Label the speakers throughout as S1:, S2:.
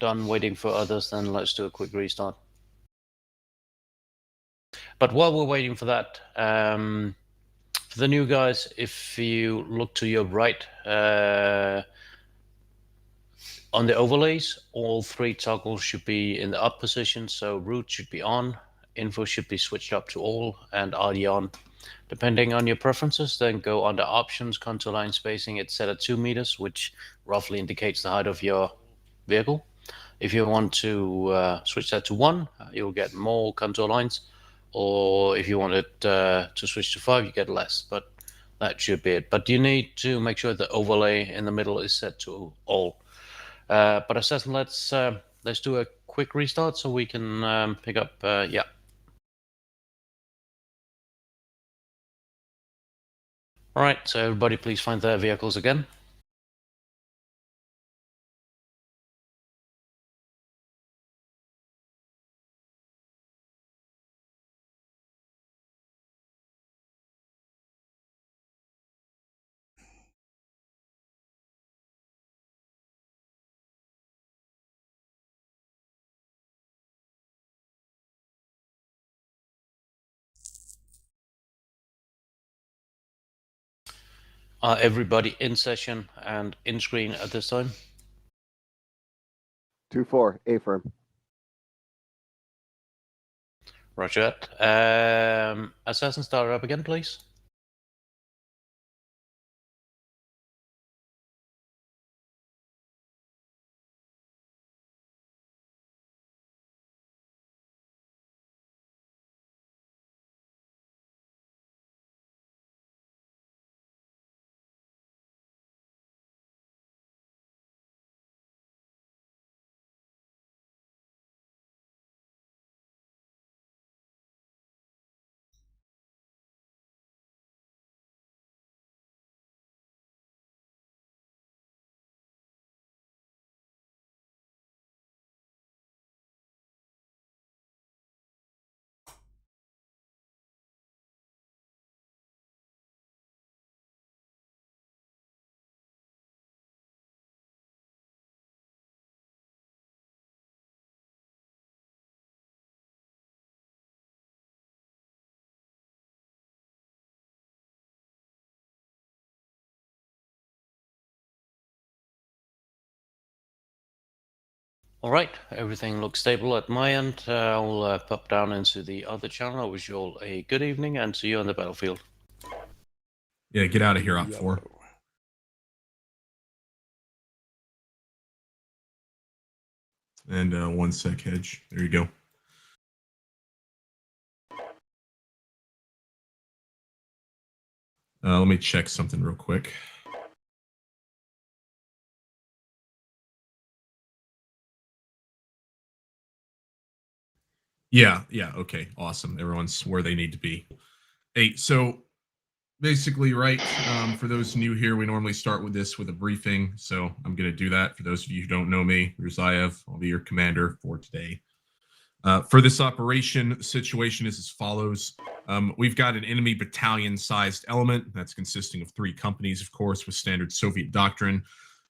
S1: done waiting for others, then let's do a quick restart. But while we're waiting for that, for the new guys, if you look to your right, on the overlays, all 3 toggles should be in the up position, so root should be on, info should be switched up to all, and RD on. Depending on your preferences, then go under options, contour line spacing, it's set at 2 meters, which roughly indicates the height of your vehicle. If you want to switch that to 1, you'll get more contour lines, or if you want it to switch to 5, you get less, but that should be it. But you need to make sure the overlay in the middle is set to all. But Assassin, let's do a quick restart so we can pick up, yeah. All right, so everybody please find their vehicles again. Everybody in session and in screen at this time?
S2: 2-4, A-firm.
S1: Roger that. Assassin, start it up again, please. All right, everything looks stable at my end. I'll pop down into the other channel. I wish you all a good evening and see you on the battlefield.
S3: Yeah, get out of here, Op 4. And 1 sec, Hedge. There you go. Let me check something real quick. Yeah, okay, awesome. Everyone's where they need to be. Hey, so basically, right, for those new here, we normally start with this with a briefing, so I'm going to do that. For those of you who don't know me, Ruzayev, I'll be your commander for today. For this operation, the situation is as follows. We've got an enemy battalion-sized element that's consisting of 3 companies, of course, with standard Soviet doctrine,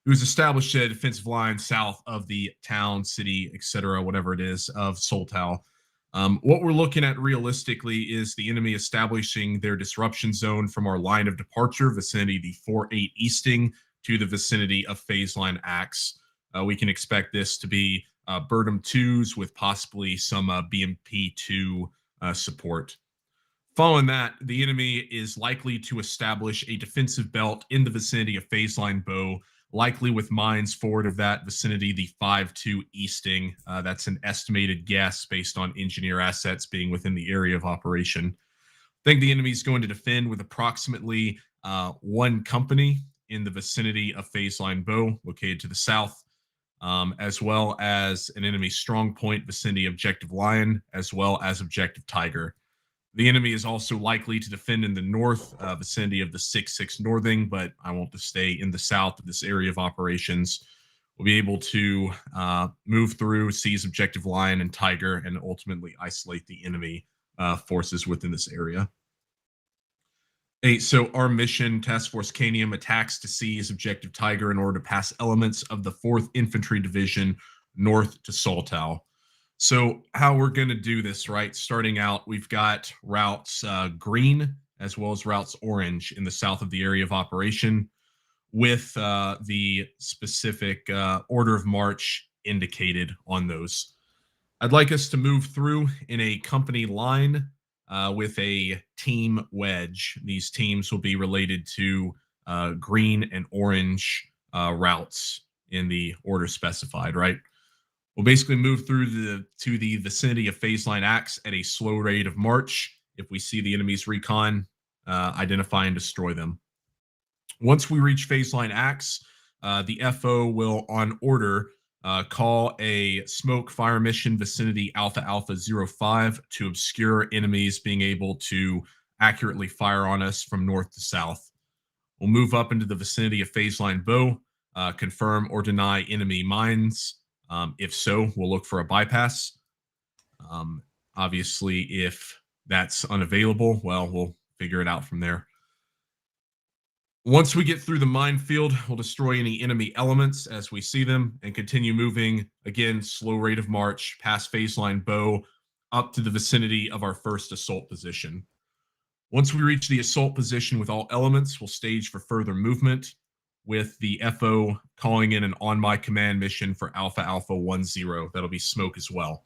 S3: who's established a defensive line south of the town, city, etc., whatever it is, of Soltau. What we're looking at realistically is the enemy establishing their disruption zone from our line of departure, vicinity the 4-8 easting, to the vicinity of phase line Axe. We can expect this to be Burnham 2s with possibly some BMP2 support. Following that, the enemy is likely to establish a defensive belt in the vicinity of phase line Bow, likely with mines forward of that vicinity, the 5-2 easting. That's an estimated guess based on engineer assets being within the area of operation. I think the enemy is going to defend with approximately 1 company in the vicinity of phase line Bow, located to the south, as well as an enemy strong point vicinity objective Lion, as well as objective Tiger. The enemy is also likely to defend in the north vicinity of the 6-6 northing, but I want to stay in the south of this area of operations. We'll be able to move through, seize objective Lion and Tiger, and ultimately isolate the enemy forces within this area. Hey, so our mission, Task Force Canium, attacks to seize objective Tiger in order to pass elements of the 4th Infantry Division north to Saltau. So how we're going to do this, right? Starting out, we've got routes green as well as routes orange in the south of the area of operation, with the specific order of march indicated on those. I'd like us to move through in a company line with a team wedge. These teams will be related to green and orange routes in the order specified, right? We'll basically move through to the vicinity of phase line X at a slow rate of march. If we see the enemy's recon, identify and destroy them. Once we reach phase line X, the FO will, on order, call a smoke fire mission vicinity Alpha Alpha 05 to obscure enemies being able to accurately fire on us from north to south. We'll move up into the vicinity of phase line Bow, confirm or deny enemy mines. If so, we'll look for a bypass. Obviously, if that's unavailable, well, we'll figure it out from there. Once we get through the minefield, we'll destroy any enemy elements as we see them and continue moving, again, slow rate of march, past phase line Bow, up to the vicinity of our first assault position. Once we reach the assault position with all elements, we'll stage for further movement, with the FO calling in an on my command mission for Alpha Alpha 10. That'll be smoke as well.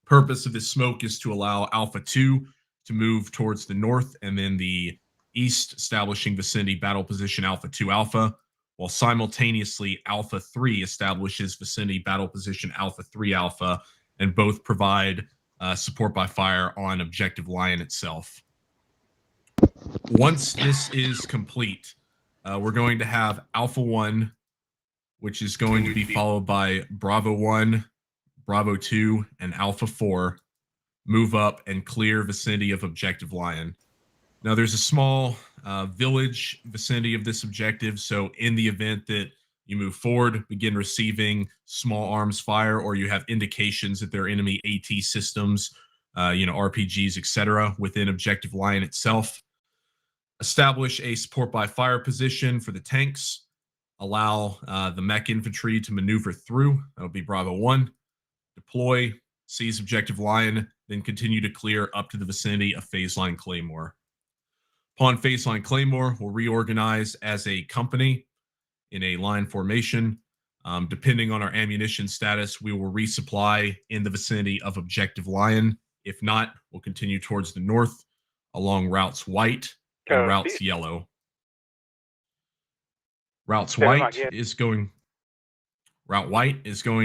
S3: Purpose of this smoke is to allow Alpha 2 to move towards the north and then the east, establishing vicinity battle position Alpha 2 Alpha, while simultaneously Alpha 3 establishes vicinity battle position Alpha 3 Alpha, and both provide support by fire on Objective Lion itself. Once this is complete, we're going to have Alpha 1, which is going to be followed by Bravo 1, Bravo 2, and Alpha 4, move up and clear vicinity of Objective Lion. Now, there's a small village vicinity of this objective, so in the event that you move forward, begin receiving small arms fire, or you have indications that there are enemy AT systems, RPGs, etc., within Objective Lion itself, establish a support by fire position for the tanks, allow the mech infantry to maneuver through. That'll be Bravo 1. Deploy, seize Objective Lion, then continue to clear up to the vicinity of phase line Claymore. Upon phase line Claymore, we'll reorganize as a company in a line formation. Depending on our ammunition status, we will resupply in the vicinity of Objective Lion. If not, we'll continue towards the north along routes white and routes yellow. Route white is going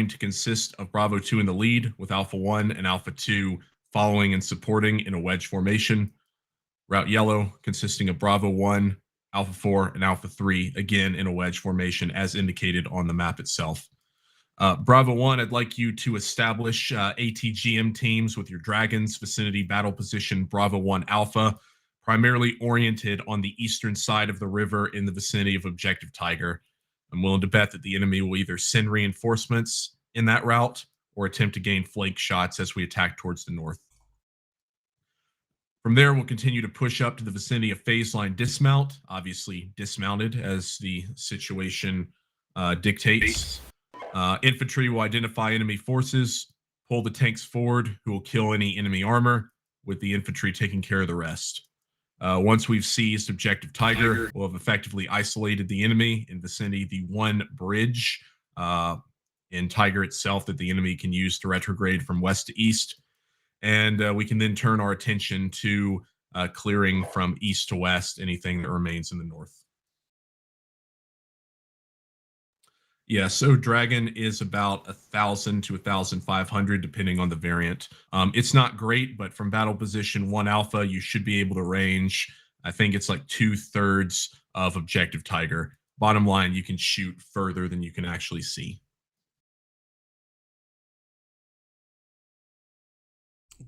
S3: to consist of Bravo 2 in the lead, with Alpha 1 and Alpha 2 following and supporting in a wedge formation. Route yellow consisting of Bravo 1, Alpha 4, and Alpha 3, again in a wedge formation as indicated on the map itself. Bravo 1, I'd like you to establish ATGM teams with your Dragons vicinity battle position Bravo 1 Alpha, primarily oriented on the eastern side of the river in the vicinity of Objective Tiger. I'm willing to bet that the enemy will either send reinforcements in that route or attempt to gain flank shots as we attack towards the north. From there, we'll continue to push up to the vicinity of phase line dismount, obviously dismounted as the situation dictates. Infantry will identify enemy forces, pull the tanks forward, who will kill any enemy armor, with the infantry taking care of the rest. Once we've seized Objective Tiger, we'll have effectively isolated the enemy in vicinity the one bridge in Tiger itself that the enemy can use to retrograde from west to east. And we can then turn our attention to clearing from east to west anything that remains in the north. Yeah, so Dragon is about 1,000 to 1,500, depending on the variant. It's not great, but from battle position 1 Alpha, you should be able to range, I think it's like 2/3 of Objective Tiger. Bottom line, you can shoot further than you can actually see.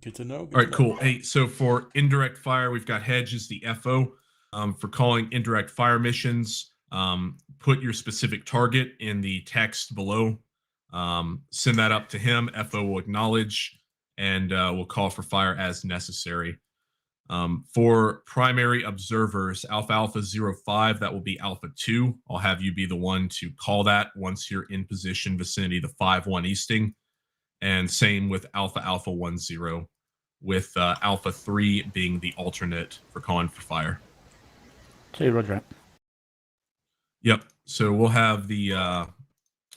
S2: Good to know.
S3: All right, cool. Hey, so for indirect fire, we've got Hedge as the FO. For calling indirect fire missions, put your specific target in the text below. Send that up to him. FO will acknowledge, and we'll call for fire as necessary. For primary observers, Alpha 05, that will be Alpha 2. I'll have you be the one to call that once you're in position vicinity the 5-1 easting. And same with Alpha 10, with Alpha 3 being the alternate for calling for fire.
S2: See, roger.
S3: Yep. So we'll have the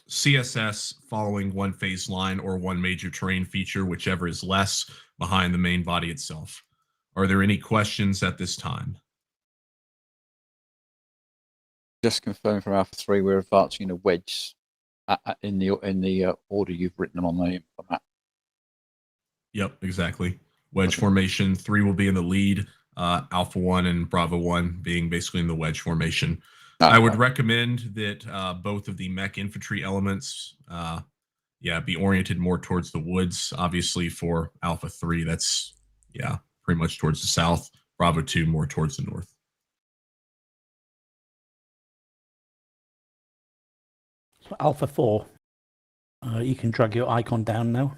S3: CSS following one phase line or one major terrain feature, whichever is less, behind the main body itself. Are there any questions at this time?
S4: Just confirm from Alpha 3, we're advancing in a wedge in the order you've written them on the map.
S3: Yep, exactly. Wedge formation. 3 will be in the lead. Alpha 1 and Bravo 1 being basically in the wedge formation. I would recommend that both of the mech infantry elements be oriented more towards the woods. Obviously for Alpha 3, that's pretty much towards the south. Bravo 2 more towards the north.
S2: So Alpha 4, you can drag your icon down now.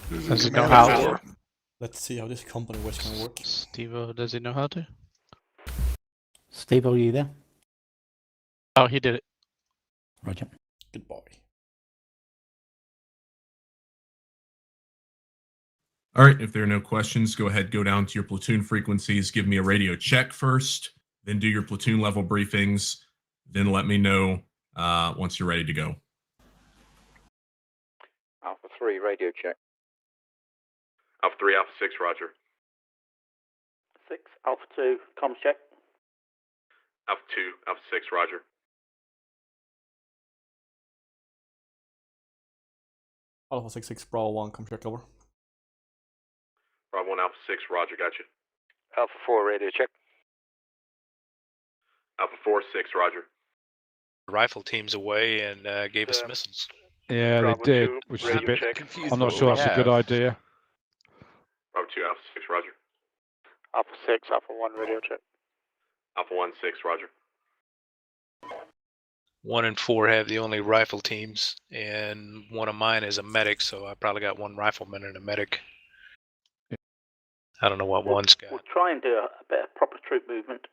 S5: Does he know how to?
S6: Let's see how this company was going to work.
S5: Steve, does he know how to?
S2: Steve, are you there?
S5: Oh, he did it.
S2: Roger.
S6: Goodbye.
S3: All right, if there are no questions, go ahead, go down to your platoon frequencies, give me a radio check first, then do your platoon level briefings, then let me know once you're ready to go.
S4: Alpha 3, radio check.
S3: Alpha 3, Alpha 6, roger.
S2: 6, Alpha 2, comms check.
S3: Alpha 2, Alpha 6, roger.
S6: Alpha 66, Bravo 1, come check over.
S3: Bravo 1, Alpha 6, roger, gotcha.
S4: Alpha 4, radio check.
S3: Alpha 4, 6, roger.
S7: Rifle teams away and gave us missiles.
S8: Yeah,
S4: Bravo
S8: they did,
S4: 2,
S8: which is a
S4: radio
S8: bit
S4: check.
S8: confused. I'm not sure that's a good idea.
S3: Bravo 2, Alpha 6, roger.
S4: Alpha 6, Alpha 1, radio check.
S3: Alpha 1, 6, roger.
S7: 1 and 4 have the only rifle teams, and one of mine is a medic, so I probably got one rifleman and a medic. I don't know what one's got.
S2: We'll try and do a bit of proper troop movement.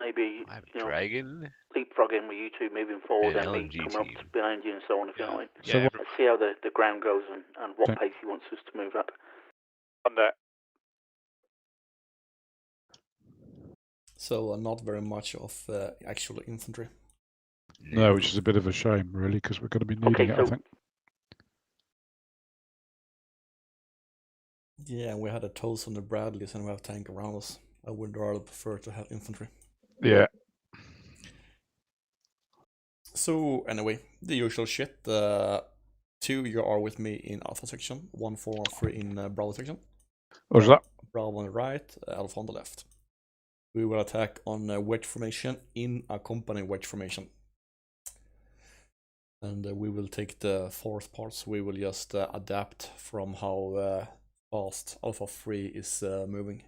S2: Maybe
S9: Dragon,
S2: leapfrogging with you two moving forward
S9: and
S2: and me
S9: LNG
S2: coming
S9: team.
S2: up behind you and so on if you like.
S8: So
S7: Yeah,
S2: Let's see how the ground goes and what
S8: Okay.
S2: pace he wants us to move at.
S4: On that.
S6: So not very much of actual infantry.
S8: No, which is a bit of a shame, really, because we're going to be needing it, I think.
S6: Yeah, we had a toast on the Bradleys and we have tank around us. I would rather prefer to have infantry.
S8: Yeah.
S6: So anyway, the usual shit. 2, you are with me in Alpha section. 1, 4, and 3 in Bravo section.
S8: What was that?
S6: Bravo on the right, Alpha on the left. We will attack on wedge formation in a company wedge formation. And we will take the fourth parts. We will just adapt from how fast Alpha 3 is moving.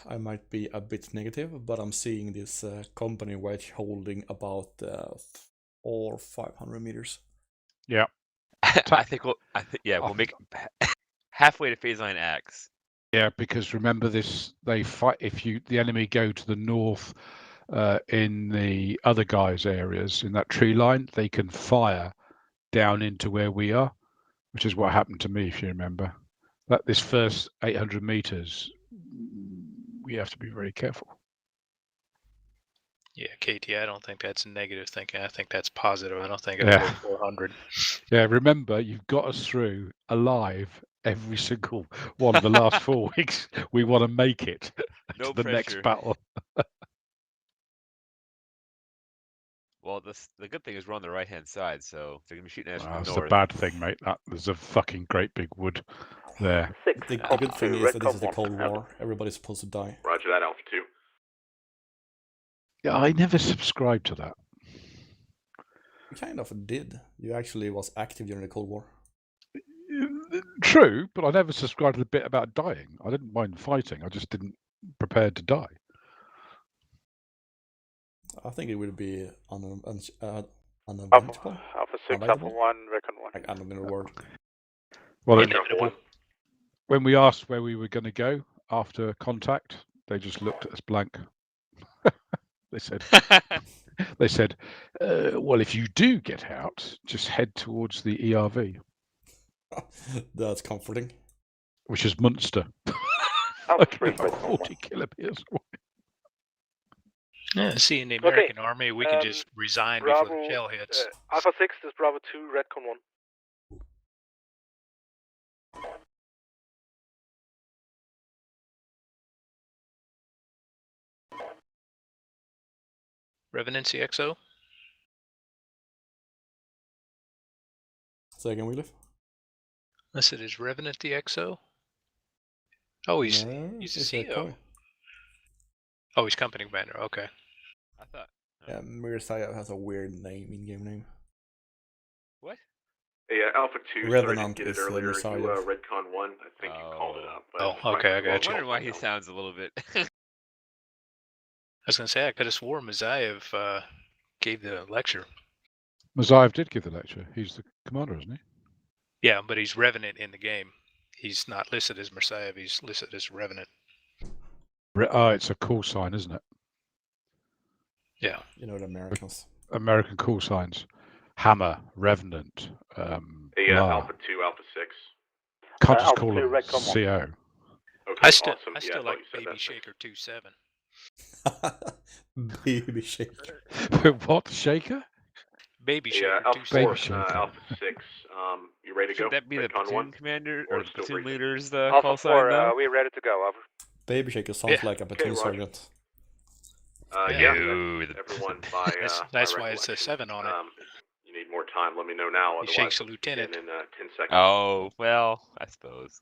S6: I might be a bit negative, but I'm seeing this company wedge holding about 400 or 500 meters.
S8: Yeah.
S9: I think we'll make it halfway to phase line X.
S8: Yeah, because remember this, they fight, if the enemy go to the north in the other guys' areas, in that tree line, they can fire down into where we are, which is what happened to me, if you remember. That this first 800 meters, we have to be very careful.
S7: Yeah, KT, I don't think that's negative thinking. I think that's positive. I don't think it'll go 400.
S8: Yeah, remember, you've got us through alive every single one of the last 4 weeks. We want to make it
S9: No
S8: to the next
S9: pressure.
S8: battle.
S9: Well, the good thing is we're on the right-hand side, so they're gonna be shooting at us from
S8: That's
S9: the
S8: the
S9: north.
S8: bad thing, mate. There's a fucking great big wood there.
S6: The good thing is that this is the Cold War. Everybody's supposed to die.
S3: Roger that, Alpha 2.
S8: Yeah, I never subscribed to that.
S6: You kind of did. You actually was active during the Cold War.
S8: True, but I never subscribed to the bit about dying. I didn't mind fighting. I just didn't prepare to die.
S6: I think it would be unavoidable.
S10: Alpha 6, Alpha
S6: Unavoidable?
S10: 1, Recon 1.
S6: I don't know the word.
S8: Well,
S7: Inevitable.
S8: when we asked where we were going to go after contact, they just looked at us blank. They said, well, if you do get out, just head towards the ERV,
S6: That's comforting.
S8: which is Munster.
S10: Alpha 3,
S8: About
S10: Recon 1.
S8: 40 kilometers away.
S7: Yeah, see, in the American Army, we can just resign before the shell hits.
S10: Alpha 6 is Bravo 2, Redcon 1.
S7: Revenant CXO.
S6: Say again, William?
S7: I said, is Revenant the XO? Oh, he's
S6: No,
S7: a
S6: it's
S7: CO.
S6: Koi.
S7: Oh, he's company commander. Okay.
S9: I thought.
S6: Yeah, Mirsaya has a weird name, in-game name.
S9: What?
S11: Yeah, Alpha 2
S6: Revenant
S11: started to get
S6: is
S11: it earlier.
S6: Messiah.
S11: You Redcon 1, I think you called it up. But
S7: Oh, okay, I
S9: I
S7: got you.
S9: wondered why he sounds a little bit.
S7: I was gonna say I could have swore Mazayev gave the lecture.
S8: Mazayev did give the lecture. He's the commander, isn't he?
S7: Yeah, but he's Revenant in the game. He's not listed as Mazayev. He's listed as Revenant.
S8: Oh, it's a call sign, isn't it?
S7: Yeah.
S6: You know the Americans.
S8: American call signs. Hammer, Revenant.
S11: Yeah,
S8: blah.
S11: Alpha 2, Alpha 6.
S8: Can't just
S10: Alpha
S8: call
S10: 2,
S8: them
S10: Redcon 1.
S8: CO.
S11: Okay,
S7: I still
S11: awesome.
S7: I
S11: Yeah,
S7: still
S11: thought
S7: like
S11: you said
S7: Baby
S11: that.
S7: Shaker 27.
S6: Baby shaker.
S8: What? Shaker?
S7: Baby
S11: Yeah,
S7: Shaker
S11: Alpha
S7: 27.
S11: 4,
S8: Baby Shaker.
S11: Alpha 6. You ready to
S9: Should
S11: go?
S9: that be the
S11: Redcon
S9: platoon
S11: 1?
S9: commander
S11: Or
S9: or the
S11: still
S9: platoon
S11: briefing?
S9: leader's the
S10: Alpha
S9: call
S10: 4,
S9: sign now?
S10: we're ready to go, over.
S6: Baby shaker sounds
S7: Yeah.
S6: like a platoon
S11: Roger.
S6: sergeant.
S11: Yeah,
S9: No,
S11: that's everyone by
S7: That's
S11: my
S7: why it's a
S11: recollection.
S7: 7 on it.
S11: You need more time, let me know now.
S7: He
S11: Otherwise,
S7: shakes a
S11: I'll
S7: lieutenant.
S11: begin in 10 seconds.
S9: Oh, well, I suppose.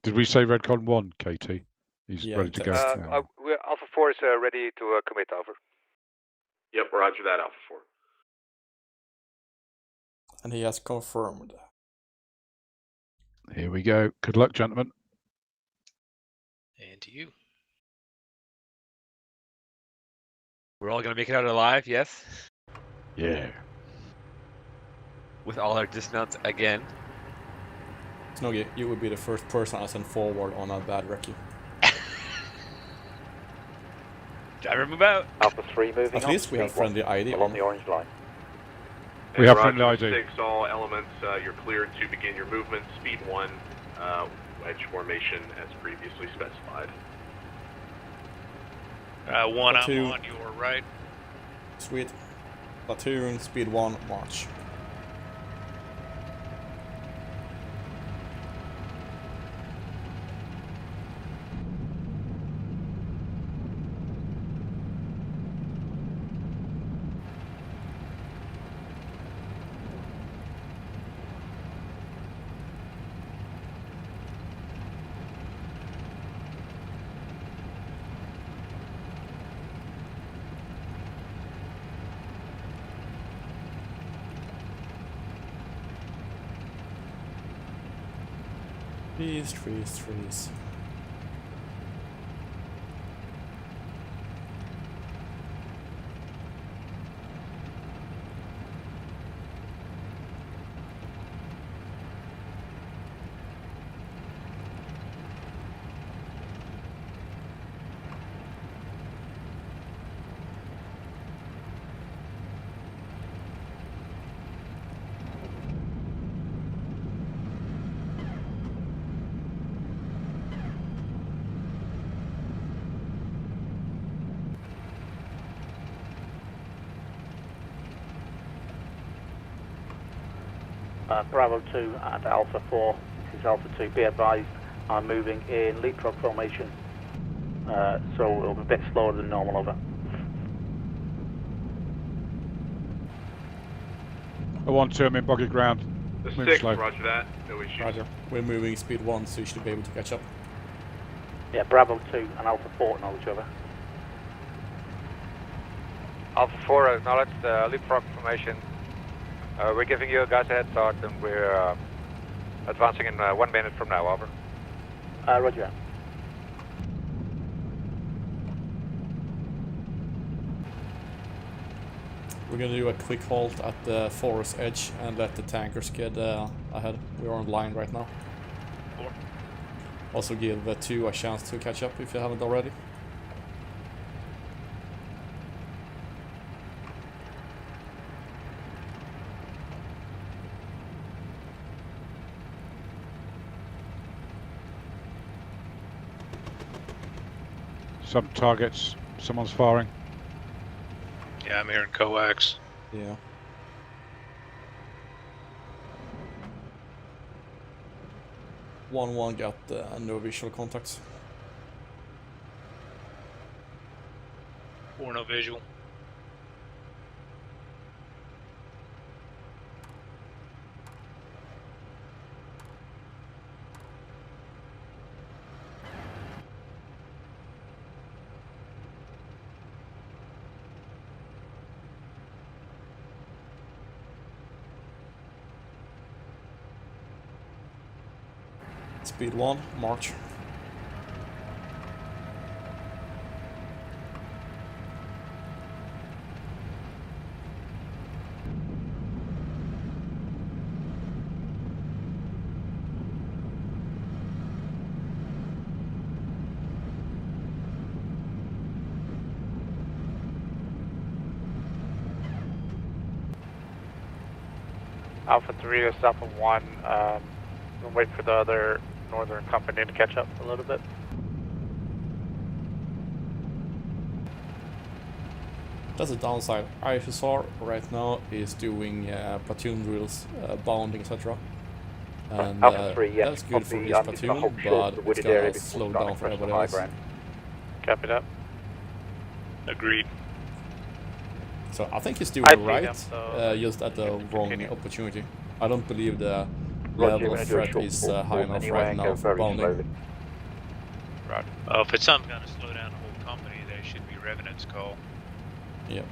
S8: Did we say Redcon 1, KT? He's
S6: Yeah,
S8: ready to go.
S6: text.
S8: Yeah.
S10: Alpha 4 is ready to commit, over.
S11: Yep, roger that, Alpha 4.
S6: And he has confirmed.
S8: Here we go. Good luck, gentlemen.
S7: And to you.
S9: We're all going to make it out alive, yes?
S8: Yeah.
S9: With all our dismounts again.
S6: Snoggy, you would be the first person I send forward on a bad recce.
S9: Driver move out.
S10: Alpha 3 moving
S6: At least we have friendly ID
S10: along
S6: on.
S10: the orange line.
S8: We have
S11: Roger,
S8: friendly ID.
S11: 6, all elements, you're cleared to begin your movement. Speed 1, wedge formation as previously specified.
S7: 1, I'm
S6: Two.
S7: on your right.
S6: Sweet. Platoon, speed 1, march. Trees.
S10: Bravo 2 and Alpha 4. This is Alpha 2. Be advised, I'm moving in leapfrog formation. So it'll be a bit slower than normal, over.
S8: I want to. I'm in boggy ground.
S11: The
S8: Move
S11: 6,
S8: slow.
S11: roger that, no issues.
S6: Roger. We're moving speed 1, so you should be able to catch up.
S10: Yeah, Bravo 2 and Alpha 4 acknowledge, over.
S12: Alpha 4 acknowledge the leapfrog formation. We're giving you guys a head start and we're advancing in 1 minute from now, over.
S10: Roger that.
S6: We're gonna do a quick halt at the forest edge and let the tankers get ahead. We're on line right now. Also give 2 a chance to catch up if you haven't already.
S8: Some targets, someone's firing.
S7: Yeah, I'm hearing coax.
S6: Yeah. One got no visual contacts.
S7: 4 no visual.
S6: Speed 1, march.
S12: Alpha 3 is Alpha 1. We'll wait for the other northern company to catch up a little bit.
S6: That's the downside. ISR right now is doing platoon drills, bounding, etc. And
S12: Alpha 3, yes.
S6: that's good for his platoon, but it's gonna slow down for everybody else.
S12: Copy that.
S7: Agreed.
S6: So I think he's doing
S12: I see
S6: right,
S12: them, so
S6: just at the wrong
S12: continue.
S6: opportunity. I don't believe the
S12: Roger,
S6: level
S12: we're
S6: of
S12: gonna do a
S6: threat
S12: short
S6: is
S12: port
S6: high enough
S12: anyway
S6: right
S12: and
S6: now
S12: go
S6: for
S12: very
S6: bounding.
S12: slowly.
S7: Right. If it's something going to slow down the whole company, there should be Revenant's call.
S6: Yeah.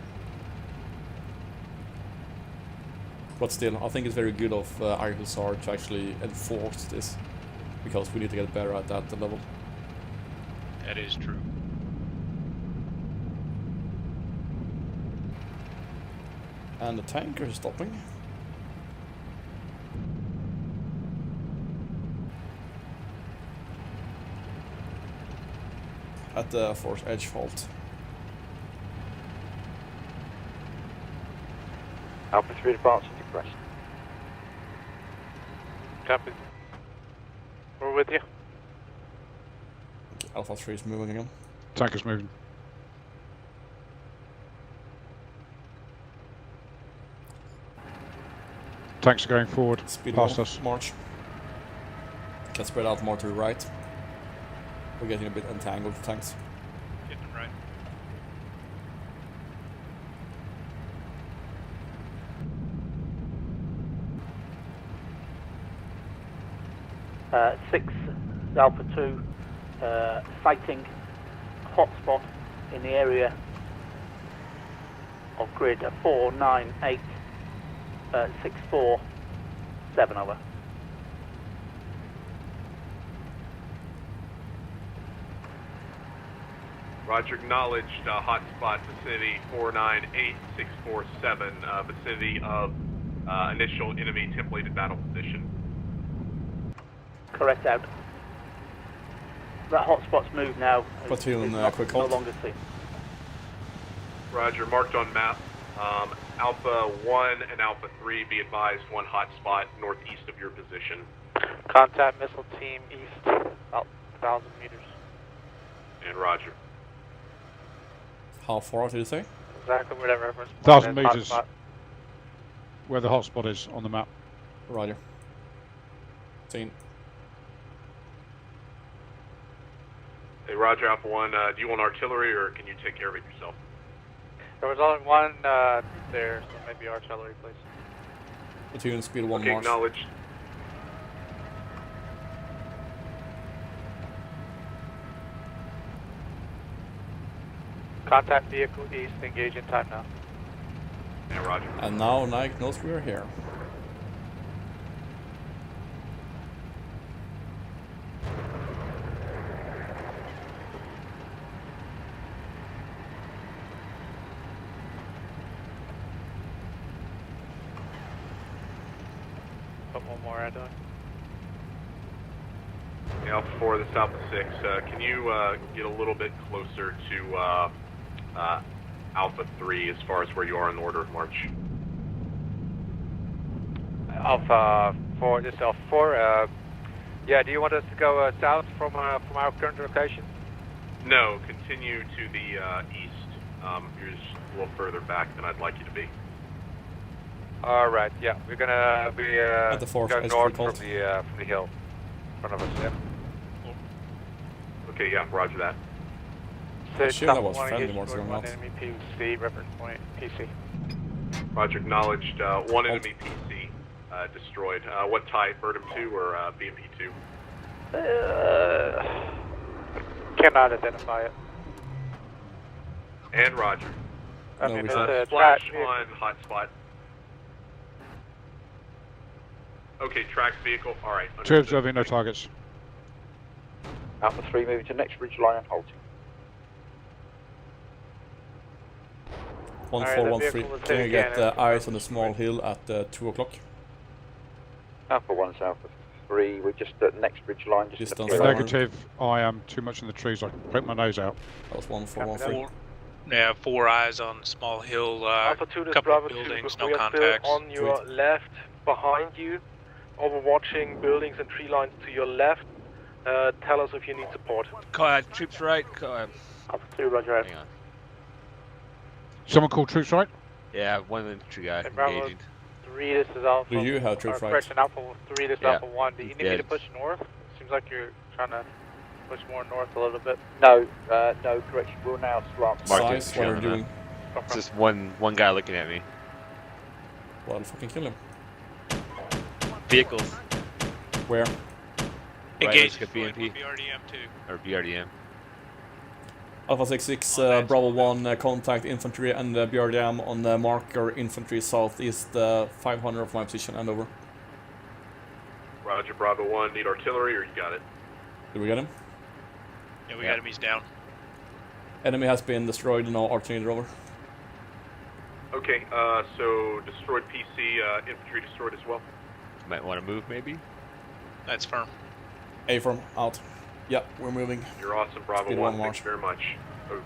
S6: But still, I think it's very good of ISR to actually enforce this, because we need to get better at that level.
S7: That is true.
S6: And the tanker is stopping. At the force edge fault.
S12: Alpha 3 departure to crest. Copy. We're with you.
S6: Alpha 3 is moving again.
S8: Tanker's moving. Tanks are going forward,
S6: Speed
S8: past
S6: 1,
S8: us.
S6: march. Can spread out more to the right. We're getting a bit entangled with tanks.
S7: Getting right.
S10: Six Alpha 2 sighting hotspot in the area of grid 498 647 over.
S11: Roger, acknowledged hotspot vicinity 498647, vicinity of initial enemy templated battle position.
S10: Correct out. That hotspot's moved now.
S6: Platoon,
S10: It's
S6: quick
S10: no
S6: halt.
S10: longer seen.
S11: Roger, marked on map. Alpha 1 and Alpha 3, be advised, one hotspot northeast of your position.
S12: Contact missile team east, about 1,000 meters.
S11: And Roger.
S6: How far did you say?
S12: Exactly where that reference point
S8: 1,000
S12: is,
S8: meters.
S12: hotspot.
S8: Where the hotspot is on the map.
S6: Roger. Seen.
S11: Hey, Roger, Alpha 1, do you want artillery or can you take care of it yourself?
S12: There was only one there, so maybe artillery, please.
S6: Platoon, speed 1,
S11: Okay,
S6: march.
S11: acknowledged.
S12: Contact vehicle east, engage in time now.
S11: Yeah, Roger.
S6: And now Nike knows we're here.
S12: One more add-on.
S11: Alpha 4, this Alpha 6. Can you get a little bit closer to Alpha 3 as far as where you are in the order of march?
S12: Alpha 4, this is Alpha 4. Yeah, do you want us to go south from our current location?
S11: No, continue to the east. You're just a little further back than I'd like you to be.
S12: Alright, yeah, we're gonna be
S6: At the fourth,
S12: going
S6: as
S12: north
S6: recalled.
S12: from the hill in front of us, yeah.
S11: Okay, yeah, roger that.
S6: I assume that was friendly what's going on.
S12: Enemy PC, reference point, PC.
S11: Roger, acknowledged. One enemy PC destroyed. What type, Birdham 2 or BMP 2?
S12: Cannot identify it.
S11: And roger.
S12: I mean, it's a
S11: Flash
S12: track
S11: on hotspot. Okay, tracked vehicle. All right.
S8: Two observing, no targets.
S4: Alpha 3 moving to next ridge line and halting.
S6: 1413. Can you get eyes on the small hill at 2 o'clock?
S4: Alpha 1 is Alpha 3. We're just at next ridge line. Just
S6: Distance
S4: at the
S8: Negative, I am too much in the trees. I can poke my nose out.
S6: That was 1413.
S7: Yeah, 4 eyes on small hill.
S13: Alpha 2 to
S7: couple
S13: Bravo
S7: of
S13: 2,
S7: buildings,
S13: we
S7: no
S13: are still
S7: contacts.
S13: on your left, behind you, overwatching buildings and tree lines to your left. Tell us if you need support.
S9: Troops right.
S10: Alpha 2, roger out.
S9: Hang on.
S8: Someone called troops right?
S9: Yeah, one infantry guy
S12: Bravo
S9: engaging.
S12: 3, this is Alpha.
S6: Do you have troops right?
S12: Correction, Alpha 3, this is
S9: Yeah.
S12: Alpha 1. Do you need me
S9: Yeah.
S12: to push north? Seems like you're trying to push more north a little bit.
S4: No, no, correction. We'll now slant.
S9: Mark
S6: Size,
S9: infantry
S6: what
S9: on
S6: are
S9: the
S6: you
S9: map.
S6: doing?
S9: It's just one guy looking at me.
S6: Well, fucking kill him.
S9: Vehicles.
S6: Where?
S7: Engage
S9: Right, BMP
S7: BRDM 2.
S9: or BRDM.
S6: Alpha 66, Bravo 1, contact infantry and BRDM on the marker infantry southeast 500 of my position and over.
S11: Roger, Bravo 1. Need artillery or you got it?
S6: Did we get him?
S7: Yeah, we got him. He's down.
S6: Enemy has been destroyed, no artillery over.
S11: Okay, so destroyed PC, infantry destroyed as well.
S9: Might want to move maybe.
S7: That's firm.
S6: A from out. Yeah, we're moving.
S11: You're awesome, Bravo
S6: Speed
S11: 1.
S6: one
S11: Thanks very much. Oh,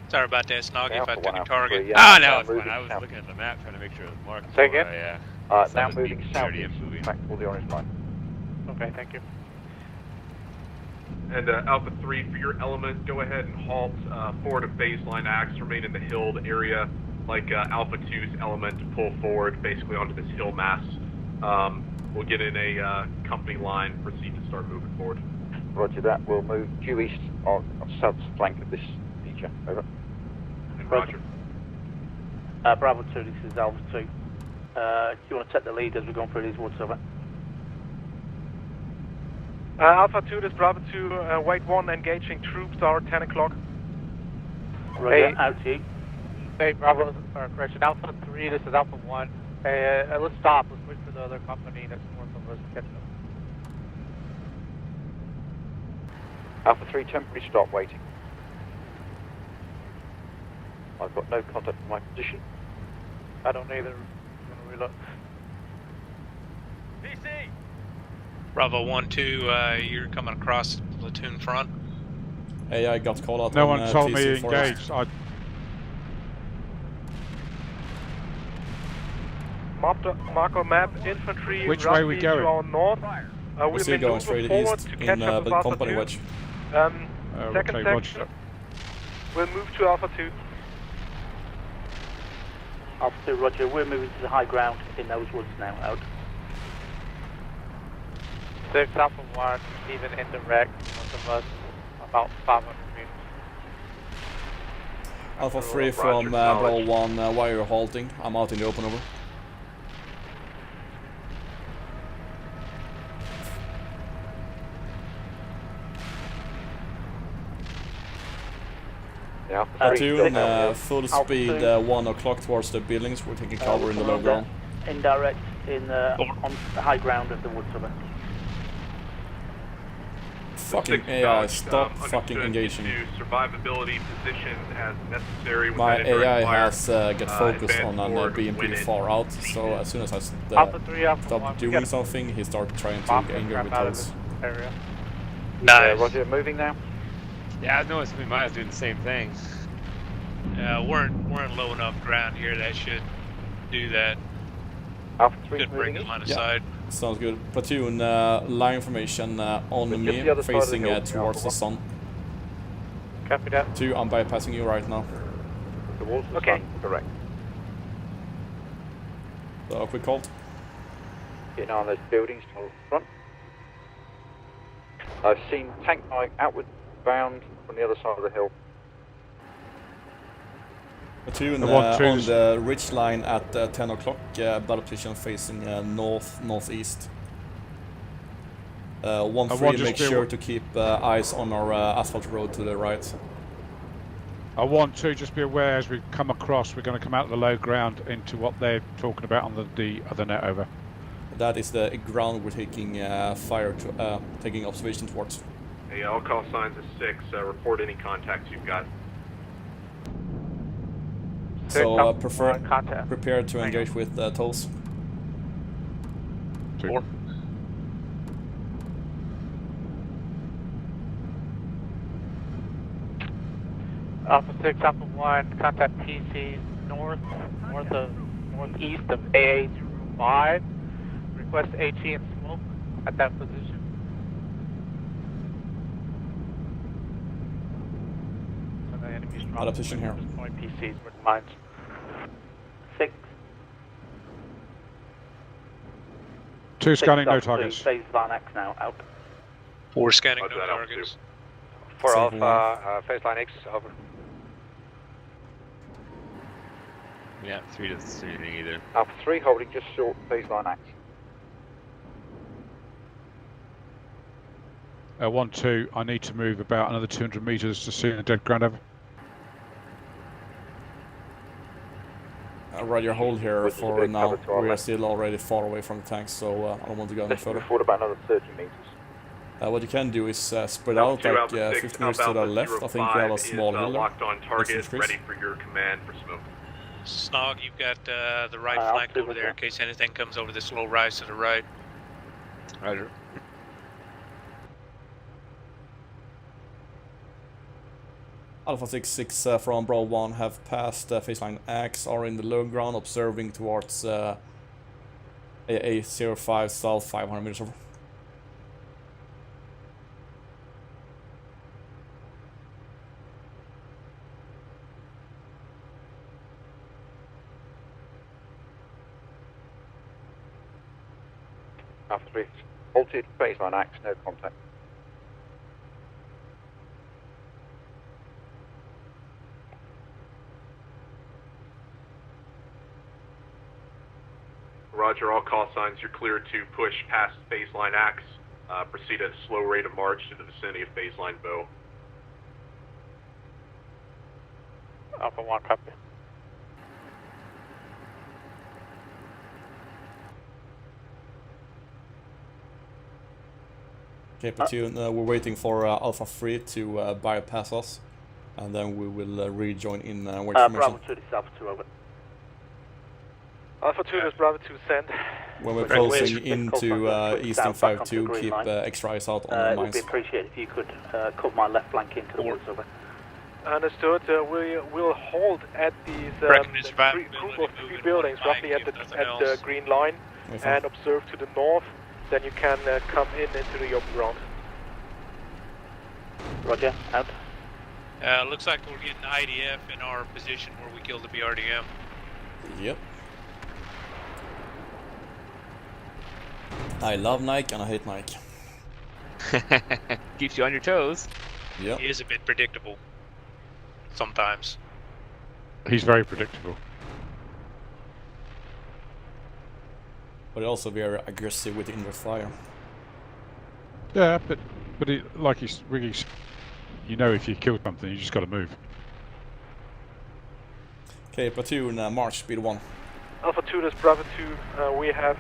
S7: Sorry about that, Snoggy, if I took your target.
S9: Ah, no, it's fine. I was looking at the map trying to make sure it was marked.
S12: Say again?
S9: Yeah.
S4: Now
S9: So it's
S4: moving
S9: BRDM
S4: southeast.
S9: moving.
S4: Back for the orange line.
S12: Okay, thank you.
S11: And Alpha 3, for your element, go ahead and halt forward of baseline axe. Remain in the hilled area, like Alpha 2's element to pull forward, basically onto this hill mass. We'll get in a company line, proceed to start moving forward.
S4: Roger that. We'll move due east on south flank of this feature. Over.
S11: And Roger.
S10: Bravo 2, this is Alpha 2. Do you want to take the lead as we're going through these woods over?
S13: Alpha 2, this is Bravo 2, White 1, engaging troops are 10 o'clock.
S10: Roger, out to you.
S12: Hey, Bravo, correction, Alpha 3, this is Alpha 1. Hey, let's stop. Let's wait for the other company that's north of us to catch up.
S4: Alpha 3, temporary stop waiting. I've got no contact with my position.
S12: I don't either. I'm gonna reload.
S13: PC!
S7: Bravo 1-2, you're coming across the platoon front.
S6: Hey, I got called out
S8: No
S6: on,
S8: one told me
S6: TC Forest.
S8: engaged. I
S13: Marco map, infantry.
S8: Which way we
S13: roughly
S8: going?
S13: To our north.
S6: We're still going straight
S13: forward
S6: east
S13: to
S6: in
S13: catch up
S6: the
S13: with Alpha
S6: company
S13: 2.
S6: wedge.
S13: Second
S8: okay,
S13: section,
S8: roger.
S13: we'll move to Alpha 2.
S10: Alpha 2, roger. We're moving to the high ground in those woods now, out.
S12: 6 Alpha 1, even indirect, north of us, about 500 meters.
S6: Alpha 3
S11: Roger,
S6: from Bravo
S11: acknowledged.
S6: 1, why are you halting? I'm out in the open over.
S4: Yeah.
S6: Platoon, full speed, 1 o'clock towards the buildings. We're taking cover in the low ground.
S10: Indirect in on the high ground of the woods over.
S6: Fucking
S11: 6
S6: AI,
S11: dodge,
S6: stop fucking
S11: understood
S6: engaging.
S11: into survivability positions as necessary. With
S6: My
S11: that indirect
S6: AI
S11: fire,
S6: has get focused
S11: advance
S6: on
S11: forward
S6: being pretty
S11: when it
S6: far out, so as soon as I
S13: Alpha 3, Alpha 1,
S6: stop
S13: we
S6: doing
S13: got
S6: something, he starts trying to
S13: bomb
S6: get angry with
S13: out of
S6: those.
S13: this area.
S7: Nice.
S10: Roger, moving now.
S9: Yeah, I noticed we might doing the same thing.
S7: We're in low enough ground here that should do that.
S10: Alpha 3
S7: Could bring
S10: moving
S7: them on
S10: in.
S7: the side.
S6: Sounds good. Platoon, line formation on
S10: We're
S6: me,
S10: just the other side of the
S6: facing
S10: hill,
S6: towards the
S10: Alpha
S6: sun.
S13: Copy that.
S6: 2, I'm bypassing you right now.
S10: Towards the
S13: Okay.
S10: sun, correct.
S6: So, quick hold.
S10: Getting on those buildings to the front. I've seen tank bike outward bound from the other side of the hill.
S6: Platoon
S8: I want to-
S6: on the ridge line at 10 o'clock, battle position facing northeast. 1-3,
S8: just
S6: make
S8: do-
S6: sure to keep eyes on our asphalt road to the right.
S8: I want to just be aware as we come across, we're going to come out of the low ground into what they're talking about on the other net over.
S6: That is the ground we're taking fire to, taking observation towards.
S11: Hey, I'll call signs at 6. Report any contacts you've got.
S6: So
S13: contact.
S6: prepare to engage with tolls.
S7: 4.
S13: Alpha 6, Alpha 1, contact TC northeast of AA05. Request HE and smoke at that position. So the enemy's
S6: Out of position here.
S13: Point PCs with mines. 6.
S8: 2 scanning, no
S10: Alpha 2,
S8: targets.
S10: phase line X now, out.
S7: 4 scanning,
S11: Roger
S7: no
S11: that, Alpha
S7: targets.
S12: 4
S6: Same for
S12: Alpha, phase line X, over.
S9: Yeah, 3 doesn't see anything either.
S10: Alpha 3 holding just short phase line X.
S8: 1-2, I need to move about another 200 meters to see the dead ground over.
S6: Roger, hold here
S10: With
S6: for
S10: a bit
S6: now.
S10: cover to our
S6: We are
S10: left.
S6: still already far away from the tanks, so I don't want to go any
S10: Let's move
S6: further.
S10: forward about another 30 meters.
S6: What you can do is spread
S11: Alpha
S6: out
S11: 2,
S6: like
S11: Alpha 6,
S6: 50 meters to the
S11: Alpha
S6: left. I think we have a
S11: 05
S6: small
S11: is
S6: hill there.
S11: locked on target,
S6: trees.
S11: ready for your command for smoke.
S7: Snog, you've got the right
S10: I'll
S7: flank
S10: do
S7: over
S10: with
S7: there in
S10: that.
S7: case anything comes over this low rise to the right.
S9: Roger.
S6: Alpha 6 from Bravo 1 have passed faceline X, are in the low ground observing towards AA05 south 500 meters over.
S10: Alpha 3 halted, phase line X, no contact.
S11: Roger, all call signs, you're clear to push past baseline X. Proceed at a slow rate of march to the vicinity of baseline Bow.
S13: Alpha 1, copy.
S6: Okay, platoon, we're waiting for Alpha 3 to bypass us, and then we will rejoin in wedge formation.
S10: Bravo 2, this is Alpha 2, over.
S13: Alpha 2, this Bravo 2, send.
S6: When we're
S10: Right,
S6: closing
S10: wedge,
S6: into
S10: switch
S6: Eastern
S10: south back onto
S6: 5-2,
S10: green
S6: keep
S10: line.
S6: extra eyes out on
S10: It
S6: the
S10: would
S6: mines.
S10: be appreciated if you could cover my left flank into the woods, over.
S13: Understood. We'll hold at these
S7: Reckon it's
S13: group
S7: survivability
S13: of 3
S7: moving
S13: buildings,
S7: flank
S13: roughly at
S7: if
S13: the
S7: nothing
S13: the
S7: else.
S13: green line,
S6: Okay, fine.
S13: and observe to the north. Then you can come into the open ground.
S10: Roger, out.
S7: Looks like we're getting IDF in our position where we killed the BRDM.
S6: Yep. I love Nike and I hate Nike.
S9: Keeps you on your toes.
S6: Yep.
S7: He is a bit predictable. Sometimes.
S8: He's very predictable.
S6: But also very aggressive with inward fire.
S8: Yeah, but like Riggy, you know, if you kill something, you just got to move.
S6: Okay, platoon, march speed 1.
S13: Alpha 2, this Bravo 2, we have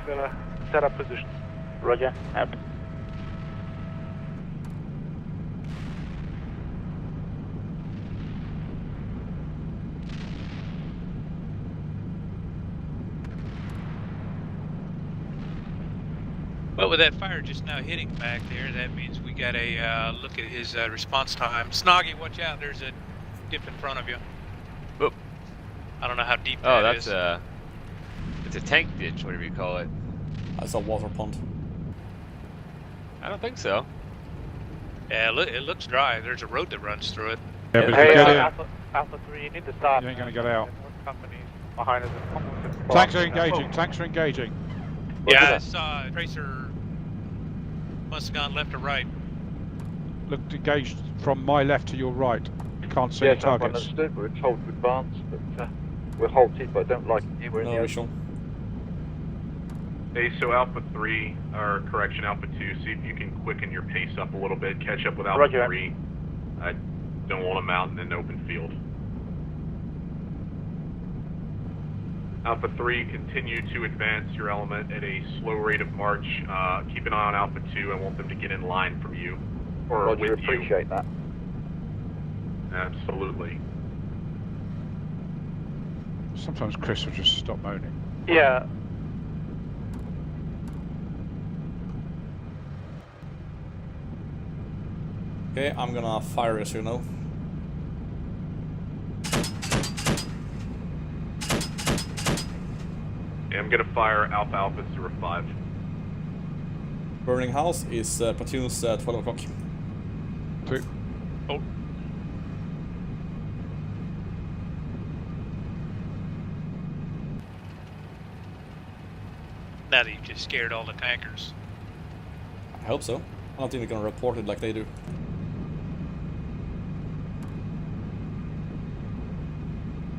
S13: set up positions.
S10: Roger, out.
S7: But with that fire just now hitting back there, that means we got a look at his response time. Snoggy, watch out! There's a dip in front of you.
S9: Whoop.
S7: I don't know how deep
S9: Oh,
S7: that
S9: that's
S7: is.
S9: it's a tank ditch, whatever you call it.
S6: That's a water pond.
S9: I don't think so.
S7: Yeah, it looks dry. There's a road that runs through it.
S8: Yeah, but
S13: Hey,
S8: get in.
S13: Alpha 3, you need to stop.
S8: You ain't gonna get out.
S13: Companies behind us.
S8: Tanks are engaging. Tanks are engaging.
S7: Yeah, I saw Tracer must have gone left or right.
S8: Look engaged from my left to your right. Can't see any targets.
S4: understood. We're told to advance, but we're halted, but don't like it. We're in
S6: No
S4: the
S6: visual.
S11: Hey, so Alpha 3, or correction, Alpha 2, see if you can quicken your pace up a little bit, catch up with Alpha
S10: Roger.
S11: 3. I don't want them out in an open field. Alpha 3, continue to advance your element at a slow rate of march. Keep an eye on Alpha 2. I want them to get in line from you. Or
S4: Roger,
S11: with you.
S4: appreciate that.
S11: Absolutely.
S8: Sometimes Chris will just stop moaning.
S13: Yeah.
S6: Okay, I'm gonna fire as you know.
S11: Yeah, I'm gonna fire Alpha Alpha 05.
S6: Burning house is platoons 12 o'clock.
S8: 2.
S7: Oh. Now that you've just scared all the tankers.
S6: I hope so. I don't think they're gonna report it like they do.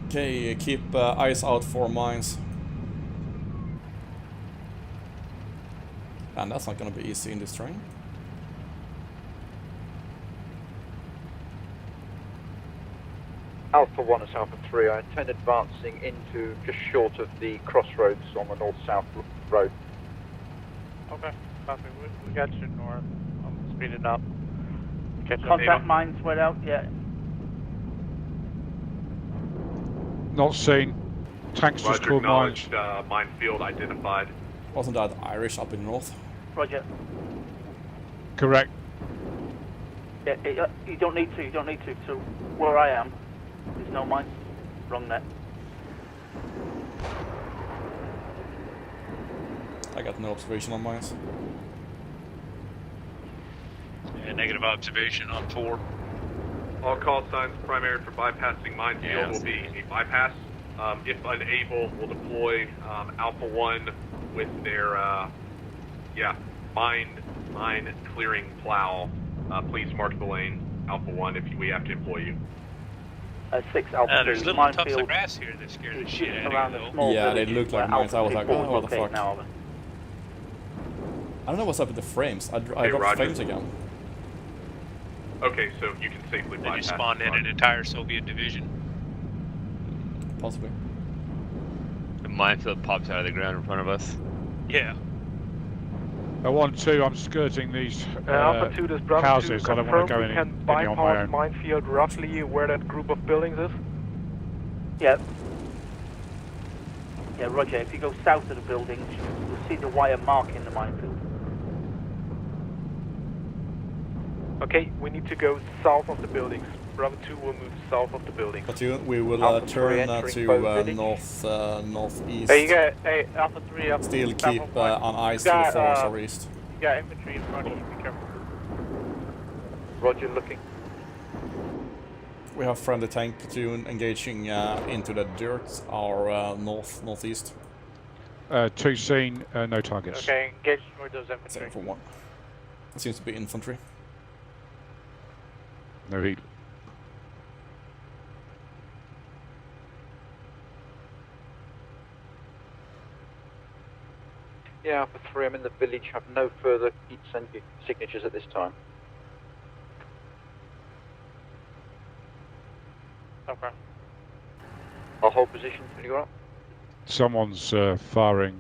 S6: Okay, keep eyes out for mines. And that's not gonna be easy in this terrain.
S4: Alpha 1 is Alpha 3. I intend advancing into just short of the crossroads on the north-south road.
S13: Okay, copy. We got you north. I'm speeding up. Catch up,
S10: Contact
S13: Ava.
S10: mines went out yet.
S8: Not seen. Tanks just
S11: Roger,
S8: called mines.
S11: acknowledged, minefield identified.
S6: Wasn't that Irish up in the north?
S10: Roger.
S8: Correct.
S10: Yeah, you don't need to, So where I am, there's no mines. Wrong net.
S6: I got no observation on mines.
S7: Yeah, negative observation on 4.
S11: All call signs primary for bypassing minefield
S9: Yeah.
S11: will be a bypass. If unable, we'll deploy Alpha 1 with their mine clearing plow. Please mark the lane, Alpha 1, if we have to employ you.
S10: 6 Alpha 2.
S7: There's little tufts of
S10: minefield
S7: grass here that scare the
S10: is
S7: shit
S10: just
S7: out
S10: around
S7: of
S10: the
S7: you.
S10: small
S6: Yeah, they
S10: village
S6: look like
S10: where
S6: mines. I was
S10: Alpha
S6: like,
S10: 4
S6: oh, what the
S10: is located
S6: fuck?
S10: now.
S6: I don't know what's up with the frames. I
S11: Hey,
S6: dropped
S11: Roger.
S6: frames again.
S11: Okay, so you can safely
S7: Then you
S11: bypass.
S7: spawned in an entire Soviet division.
S6: Possibly.
S9: The minefield pops out of the ground in front of us.
S7: Yeah.
S8: I want to. I'm skirting these
S13: Alpha 2, does Bravo
S8: houses.
S13: 2
S8: I don't want to
S13: confirm
S8: go
S13: we
S8: any
S13: can
S8: on my
S13: bypass
S8: own.
S13: minefield roughly where that group of buildings is?
S10: Yeah. Yeah, Roger. If you go south of the buildings, you'll see the wire marking the minefield.
S13: Okay, we need to go south of the buildings. Bravo 2 will move south of the buildings.
S6: Platoon, we will
S4: Alpha 3
S6: turn
S4: entering
S6: to
S4: both village.
S6: northeast.
S13: Hey, you got, hey, Alpha 3 up.
S6: Still
S13: south
S6: keep
S13: of one.
S6: on eyes
S13: You
S6: to the
S13: got,
S6: forest or east.
S13: You got infantry in front of you, be careful.
S4: Roger, looking.
S6: We have friendly tank platoon engaging into the dirt, our northeast.
S8: 2 seen, no targets.
S13: Okay, engage with those infantry.
S6: Same for 1. It seems to be infantry.
S8: No heat.
S4: Yeah, Alpha 3, I'm in the village. Have no further heat signatures at this time.
S13: Okay.
S4: I'll hold position when you're up.
S8: Someone's firing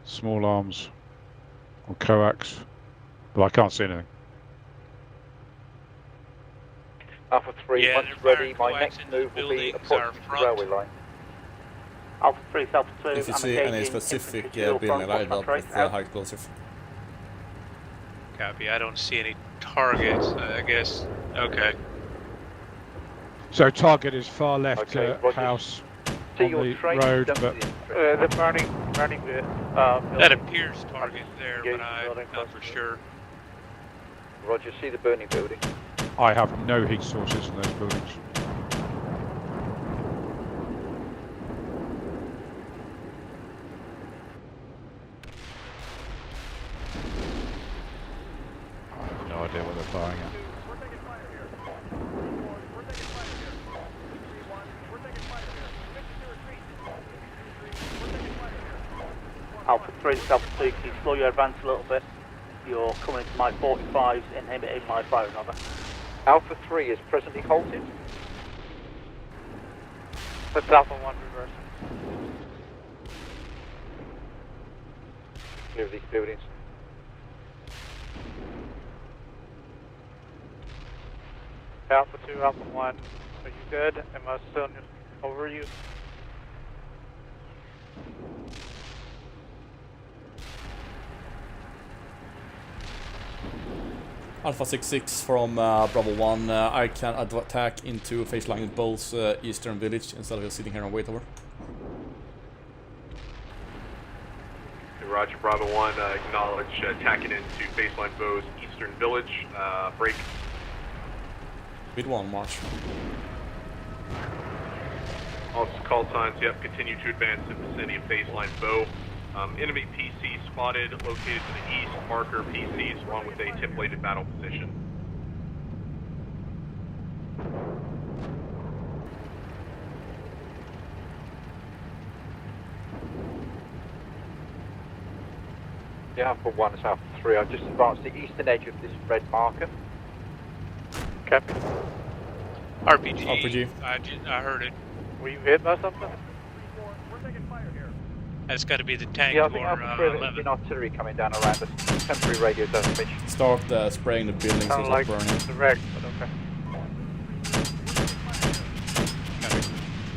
S8: small arms or coax, but I can't see anything.
S4: Alpha 3,
S7: Yeah,
S4: once
S7: they're
S4: ready,
S7: firing
S4: my next
S7: coax into
S4: move will be
S7: buildings, our
S4: approximately the
S7: front.
S4: railway line.
S10: Alpha 3, Alpha 2.
S6: If you
S10: I'm
S6: see any
S10: engaging
S6: specific
S10: infantry to your
S6: building
S10: front,
S6: lighted
S10: what's
S6: up
S10: my
S6: with
S10: trace?
S6: high explosive.
S7: Copy. I don't see any targets. I guess. Okay.
S8: So target is far left
S12: Okay, Roger.
S8: house
S12: See
S8: on
S12: your
S8: the
S12: train
S8: road,
S12: dump
S8: but
S12: the
S13: The burning
S7: That appears target there,
S12: Yeah,
S7: but I'm not for sure.
S12: Roger, see the burning building.
S8: I have no heat sources in those buildings. I have no idea what they're firing at.
S10: Alpha 3, Alpha 2, can you slow your advance a little bit? You're coming into my 45s, inhibiting my firing over.
S12: Alpha 3 is presently halted.
S13: That's Alpha 1 reversing.
S12: Clear of these buildings.
S13: Alpha 2, Alpha 1, are you good? Am I still over you?
S6: Alpha 6-6 from Bravo 1. I can attack into phase line with Bull's eastern village instead of just sitting here and wait over.
S11: Roger, Bravo 1, acknowledge attacking into baseline Bo's eastern village. Break.
S6: With 1, march.
S11: Also call signs, yep, continue to advance in the vicinity of baseline Bo. Enemy PC spotted, located to the east, marker PCs along with a templated battle position.
S12: Yeah, Alpha 1 is Alpha 3. I've just advanced the eastern edge of this red marker.
S13: Copy.
S7: RPG.
S6: RPG.
S7: I heard it.
S13: Were you hit by something?
S7: That's got to be the tank
S12: Yeah, I think
S7: or
S12: Alpha 3 there's
S7: 11.
S12: been artillery coming down around us. Temporary radio damage.
S6: Start spraying the buildings
S13: Sound
S6: so
S13: like
S6: it's burning.
S13: direct, but okay.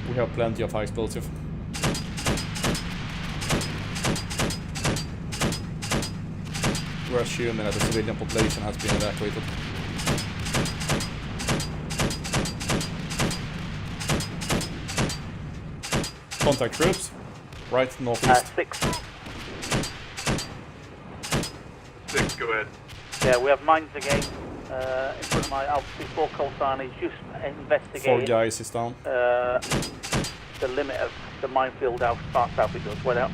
S6: We have plenty of high explosive. We're assuming that the civilian population has been evacuated. Contact troops. Right, northeast.
S10: 6.
S11: 6, go ahead.
S10: Yeah, we have mines again. In front of my Alpha 4 call sign is just
S6: 4
S10: investigating
S6: guys is down.
S10: the limit of the minefield how far south it goes. Wait out.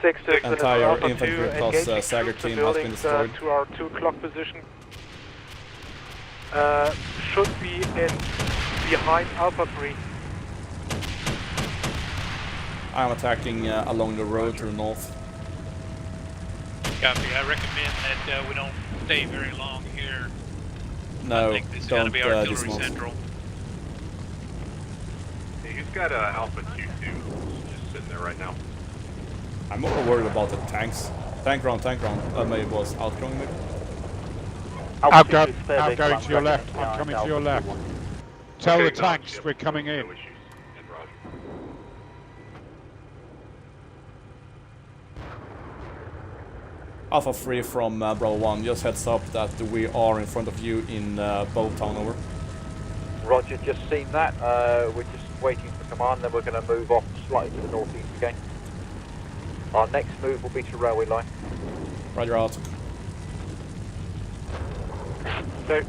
S13: 6 to
S6: Entire
S13: Alpha
S6: infantry
S13: 2,
S6: plus
S13: engaging
S6: Sager
S13: troops
S6: team
S13: and
S6: has been
S13: buildings,
S6: destroyed.
S13: to our 2 o'clock position. Should be in behind Alpha 3.
S6: I'm attacking along the road to the north.
S7: Copy. I recommend that we don't stay very long here.
S6: No,
S7: I think this is going to
S6: don't
S7: be artillery
S6: dismount.
S7: central.
S11: Hey, who's got Alpha 2-2 just sitting there right now?
S6: I'm more worried about the tanks. Tank round. Maybe it was outgoing maybe?
S8: I'm going to your left. I'm coming to your left. Tell
S11: Okay,
S8: the tanks we're coming in.
S11: No issues. And Roger.
S6: Alpha 3 from Bravo 1, just heads up that we are in front of you in Bowtown, over.
S12: Roger, just seen that. We're just waiting for command, then we're going to move off slightly to the northeast again. Our next move will be to railway line.
S6: Roger out.
S13: 6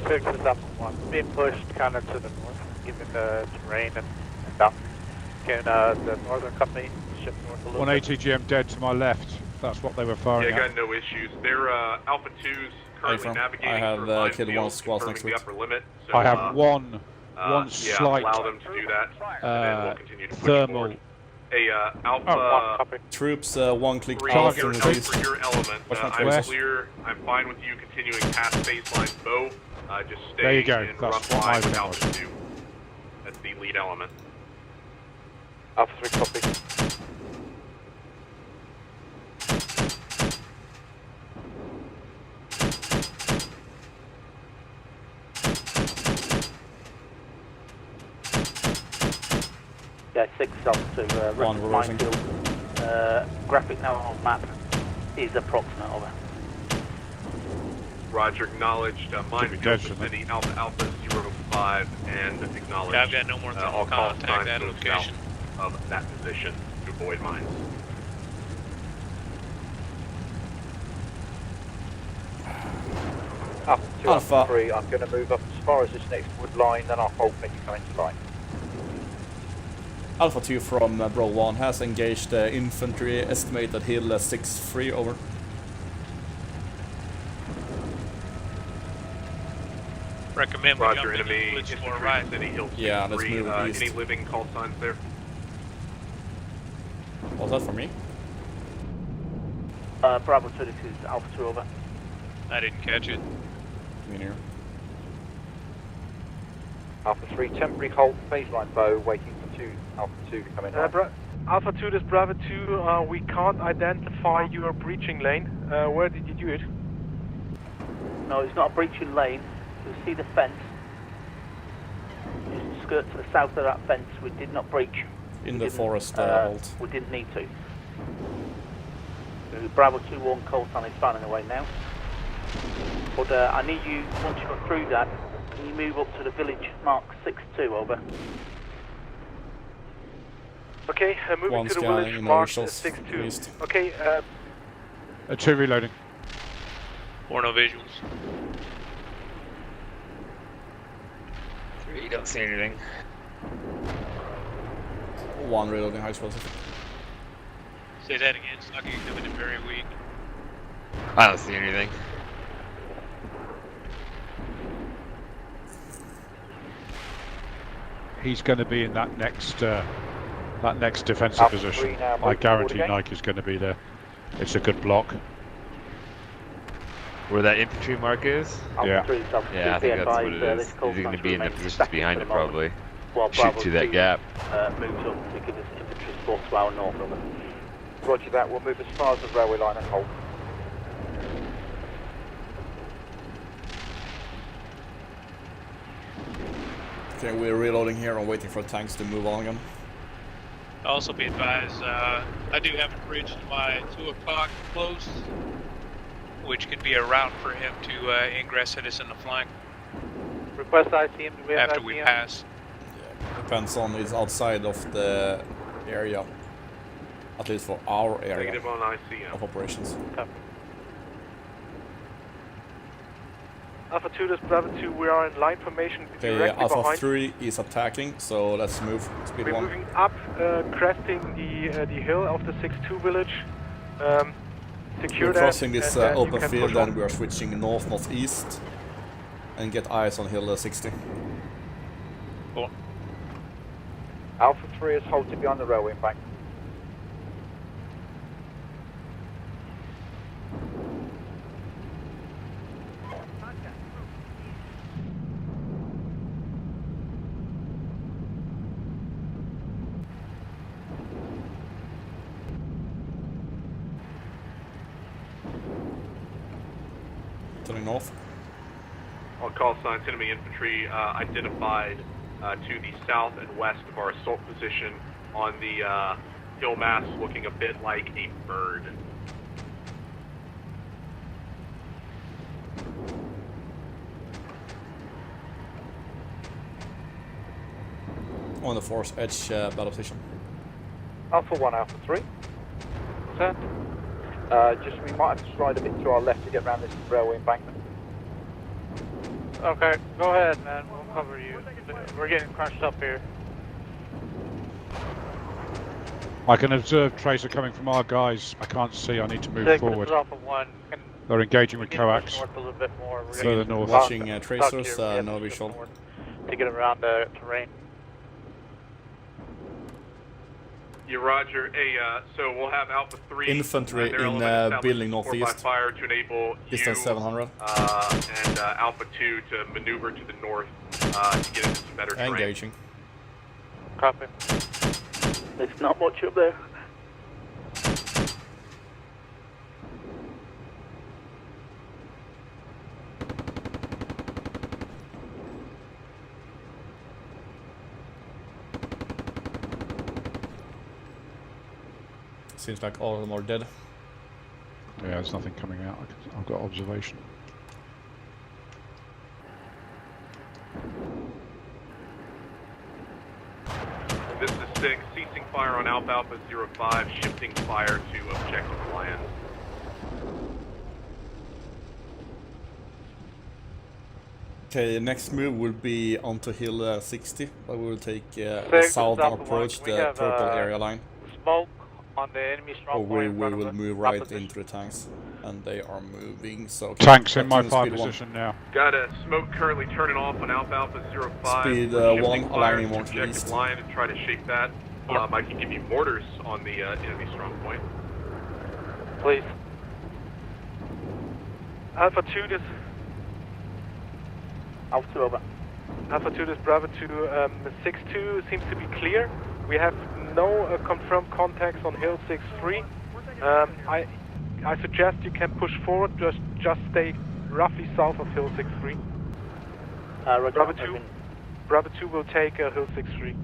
S13: is Alpha 1. Being pushed kind of to the north, given the terrain and stuff. Can the northern company shift north a little
S8: One
S13: bit?
S8: ATGM dead to my left. That's what they were firing
S11: Yeah,
S8: at.
S11: got no issues. They're Alpha 2's currently
S6: Hey,
S11: navigating
S6: I have,
S11: through
S6: killed
S11: minefields,
S6: one squad next
S11: confirming the
S6: week.
S11: upper limit. So,
S8: I have one
S11: yeah,
S8: slight
S11: allow them to do that, and then we'll continue to push
S8: thermal.
S11: forward. Hey, Alpha
S6: Troops, 1 click
S11: 3,
S6: off
S11: you're
S6: in
S11: known
S6: the
S11: for your element. I'm
S8: west.
S11: clear. I'm fine with you continuing past baseline Bo. Just stay
S8: There you go.
S11: in
S8: That's
S11: rough
S8: what
S11: line
S8: my
S11: with
S8: thing
S11: Alpha
S8: was.
S11: 2. That's the lead element.
S12: Alpha 3 copy.
S10: Yeah, 6 up to
S6: One, we're
S10: minefield. Graphic now on map is approximate over.
S11: Roger, acknowledged. Minefield vicinity Alpha Alpha 05 and acknowledged.
S7: Yeah, I've got no more
S11: all call
S7: contact
S11: signs
S7: that
S11: to the
S7: location.
S11: south of that position to avoid mines.
S12: Alpha 2,
S6: Alpha.
S12: Alpha 3, I'm going to move up as far as this next wood line, then I'll hold when you come into line.
S6: Alpha 2 from Bravo 1 has engaged infantry, estimated hill 6-3, over.
S7: Recommend we
S11: Roger,
S7: jump into
S11: enemy
S7: the blitz floor
S11: infantry
S7: right.
S11: vicinity Hill 6-3.
S6: Yeah, let's move east.
S11: Any living call signs there?
S6: Was that for me?
S10: Bravo 2, this is Alpha 2, over.
S7: I didn't catch it.
S6: Me neither.
S12: Alpha 3, temporary halt, baseline bow, waiting for Alpha 2 to come in line.
S13: Alpha 2, this Bravo 2, we can't identify your breaching lane. Where did you do it?
S10: No, it's not a breaching lane. You'll see the fence. Just skirt to the south of that fence. We did not breach.
S6: In the forest halt.
S10: We didn't need to. Bravo 2-1 Colton is finding away now. But I need you, once you got through that, can you move up to the village mark 6-2, over.
S13: Okay, moving
S6: One
S13: to the
S6: scanning
S13: village
S6: in
S13: mark
S6: visuals,
S13: 6-2.
S6: east.
S13: Okay,
S8: 2 reloading.
S7: Or no visuals.
S9: 3, don't see anything.
S6: 1 reloading high explosive.
S7: Say that again, Snuggy, coming in very weak.
S9: I don't see anything.
S8: He's going to be in that next defensive
S12: Alpha
S8: position.
S12: 3 now
S8: I
S12: moving
S8: guarantee
S12: forward again.
S8: Nike is going to be there. It's a good block.
S9: Where that infantry mark is?
S10: Alpha
S8: Yeah.
S10: 3 is Alpha 2.
S9: Yeah, I
S10: Be
S9: think that's what
S10: advised,
S9: it
S10: this
S9: is.
S10: Colton
S9: He's going to be in the
S10: remains
S9: positions
S10: static
S9: behind
S10: for
S9: it,
S10: the moment,
S9: probably.
S10: while
S9: Shoot
S10: Bravo
S9: through that
S10: 2,
S9: gap.
S10: moves up to give us infantry support to our north, over.
S12: Roger that, we'll move as far as the railway line and hold.
S6: Okay, we're reloading here and waiting for tanks to move on again.
S7: Also be advised, I do have a bridge to my 2 o'clock close, which could be a route for him to ingress at us in the flank
S13: request ICM, do we have
S7: after we
S13: ICM?
S7: pass.
S6: Depends on, it's outside of the area. At least for our area
S11: Negative on ICM.
S6: of operations.
S13: Alpha 2, this Bravo 2, we are in line formation
S6: Okay,
S13: directly
S6: Alpha
S13: behind.
S6: 3 is attacking, so let's move. Speed
S13: We're
S6: 1.
S13: moving up, cresting the hill of the 6-2 village. Secure
S6: We're
S13: that,
S6: crossing this
S13: and then you
S6: open
S13: can
S6: field,
S13: push
S6: then
S13: on.
S6: we are switching north-northeast and get eyes on hill 60.
S7: Cool.
S12: Alpha 3 is halted behind the railway embankment.
S6: Turning north.
S11: All call signs, enemy infantry identified to the south and west of our assault position on the hill mass, looking a bit like a bird.
S6: On the force edge battle position.
S12: Alpha 1, Alpha 3.
S13: Sir?
S12: Just we might have to slide a bit to our left to get around this railway embankment.
S13: Okay, go ahead, man. We'll cover you. We're getting crunched up here.
S8: I can observe Tracer coming from our guys. I can't see. I need to move
S13: This
S8: forward.
S13: is Alpha 1.
S8: They're engaging with
S13: We need to push
S8: coax.
S13: north a little bit more. We're
S8: Further
S13: gonna
S8: north.
S6: Watching
S13: talk
S6: tracers,
S13: here. We have
S6: no
S13: to push
S6: visual.
S13: north to get around the terrain.
S11: Yeah, Roger. Hey, so we'll have Alpha 3
S6: Infantry
S11: their
S6: in
S11: element established
S6: building
S11: support by
S6: northeast.
S11: fire to enable
S6: Distance
S11: you
S6: 700.
S11: and Alpha 2 to maneuver to the north to get into some better terrain.
S6: Engaging.
S13: Copy.
S10: There's not much up there.
S6: Seems like all of them are dead.
S8: Yeah, there's nothing coming out. I've got observation.
S11: 6, ceasing fire on Alpha 05, shifting fire to objective Lion.
S6: Okay, next move will be onto hill 60, but we will take a
S13: Six,
S6: southern
S13: Alpha
S6: approach,
S13: one. We
S6: the
S13: have,
S6: purple area line.
S13: Smoke on the enemy strong
S6: Or
S13: point in
S6: we
S13: front of
S6: will
S13: us.
S6: move
S13: Our
S6: right
S13: position.
S6: into the tanks. And they are moving, so... Okay,
S8: Tanks in my
S6: platoon
S8: fire
S6: speed one.
S8: position now.
S11: Got a smoke currently turning off on Alpha 05.
S6: Speed,
S11: We're
S6: 1,
S11: shifting fire
S6: aligning
S11: to
S6: more to the
S11: objective
S6: east.
S11: Lion and try to shake that. I can give you mortars on the enemy strong point.
S13: Please. Alpha 2, this...
S10: Alpha 2 over.
S13: Alpha 2, this Bravo 2, 6-2 seems to be clear. We have no confirmed contacts on Hill 6-3. I suggest you can push forward, just stay roughly south of Hill 6-3. Bravo 2 will take Hill 6-3.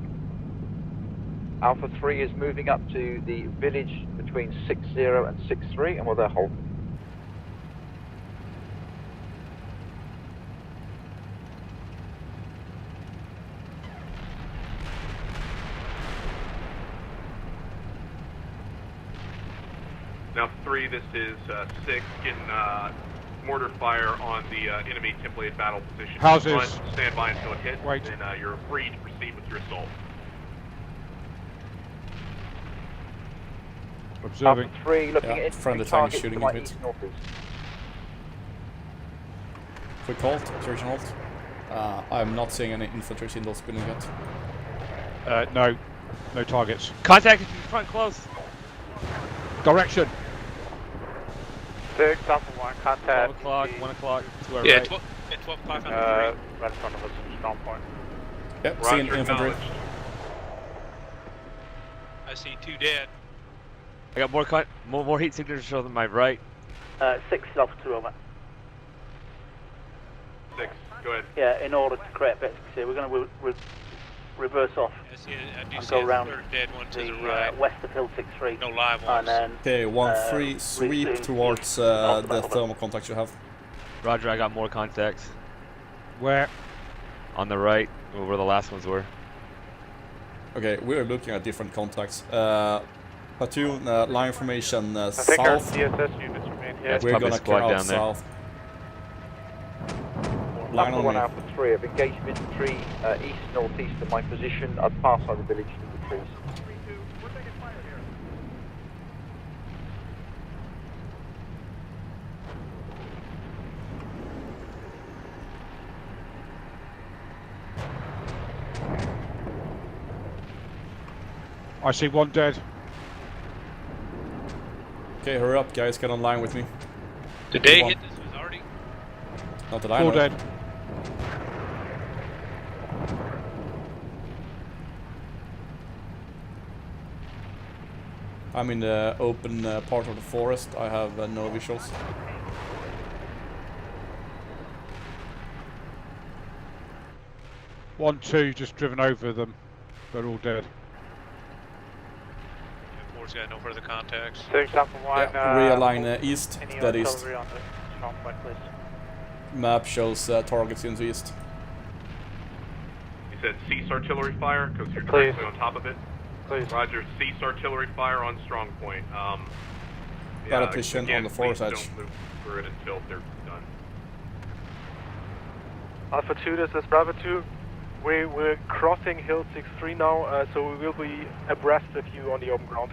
S12: Alpha 3 is moving up to the village between 60 and 63, and will there hold.
S11: Now 3, this is 6, getting mortar fire on the enemy template battle position.
S8: Houses.
S11: Front, stand by until it hits,
S8: Wait.
S11: and you're free to proceed with your assault.
S8: Observing.
S12: Alpha 3 looking
S6: Yeah,
S12: at
S6: friendly
S12: infantry
S6: tank
S12: targets
S6: shooting
S12: to my
S6: a bit.
S12: east northeast.
S6: Quick halt, observation halt. I'm not seeing any infantry in those buildings yet.
S8: No. No targets.
S9: Contact in front, close.
S8: Direction.
S13: 6, Alpha 1,
S9: 12
S13: contact.
S9: o'clock, 1 o'clock, to our
S7: Yeah,
S9: right.
S7: 12 o'clock on the
S13: Right in front of us, strong point.
S6: Yep, seeing
S11: Roger,
S6: infantry.
S11: acknowledged.
S7: I see 2 dead.
S9: I got more heat signatures on my right.
S10: 6 Alpha 2 over.
S11: 6, go ahead.
S10: Yeah, in order to create a bit, see, we're going to reverse off
S7: I do
S10: and
S7: see
S10: go
S7: a
S10: around
S7: third dead one to
S10: the
S7: the right.
S10: west of Hill 63.
S7: No live
S10: And
S7: ones.
S10: then
S6: Okay, 1-3, sweep
S10: resume
S6: towards
S10: north
S6: the
S10: of
S6: thermal contacts you have.
S9: Roger, I got more contacts.
S8: Where?
S9: On the right, where the last ones were.
S6: Okay, we're looking at different contacts. Platoon, line formation
S13: I think our
S6: south.
S13: CSS units remain here.
S9: That's
S6: We're
S9: probably
S6: gonna
S9: a squad
S6: clear out
S9: down there.
S6: south. Line
S12: Alpha
S6: on
S12: 1,
S6: me.
S12: Alpha 3 have engaged infantry east-northeast of my position. I've passed by the village to the trees.
S8: I see one dead.
S6: Okay, hurry up, guys, get online with me.
S7: Did they
S6: One.
S7: hit this was already?
S6: Not that I
S8: 4
S6: know.
S8: dead.
S6: I'm in the open part of the forest. I have no visuals.
S8: One, two, just driven over them. They're all dead.
S7: Four's got no further contacts.
S13: 6, Alpha 1,
S6: Yeah, realign east,
S13: any
S6: dead east.
S13: artillery on the strong point, please.
S6: Map shows targets in the east.
S11: You said cease artillery fire, because you're
S13: Please.
S11: directly on top of it.
S13: Please.
S11: Roger, cease artillery fire on strong point.
S6: Got a position
S11: again,
S6: on the forest
S11: please
S6: edge.
S11: Don't move through it until they're done.
S13: Alpha 2, this is Bravo 2. We're crossing Hill 63 now, so we will be abreast of you on the open ground.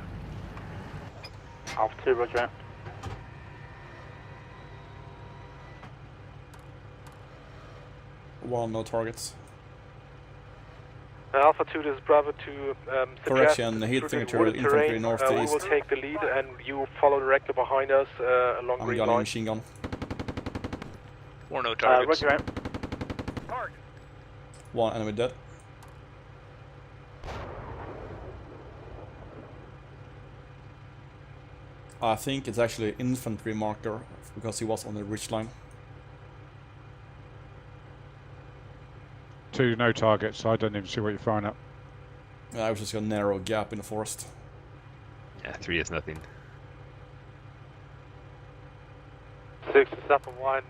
S10: Alpha 2, roger out.
S6: One, no targets.
S13: Alpha 2, this is Bravo 2.
S6: Correction, heat
S13: through the
S6: signature,
S13: wooded
S6: infantry
S13: terrain,
S6: north to
S13: we will
S6: east.
S13: take the lead and you follow directly behind us along
S6: I'm
S13: green
S6: gunning
S13: line.
S6: machine gun.
S7: 4 no targets.
S10: Roger out.
S6: One enemy dead. I think it's actually an infantry marker because he was on the ridge line.
S8: 2, no targets. I don't even see what you're firing at.
S6: I was just gonna narrow a gap in the forest.
S9: Yeah, 3 is nothing.
S13: 6 is up and 1.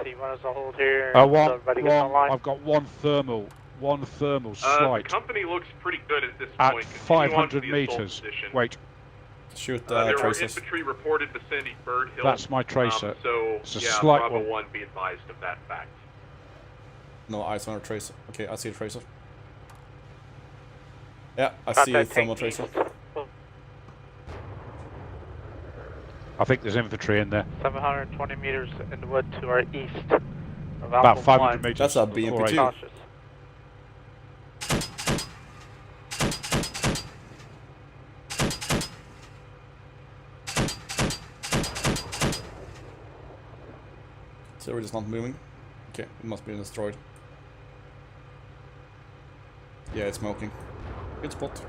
S13: C1 is a hold here.
S8: One,
S13: Everybody gets
S8: one,
S13: online.
S8: I've got one thermal one thermal
S11: The
S8: slight
S11: company looks pretty good at this
S8: at
S11: point. Continue on to
S8: 500
S11: the assault
S8: meters.
S11: position.
S8: Wait,
S6: Shoot
S11: There are
S6: tracers.
S11: infantry reported vicinity Bird Hill.
S8: that's my tracer.
S11: So,
S8: It's a
S11: yeah,
S8: slight
S11: Bravo
S8: one.
S11: 1 be advised of that fact.
S6: No eyes on a tracer. Okay, I see a tracer. Yeah, I see a
S10: Contact
S6: thermal
S10: tank
S6: tracer.
S8: I think there's infantry in there.
S10: 720 meters in the wood to our east of
S8: About
S10: Alpha
S8: 500
S10: 1.
S8: meters.
S6: That's a
S8: before
S6: BMP2.
S8: I-
S10: Cautious.
S6: So we're just not moving. Okay, it must be destroyed. Yeah, it's smoking. Good spot.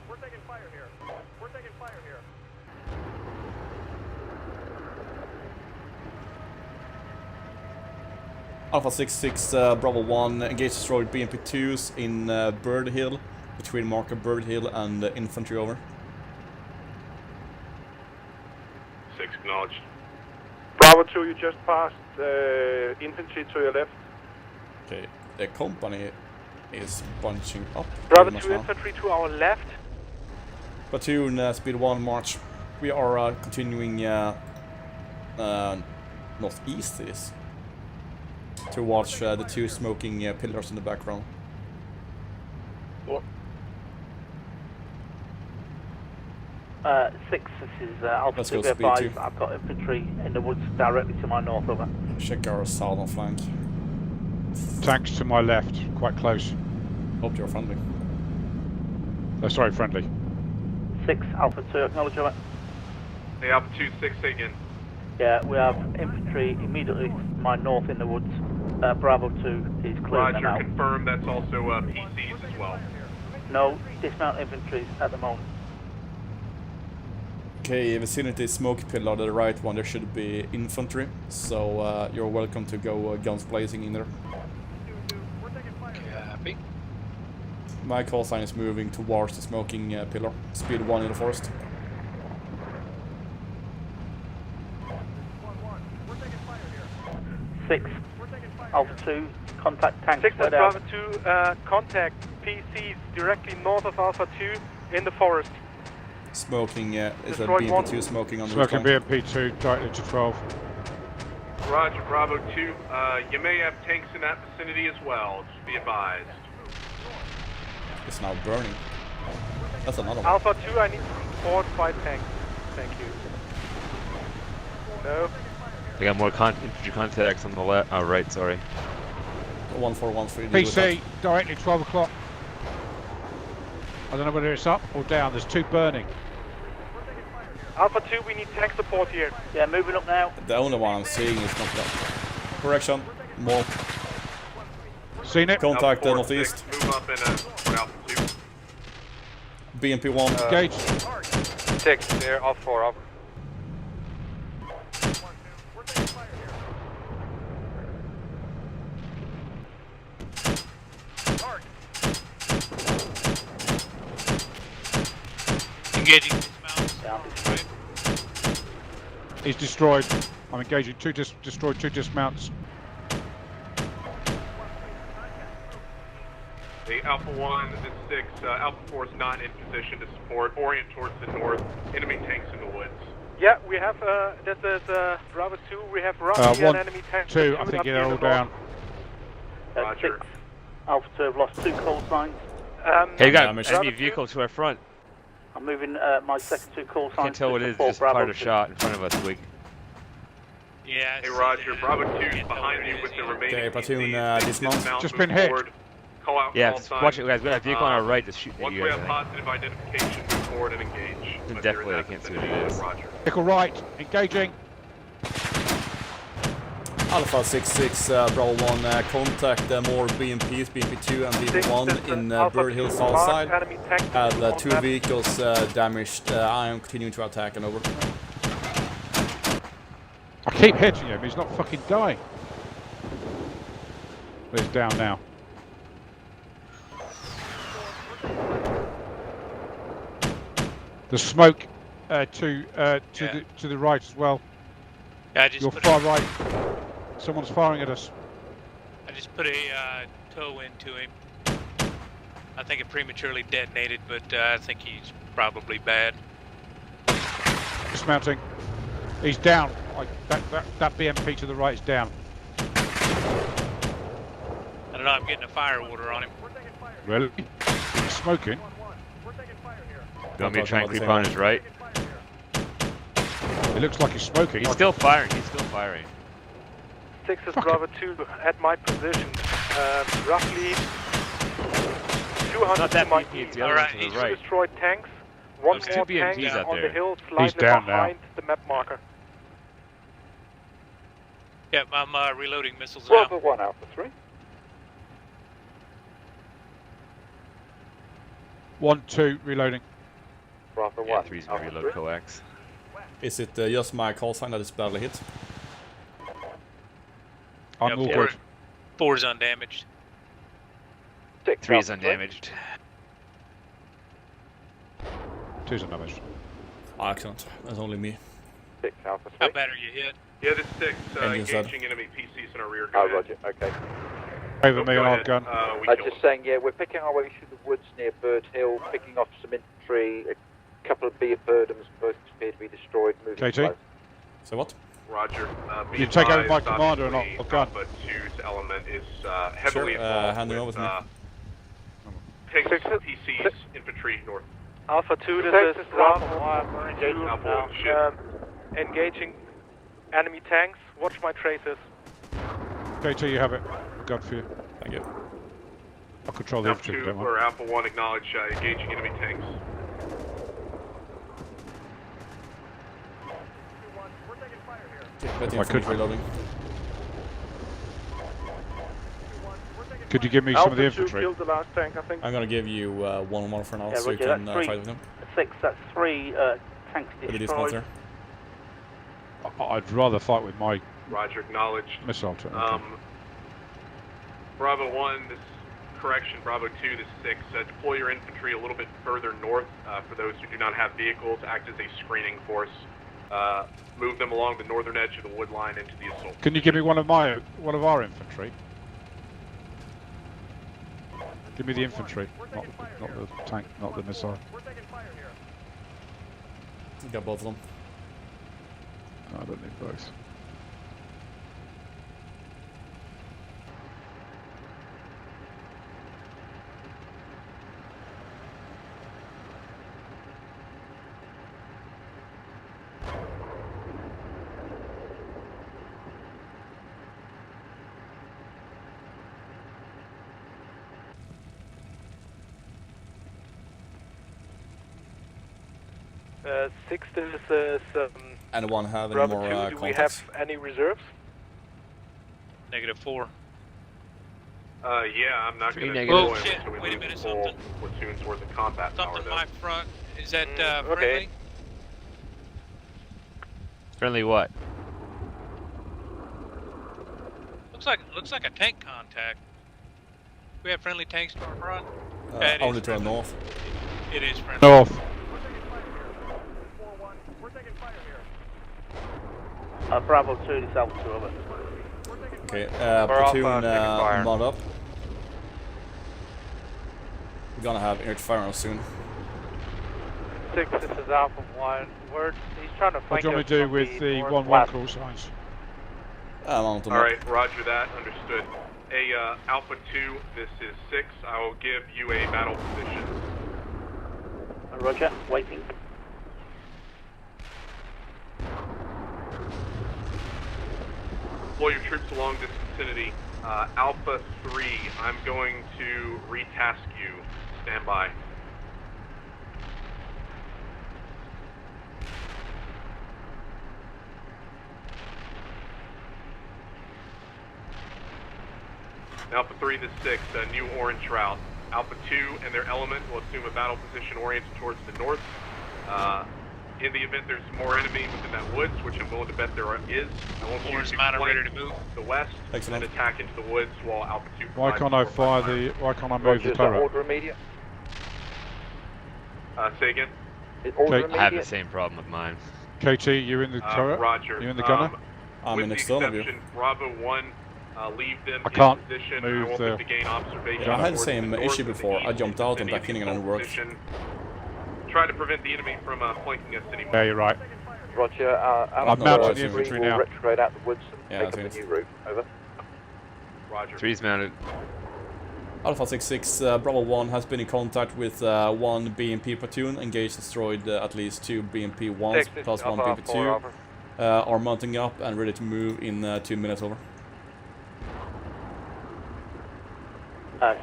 S13: We're taking fire here. We're taking fire here.
S6: Alpha 66 Bravo 1 engage destroyed BMP2s in Bird Hill, between marker Bird Hill and infantry over.
S11: 6 acknowledged.
S13: Bravo 2, you just passed infantry to your left.
S6: Okay, the company is bunching up.
S13: Bravo
S6: pretty much
S13: 2
S6: now.
S13: infantry to our left.
S6: Platoon speed 1 march. We are continuing northeast it is, to watch the two smoking pillars in the background.
S10: 6, this is Alpha
S6: Let's
S10: 2,
S6: go
S10: be
S6: speed
S10: advised,
S6: 2.
S10: I've got infantry in the woods directly to my north, over.
S6: Check our southern flank.
S8: Tanks to my left, quite close.
S6: Hope you're friendly.
S8: Oh, sorry, friendly.
S10: 6, Alpha 2, acknowledge over.
S11: Hey, Alpha 2, 6, say again.
S10: Yeah, we have infantry immediately to my north in the woods. Bravo 2 is clearing them
S11: Roger,
S10: out.
S11: confirm that's also PCs as well.
S10: No dismount infantry at the moment.
S6: Okay, vicinity smoke pillar, the right one, there should be infantry, so you're welcome to go guns blazing in there.
S5: Copy.
S6: My call sign is moving towards the smoking pillar, speed 1 in the forest.
S10: Six, Alpha 2, contact tanks.
S13: 6 and
S10: spread out.
S13: Bravo 2, contact PCs directly north of Alpha 2 in the forest.
S6: Smoking, is a
S13: Destroyed one.
S6: BMP2 smoking on the
S8: Smoking
S6: roof line.
S8: BMP2 directly to 12.
S11: Roger, Bravo 2. You may have tanks in that vicinity as well. Just be advised.
S6: It's now burning. That's another one.
S13: Alpha 2, I need support 5 tanks. Thank you. No.
S9: I got more infantry contacts on the left. Oh, right, sorry.
S6: 1413. deal with
S8: PC, directly 12 o'clock. I don't know whether it's up or down. There's 2 burning.
S13: Alpha 2, we need tank support here.
S10: Yeah, moving up now.
S6: that. The only one I'm seeing is not that. Correction. More.
S8: Seen it?
S6: Contact
S11: Alpha 4,
S6: northeast.
S11: 6, move up in Alpha 2.
S6: BMP1.
S8: Engage.
S12: 6, there, off 4, up.
S7: Engaging dismounts. Right.
S8: He's destroyed. I'm engaging. Destroyed 2 dismounts.
S11: The Alpha 1, this 6, Alpha 4 is not in position to support. Orient towards the north. Enemy tanks in the woods.
S13: Yeah, we have, this is Bravo 2, we have roughly
S8: 1,
S13: an enemy tank.
S8: 2, I
S13: up
S8: think
S13: here
S8: they're
S13: in
S8: all
S13: the north.
S8: down.
S11: Roger.
S10: 6, Alpha 2 have lost 2 call signs.
S9: Hey, you got
S6: damage.
S9: enemy
S13: Bravo
S9: vehicle to our front.
S10: I'm moving my second 2 call signs.
S9: Can't tell what
S10: to
S9: it is.
S10: support
S9: Just
S10: Bravo
S9: fired a
S10: 2.
S9: shot in front of us. Wig.
S7: Yeah. I
S11: Hey,
S7: see
S11: Roger.
S7: that.
S11: Bravo 2 is
S7: Can't tell
S11: behind
S7: where
S11: you
S7: it
S11: with
S7: is
S11: the
S7: yet.
S11: remaining
S6: Okay, platoon,
S11: PCs.
S6: dismount.
S8: Just
S11: move
S8: been hit.
S11: forward. Call out
S9: Yeah,
S11: call
S9: just
S11: signs.
S9: watch it, guys. We got a vehicle on our right that's shooting at
S11: Once
S9: you
S11: we
S9: guys.
S11: have
S9: I think.
S11: positive identification, move forward and engage. But
S9: Definitely,
S11: you're in
S9: I
S11: that
S9: can't see
S11: vicinity.
S9: what it is.
S11: Roger.
S8: Vehicle right. Engaging.
S6: Alpha 66 Bravo 1, contact more BMPs, BMP2 and BMP1 in Bird Hill south side.
S13: Enemy tank
S6: Had 2
S13: on
S6: vehicles damaged. I am continuing to attack and over.
S8: I keep hitting him. He's not fucking dying. He's down now. The smoke to the right as well.
S7: Yeah, I just
S8: Your
S7: put
S8: far right. Someone's firing at us.
S7: I just put a toe into him. I think it prematurely detonated, but I think he's probably bad.
S8: Dismounting. He's down. That BMP to the right is down.
S7: I don't know, I'm getting a fire order on him.
S8: Really? He's smoking.
S9: You want me to try and creep on his right?
S8: It looks like he's smoking.
S9: He's still firing. He's still firing.
S13: 6 is Bravo 2 at my position. Roughly 200
S9: Not that
S13: to my
S9: BMP, it's
S13: east.
S9: the other one to the right.
S13: Destroyed tanks. One
S9: There's
S13: more
S9: two
S13: tank
S9: BMPs out
S13: on the
S9: there.
S13: hill,
S8: He's
S13: slightly
S8: down
S13: behind the map marker.
S7: Yep, I'm reloading missiles now.
S12: Bravo 1 Alpha 3.
S8: 1-2 reloading.
S12: Bravo
S9: Yeah,
S12: 1.
S9: 3's gonna
S12: Alpha
S9: reload
S12: 3.
S9: coax.
S6: Is it just my call sign that is badly hit?
S8: I'm all
S7: Yeah,
S8: good.
S7: 4's undamaged.
S12: 6
S9: 3's
S12: Alpha 3.
S9: undamaged.
S8: 2's undamaged.
S6: Oh, excellent. That's only me.
S12: 6 Alpha 3.
S7: How bad are you hit?
S11: Yeah, this 6,
S6: Engine side.
S11: engaging enemy PCs in our rear. Go
S12: Oh,
S11: ahead.
S12: roger. Okay.
S8: Over me
S11: Go
S8: on our
S11: ahead.
S8: gun.
S11: We
S12: I'm
S11: killed
S12: just
S11: him.
S12: saying, yeah, we're picking our way through the woods near Bird Hill, picking off some infantry, a couple of Beerfurdums, both appear to be destroyed, moving
S8: KT?
S12: close.
S6: So what?
S11: Roger. Be
S8: You take over my
S11: advised,
S8: commander and
S11: obviously,
S8: I'll gun.
S11: Alpha 2's element is heavily
S6: Sure,
S11: involved
S6: hand it
S11: with,
S6: over to me.
S11: tanks, PCs, infantry north.
S13: Alpha 2, this is Bravo 1.
S11: Engaging Alpha 1 ship.
S13: Engaging enemy tanks. Watch my traces.
S8: KT, you have it. I've gun for you.
S6: Thank you.
S8: I'll control the
S11: Alpha
S8: infantry.
S11: 2
S8: Don't worry.
S11: or Alpha 1 acknowledge engaging enemy tanks.
S6: Betty
S8: I could-
S6: reloading.
S8: Could you give me some of the infantry?
S13: killed the last tank, I think.
S6: I'm gonna give you 1-1 for now,
S10: Yeah,
S6: so you
S10: roger,
S6: can
S10: that's 3.
S6: fight with him.
S10: 6, that's 3 tanks
S6: Look at these
S10: destroyed.
S6: there.
S8: I'd rather fight with my
S11: Roger, acknowledged.
S8: missile. Okay.
S11: Bravo 1, this correction, Bravo 2, this 6, deploy your infantry a little bit further north for those who do not have vehicles, act as a screening force. Move them along the northern edge of the wood line into the assault.
S8: Can you give me one of our infantry? Give me the infantry, not the tank, not the missile.
S6: You got both of them.
S8: I don't need both.
S13: Six, this is
S6: Anyone have any
S13: Bravo
S6: more
S13: 2. Do we have
S6: contacts?
S13: any reserves?
S7: -4.
S11: Yeah, I'm not
S9: Three
S11: going to
S9: negative.
S11: deploy
S7: Oh, shit.
S11: until we
S7: Wait a
S11: lose
S7: minute,
S11: full
S7: something.
S11: platoon's worth of combat power,
S7: Something
S11: though.
S7: my front. Is that
S13: okay.
S7: friendly?
S9: Friendly what?
S7: Looks like a tank contact. We have friendly tanks to our front.
S6: Only to the north.
S7: It is friendly.
S8: North.
S10: Bravo 2, this Alpha 2 of it.
S6: Okay,
S13: Alpha,
S6: platoon
S13: taking fire.
S6: mod up. We're gonna have air fire on soon.
S13: 6, this is Alpha 1. He's trying to
S8: What
S13: flank
S8: do you want me to do with the 1-1 call signs?
S6: I'm on to
S11: All right, roger that, understood. Hey, Alpha 2, this is 6. I will give you a battle position.
S10: Roger, waiting.
S11: Deploy your troops along this vicinity. Alpha 3, I'm going to retask you. Stand by. Alpha 3, this 6, new orange route. Alpha 2 and their element will assume a battle position oriented towards the north. In the event there's more enemy within that woods, which I'm willing to bet there is, I want you to
S7: mounted,
S11: flank
S7: ready to move.
S11: the west
S6: Excellent.
S11: and attack into the woods while Alpha 2
S8: Why
S11: provides
S8: can't I
S11: support
S8: fire
S11: fire.
S8: why can't I move
S12: Roger,
S8: the
S12: is that
S8: turret?
S12: order immediate?
S11: Say again?
S12: Is order
S8: Okay.
S12: immediate?
S9: I have the same problem with mine.
S8: KT, you in the turret?
S11: Roger.
S8: You in the gunner?
S6: I'm
S11: with
S6: in
S11: the
S6: next door of you.
S11: exception, Bravo 1, Leave them
S8: I can't
S11: in position.
S8: move
S11: I want
S8: the-
S11: them to gain observation.
S6: Yeah, I had the
S11: towards
S6: same
S11: north
S6: issue
S11: and the
S6: before.
S11: east
S6: I jumped out and
S11: vicinity of
S6: backing in
S11: the
S6: and it worked.
S11: position. Try to prevent the enemy from flanking us anymore.
S8: Yeah, you're right.
S12: Roger.
S8: I'm
S6: no,
S8: mounting
S6: right,
S8: the
S6: so
S8: infantry
S12: We'll
S8: now.
S12: retrograde out the woods and
S6: Yeah,
S12: take
S6: I
S12: up the
S6: think
S12: new route. Over.
S11: Roger.
S9: 3's mounted.
S6: Alpha 66, Bravo 1 has been in contact with one BMP platoon, engaged, destroyed at least 2 BMP 1s plus 1 BMP 2. Are mounting up and ready to move in 2 minutes. Over.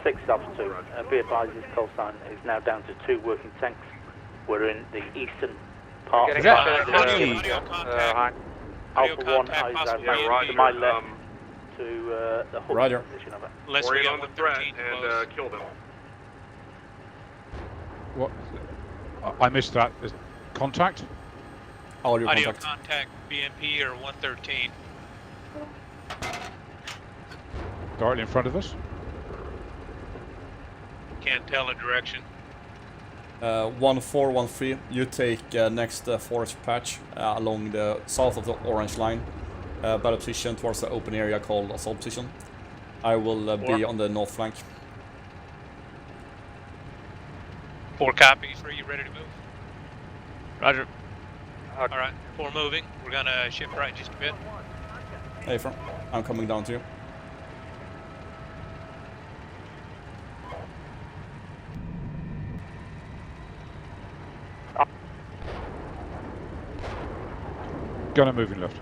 S10: 6 Alpha 2. Be advised, this call sign is now down to 2 working tanks. We're in the eastern part of the
S7: Audio contact.
S10: Alpha 1
S7: contact,
S10: is
S7: possible
S10: to my left to the hook
S6: Roger.
S10: position of it.
S7: Unless we
S11: Orient
S7: got
S11: on the threat
S7: 113
S11: and
S7: close.
S11: kill them.
S8: What? I missed that. Is contact?
S6: Audio
S7: Audio
S6: contact.
S7: contact BMP or 113.
S8: Directly in front of us.
S7: Can't tell a direction.
S6: 1413, you take next forest patch along the south of the orange line. Battle position towards the open area called assault position. I will be on the north flank.
S7: 4 copies. Are you ready to move?
S9: Roger.
S7: Alright, 4 moving. We're gonna shift right just a bit.
S6: Hey, from I'm coming down to you.
S8: Gunner moving left.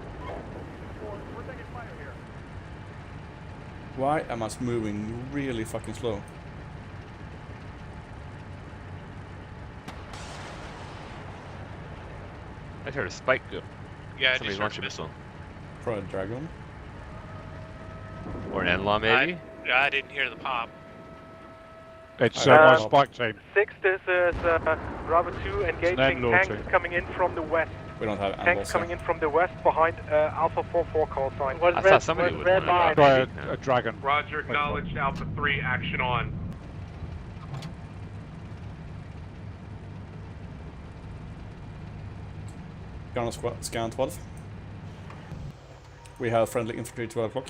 S6: Why am I moving really fucking slow?
S9: I heard a spike go.
S7: Yeah, I
S9: Somebody
S7: just
S9: launched
S7: heard
S9: a
S7: a
S9: missile.
S6: Probably a dragon.
S9: Or an Enlaw, maybe?
S7: I didn't hear the pop.
S8: It's my spike team.
S13: 6, this is Bravo 2 engaging
S8: Landlord
S13: tanks
S8: team.
S13: coming in from the west.
S6: We don't have
S13: Tanks
S6: animals.
S13: coming in from the west behind Alpha 4-4 call sign.
S9: I thought somebody would want to
S8: Try a dragon.
S11: Roger, acknowledged. Alpha 3, action on.
S6: Gunner scan 12. We have friendly infantry 12 o'clock.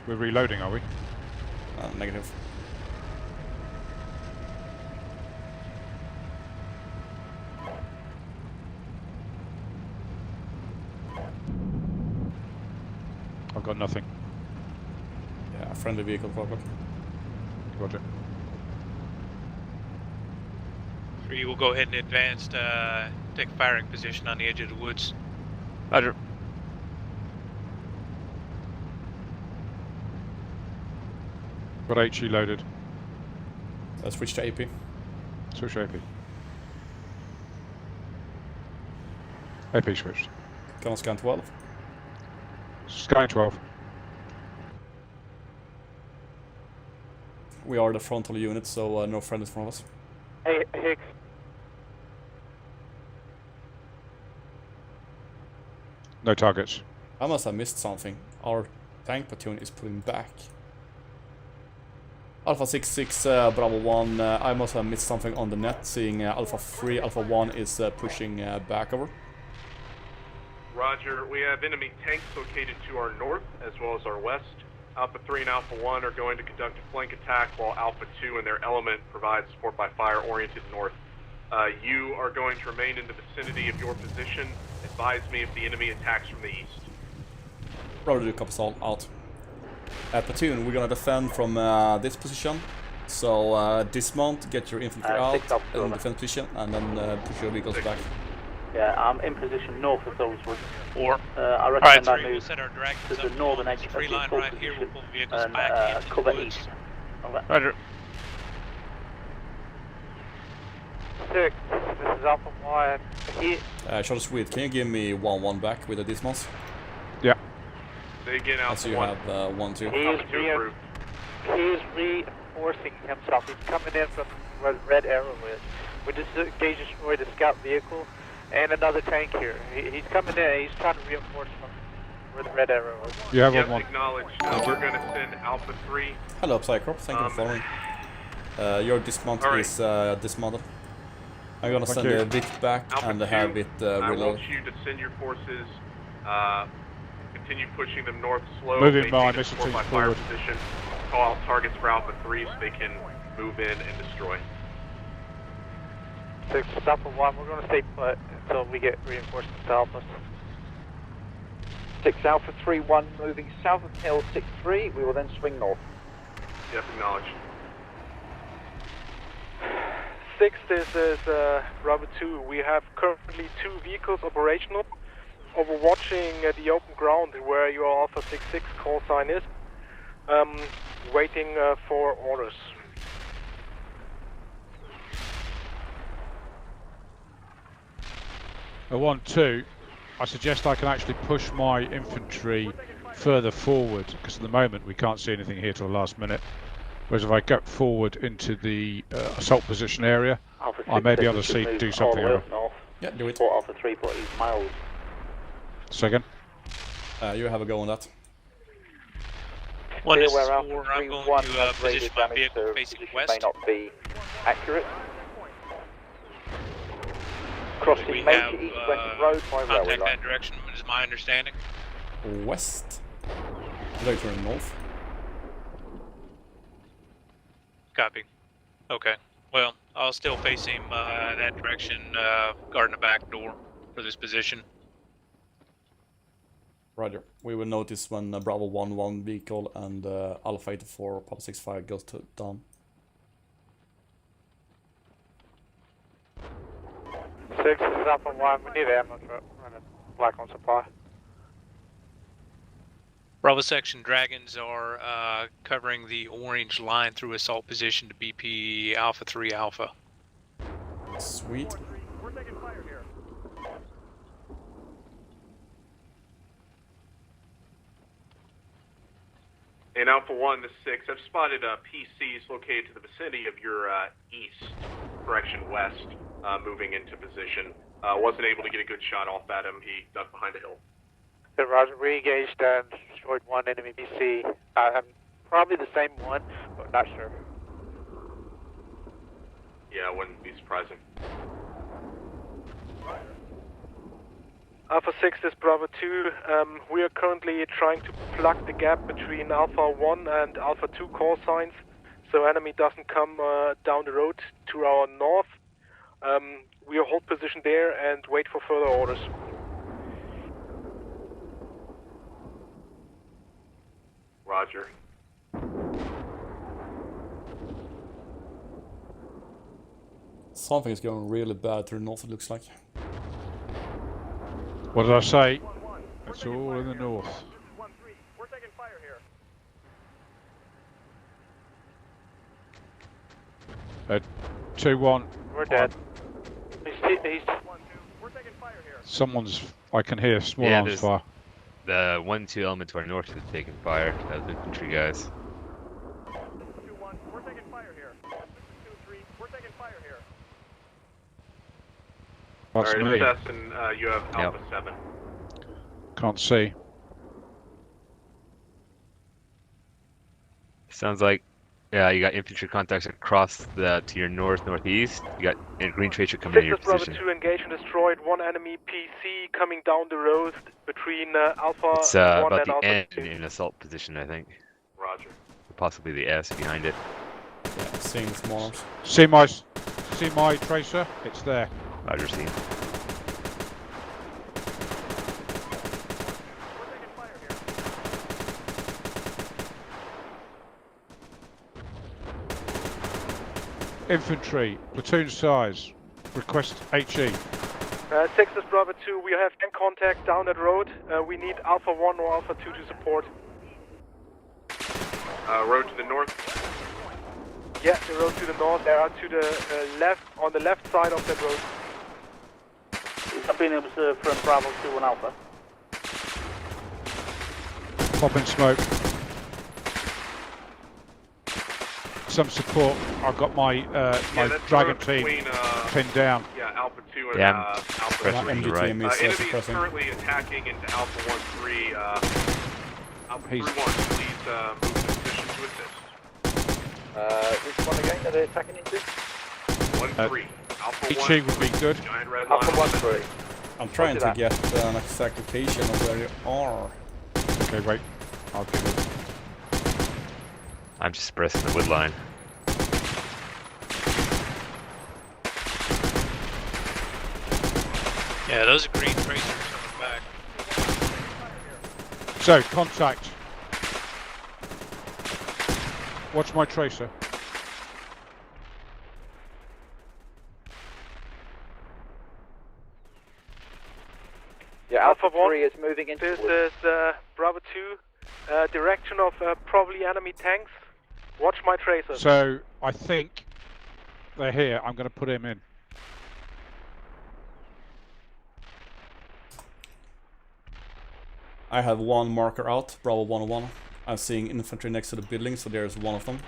S8: We're reloading, are we?
S6: Negative.
S8: I've got nothing.
S6: Yeah, friendly vehicle 12 o'clock.
S8: Roger.
S7: 3 will go ahead and advance, take firing position on the edge of the woods.
S9: Roger.
S8: Got HE loaded.
S6: Let's switch to AP.
S8: Switch AP. AP switched.
S6: Gunner scan 12.
S8: Sky 12.
S6: We are the frontal unit, so no friendlies from us.
S13: Hey, Hicks.
S8: No targets.
S6: I must have missed something. Our tank platoon is pulling back. Alpha 66, Bravo 1, I must have missed something on the net, seeing Alpha 3, Alpha 1 is pushing back over.
S11: Roger, we have enemy tanks located to our north as well as our west. Alpha 3 and Alpha 1 are going to conduct a flank attack while Alpha 2 and their element provide support by fire oriented north. You are going to remain in the vicinity of your position. Advise me if the enemy attacks from the east.
S6: Probably do copies all out. Platoon, we're gonna defend from this position. So dismount, get your infantry out in defense position, and then push your vehicles back.
S10: Yeah, I'm in position north of those woods.
S7: Or
S10: I recommend I
S7: we'll
S10: move
S7: set our dragons
S10: to the
S7: up
S10: northern
S7: along
S10: edge
S7: the
S10: of
S7: tree
S10: the
S7: line
S10: full
S7: right here. We'll
S10: position
S7: pull vehicles
S10: and
S7: back into
S10: cover
S7: the woods.
S10: east. Over.
S9: Roger.
S13: 6, this is Alpha 1.
S6: Charles Sweet, can you give me 1-1 back with the dismounts?
S8: Yeah.
S11: They get Alpha
S6: As you
S11: 1.
S6: have 1-2.
S13: He is reinforcing himself. He's coming in from where the red arrow is. We just destroyed a scout vehicle and another tank here. He's coming in. He's trying to reinforce from where the red arrow is.
S8: You have
S11: Yes,
S8: one.
S11: acknowledged. We're going to send Alpha 3.
S6: Hello, Psycrop, thank you for following. Your dismount
S11: All right.
S6: is dismounted. I'm gonna
S8: Thank
S6: send
S8: you.
S6: a bit back
S11: Alpha
S6: and
S11: 2,
S6: have it
S11: I
S6: reload.
S11: want you to send your forces, continue pushing them north slow,
S8: Moving my
S11: maintain a
S8: missile
S11: support by
S8: team
S11: fire
S8: forward.
S11: position, call out targets for Alpha 3 so they can move in and destroy.
S10: 6 Alpha 1, we're going to stay put until we get reinforcements to help us.
S12: 6 Alpha 3-1 moving south of Hill 6-3. We will then swing north.
S11: Yep, acknowledge.
S13: 6, this is Bravo 2. We have currently 2 vehicles operational, overwatching the open ground where your Alpha 66 call sign is, waiting for orders.
S8: A 1-2. I suggest I can actually push my infantry further forward, because at the moment we can't see anything here till the last minute. Whereas if I go forward into the assault position area,
S10: Alpha
S8: I may be able to
S10: should
S8: see
S10: move
S8: do
S10: all
S8: something.
S10: the way up north.
S6: Yeah, do it.
S10: Support Alpha 3, but he's miles.
S8: Second.
S6: You have a go on that.
S7: One is
S12: Where
S7: 4,
S12: Alpha
S7: I'm going
S12: 3-1
S7: to
S12: has
S7: position
S12: rated
S7: my
S12: damage,
S7: vehicle
S12: so
S7: facing
S12: position
S7: west.
S12: may not be accurate.
S7: We
S12: Crossing
S7: have
S12: major east-west road by railway
S7: contact
S12: line.
S7: that direction, is my understanding.
S6: West. They're turning north.
S7: Copy. Okay. Well, I'll still face him that direction, guarding the back door for this position.
S6: Roger. We will notice when Bravo 1-1 vehicle and Alpha 84 Papa 65 goes to down.
S10: 6, this is Alpha 1. We need ammo truck running black on supply.
S7: Bravo section Dragons are covering the orange line through assault position to BP Alpha 3 Alpha.
S6: Sweet.
S13: We're taking fire here.
S11: In Alpha 1, this 6, I've spotted PCs located to the vicinity of your east, direction west, moving into position. Wasn't able to get a good shot off at him. He ducked behind a hill.
S10: So Roger, we engaged and destroyed one enemy PC. Probably the same one, but not sure.
S11: Yeah, wouldn't be surprising.
S13: Alpha 6 is Bravo 2. We are currently trying to plug the gap between Alpha 1 and Alpha 2 call signs, so enemy doesn't come down the road to our north. We hold position there and wait for further orders.
S11: Roger.
S6: Something is going really bad to the north, it looks like.
S8: What did I say? It's all in the north.
S13: 1-3, we're taking fire here.
S8: 2-1.
S10: We're dead. He's
S13: We're taking fire here.
S8: Someone's. I can hear small
S9: Yeah,
S8: arms
S9: there's-
S8: fire.
S9: The 1-2 element to our north is taking fire. Those infantry guys.
S13: 2-1, we're taking fire here. 2-3, we're taking fire here.
S8: That's
S11: Alright,
S8: me.
S11: assassin, you have Alpha 7.
S8: Can't see.
S9: Sounds like, yeah, you got infantry contacts across the to your north northeast. You got a green tracer coming in your
S13: 6 Bravo
S9: position.
S13: 2 engaged and destroyed one enemy PC coming down the road between Alpha
S9: It's
S13: 1
S9: about
S13: and
S9: the
S13: Alpha
S9: N
S13: 2.
S9: in assault position, I think.
S11: Roger.
S9: Possibly the S behind it.
S6: Yeah, seeing small arms.
S8: See my tracer? It's there.
S9: Roger, see.
S8: Infantry, platoon size. Request HE.
S13: 6 is Bravo 2, we have in contact down that road. We need Alpha 1 or Alpha 2 to support.
S11: Road to the north.
S13: Yeah, the road to the north, they are to the left, on the left side of that road.
S10: I've been observed from Bravo 2 and Alpha.
S8: Popping smoke. Some support. I've got my my
S11: that's
S8: dragon
S11: road
S8: team
S11: between,
S8: pinned down.
S11: Yeah, Alpha 2 and
S9: Yeah, I'm
S11: Alpha
S9: pressing
S11: 3.
S9: to the right.
S6: MG team is
S11: Enemy is
S6: suppressing.
S11: currently attacking into Alpha 1-3. Alpha 3-1, please move to position to assist.
S12: Which one again are they attacking into?
S11: 1-3, Alpha
S8: HE would be good.
S11: Giant red
S12: Alpha
S11: line.
S12: 1-3.
S6: I'm trying to
S12: Roger
S6: get an exact location of where you are.
S8: Okay, wait. I'll give it.
S9: I'm just pressing the wood line.
S7: Yeah, those are green tracers coming back.
S8: So, contact. Watch my tracer.
S12: Yeah,
S13: Alpha
S12: Alpha
S13: 1,
S12: 3 is moving into
S13: This
S12: woods.
S13: is Bravo 2, direction of probably enemy tanks. Watch my tracers.
S8: So, I think they're here. I'm going to put him in.
S6: I have one marker out, Bravo 101. I'm seeing infantry next to the building, so there's one of them.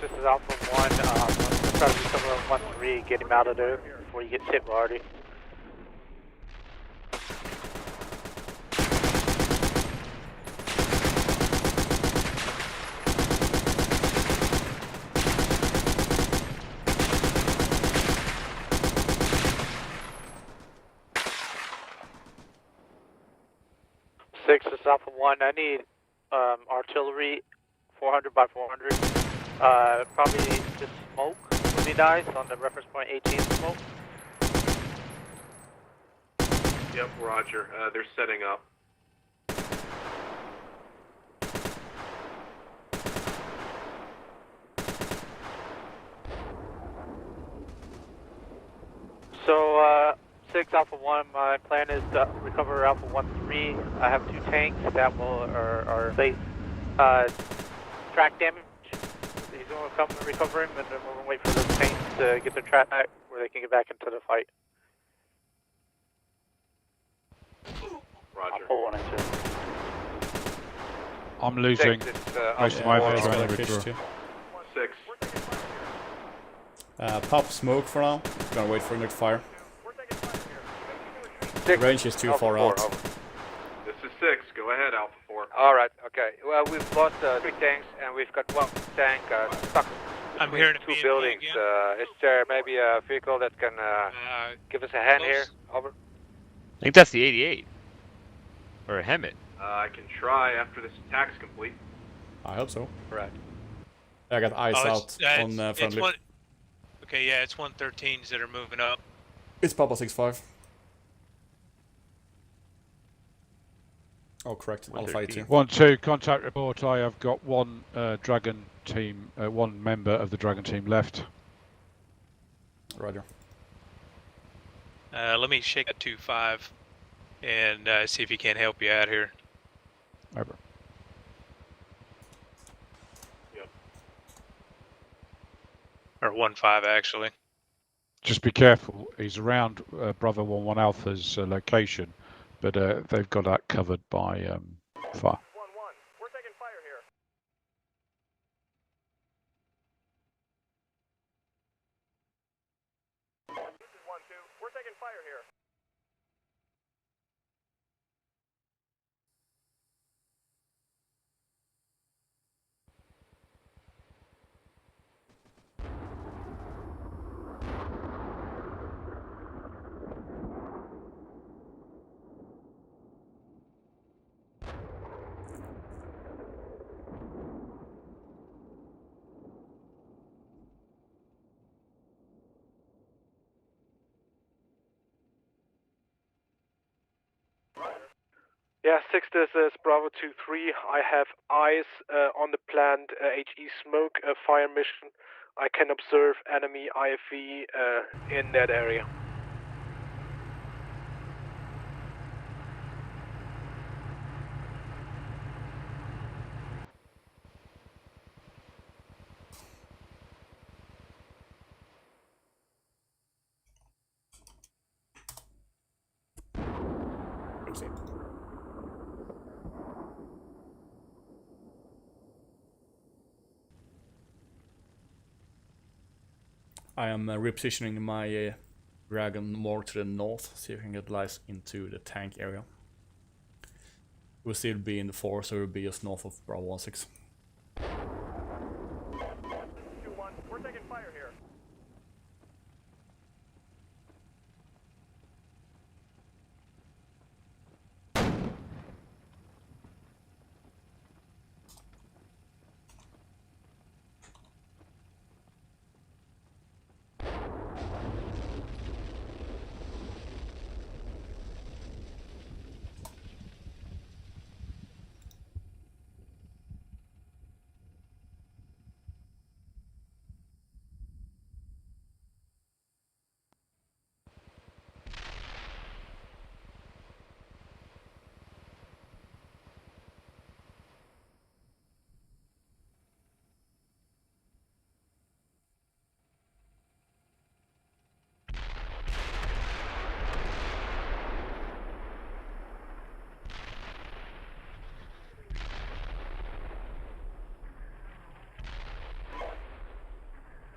S10: This is Alpha 1. I'm trying to cover 1-3. Get him out of there before he gets hit by Artie. This is Alpha 1. I need artillery 400 by 400. Probably just smoke when he dies on the reference point 18 smoke.
S11: Yep, roger. They're setting up.
S10: So, 6 Alpha 1, my plan is to recover Alpha 1-3. I have 2 tanks that are face track damage. He's going to come and recover him, and then we're going to wait for those tanks to get their track back where they can get back into the fight.
S11: Roger.
S10: I'll pull 1 and 2.
S8: I'm losing most of my
S6: Yeah,
S8: infantry.
S6: got
S8: I'm
S6: a
S8: gonna
S6: fish
S8: withdraw.
S6: too.
S11: 6.
S6: Pop smoke for now. Gonna wait for him to fire. The range is too far out.
S11: This is 6. Go ahead, Alpha 4.
S12: Alright, okay. Well, we've lost 3 tanks and we've got 1 tank stuck
S7: I'm
S12: between
S7: hearing a
S12: 2
S7: BMP
S12: buildings.
S7: again.
S12: Is there maybe a vehicle that can give us a hand here? Over.
S9: I think that's the 88. Or a Hemet.
S11: I can try after this attack's complete.
S6: I hope so.
S12: Right.
S6: I got eyes out on
S7: it's
S6: friendly.
S7: one, okay, yeah, it's 113s that are moving up.
S6: It's Papa 6-5. Oh, correct. Alpha 82.
S8: 1-2, contact report. I have got one dragon team, one member of the dragon team left.
S6: Roger.
S7: Let me shake a 2-5 and see if he can't help you out here.
S8: Over.
S11: Yep.
S7: Or 1-5 actually.
S8: Just be careful. He's around Bravo 1-1 Alpha's location, but they've got that covered by fire.
S13: 1-1. We're taking fire here. This is 1-2. We're taking fire here. Yeah, 6, this is Bravo 2-3. I have eyes on the planned HE smoke fire mission. I can observe enemy IFV in that area.
S6: I am repositioning my Dragon more to the north, see if I can get lights into the tank area. We'll still be in the forest, so we'll be just north of Bravo 16.
S13: 2-1, we're taking fire here.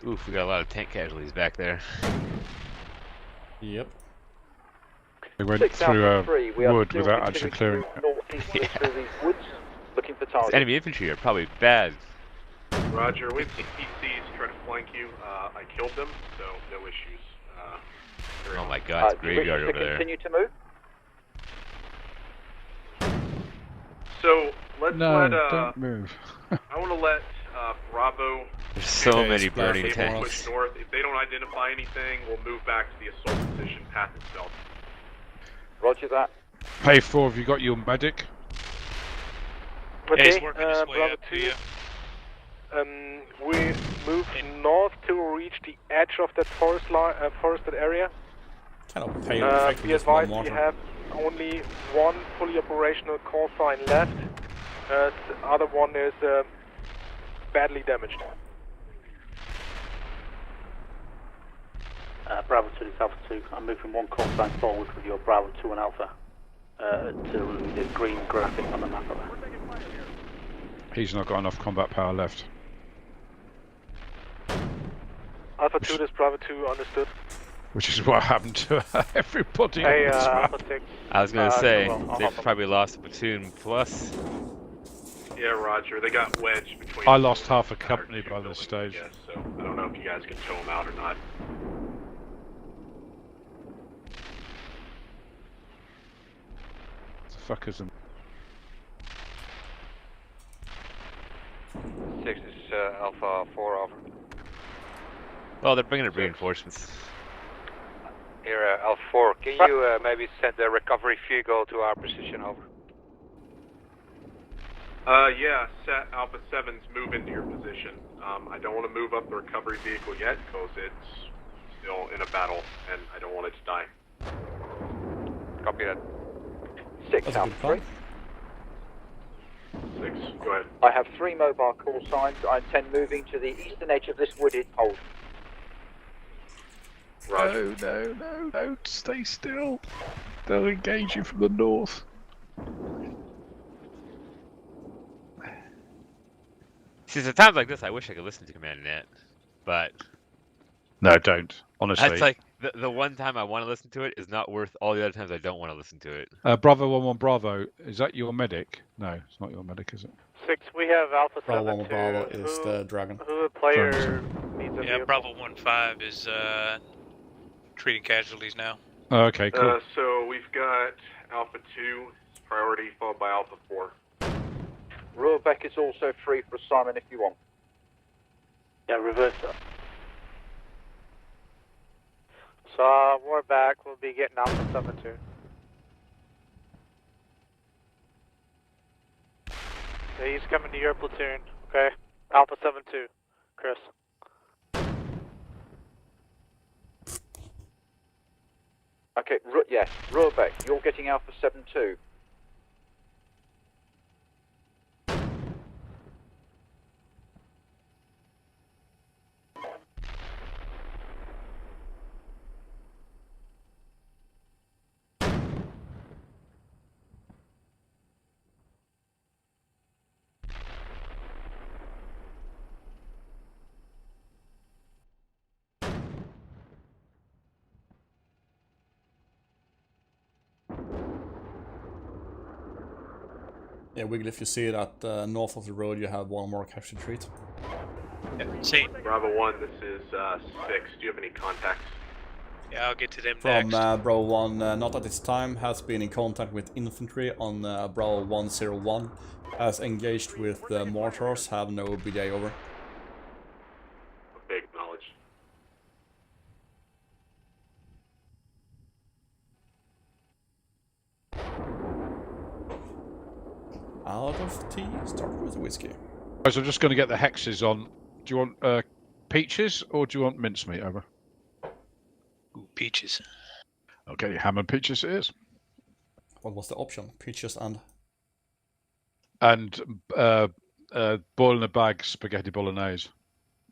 S9: Oof, we got a lot of tank casualties back there.
S6: Yep.
S8: We went
S12: 6
S8: through
S12: Alpha
S8: a
S12: 3, we are
S8: wood
S12: still
S8: without actually
S12: continuing
S8: clearing
S12: to move northeastward through these woods, looking for targets.
S9: Enemy infantry are probably bad.
S11: Roger, we have some PCs trying to flank you. I killed them, so no issues.
S9: Oh my god, it's a
S12: do you
S9: graveyard
S12: wish
S9: over
S12: to
S9: there.
S12: continue to move?
S11: So let's
S8: No,
S11: let.
S8: don't move.
S11: I want to let Bravo.
S9: There's so
S6: Okay,
S9: many
S6: it's bad
S9: burning
S6: for
S9: tanks.
S11: Push north. If they don't identify anything, we'll move back to the assault position path itself.
S12: Roger that.
S8: Pay 4, have you got your medic?
S7: Yeah, he's
S13: Okay,
S7: working his way
S13: Bravo
S7: up to
S13: 2.
S7: you.
S13: We move north to reach the edge of that forested area.
S6: Kind of pale effect with
S13: Be
S6: this one
S13: advised we
S6: mortar.
S13: have only one fully operational call sign left. The other one is badly damaged.
S2: Bravo 2 is Alpha 2. I'm moving one call sign forward with your Bravo 2 and Alpha to the green graphic on the map over.
S8: He's not got enough combat power left.
S13: Alpha 2, this Bravo 2, understood.
S8: Which is what happened to everybody
S13: Hey,
S8: on this map.
S13: Alpha 6.
S9: I was gonna say,
S13: well,
S9: they've probably lost a platoon plus.
S11: Yeah, Roger. They got wedged between.
S8: I lost half a company by this stage.
S11: Yes, so I don't know if you guys can tow them out or not.
S8: Fuckers and
S14: 6 is Alpha 4, over.
S9: Well, they're bringing up reinforcements.
S14: Here, Alpha 4, can you maybe send a recovery vehicle to our position, over?
S11: Yeah, set Alpha 7's move into your position. I don't want to move up the recovery vehicle yet because it's still in a battle and I don't want it to die.
S14: Copy that.
S12: 6
S6: That's a
S12: Alpha
S6: good
S12: 3.
S11: 6, go ahead.
S12: I have 3 mobile call signs. I intend moving to the eastern edge of this wooded hold.
S11: Roger.
S8: No, stay still. They'll engage you from the north.
S9: See, at times like this, I wish I could listen to Command Net, but
S8: No, don't. Honestly.
S9: that's like the one time I want to listen to it is not worth all the other times I don't want to listen to it.
S8: Bravo 1-1 Bravo, is that your medic? No, it's not your medic, is it?
S13: 6, we have Alpha
S6: Bravo
S13: 7
S6: 1
S13: to
S6: Bravo is the Dragon.
S13: who the player
S8: Dragon.
S13: needs a
S7: Yeah,
S13: vehicle.
S7: Bravo 1-5 is treating casualties now.
S8: Oh, okay, cool.
S11: So we've got Alpha 2 priority followed by Alpha 4.
S12: Ruhrbeck is also free for assignment if you want.
S2: Yeah, reverse that.
S10: So we're back. We'll be getting Alpha 7 too. So he's coming to your platoon. Okay. Alpha 7-2. Chris.
S12: Okay, yes, Ruhrbeck, you're getting Alpha 7-2.
S6: Yeah, Wiggle, if you see that north of the road, you have one more capture retreat.
S7: Yeah, see.
S11: Bravo 1, this is 6. Do you have any contacts?
S7: Yeah, I'll get to them
S6: From
S7: next.
S6: Bravo 1, not at this time, has been in contact with infantry on Bravo 101. Has engaged with mortars, have no BDA over.
S11: Big knowledge.
S6: Out of tea, start with whiskey.
S8: Guys, I'm just going to get the hexes on. Do you want peaches or do you want mincemeat over?
S7: Ooh, peaches.
S8: Okay, ham and peaches it is.
S6: What was the option? Peaches and...
S8: And boil in a bag spaghetti bolognese.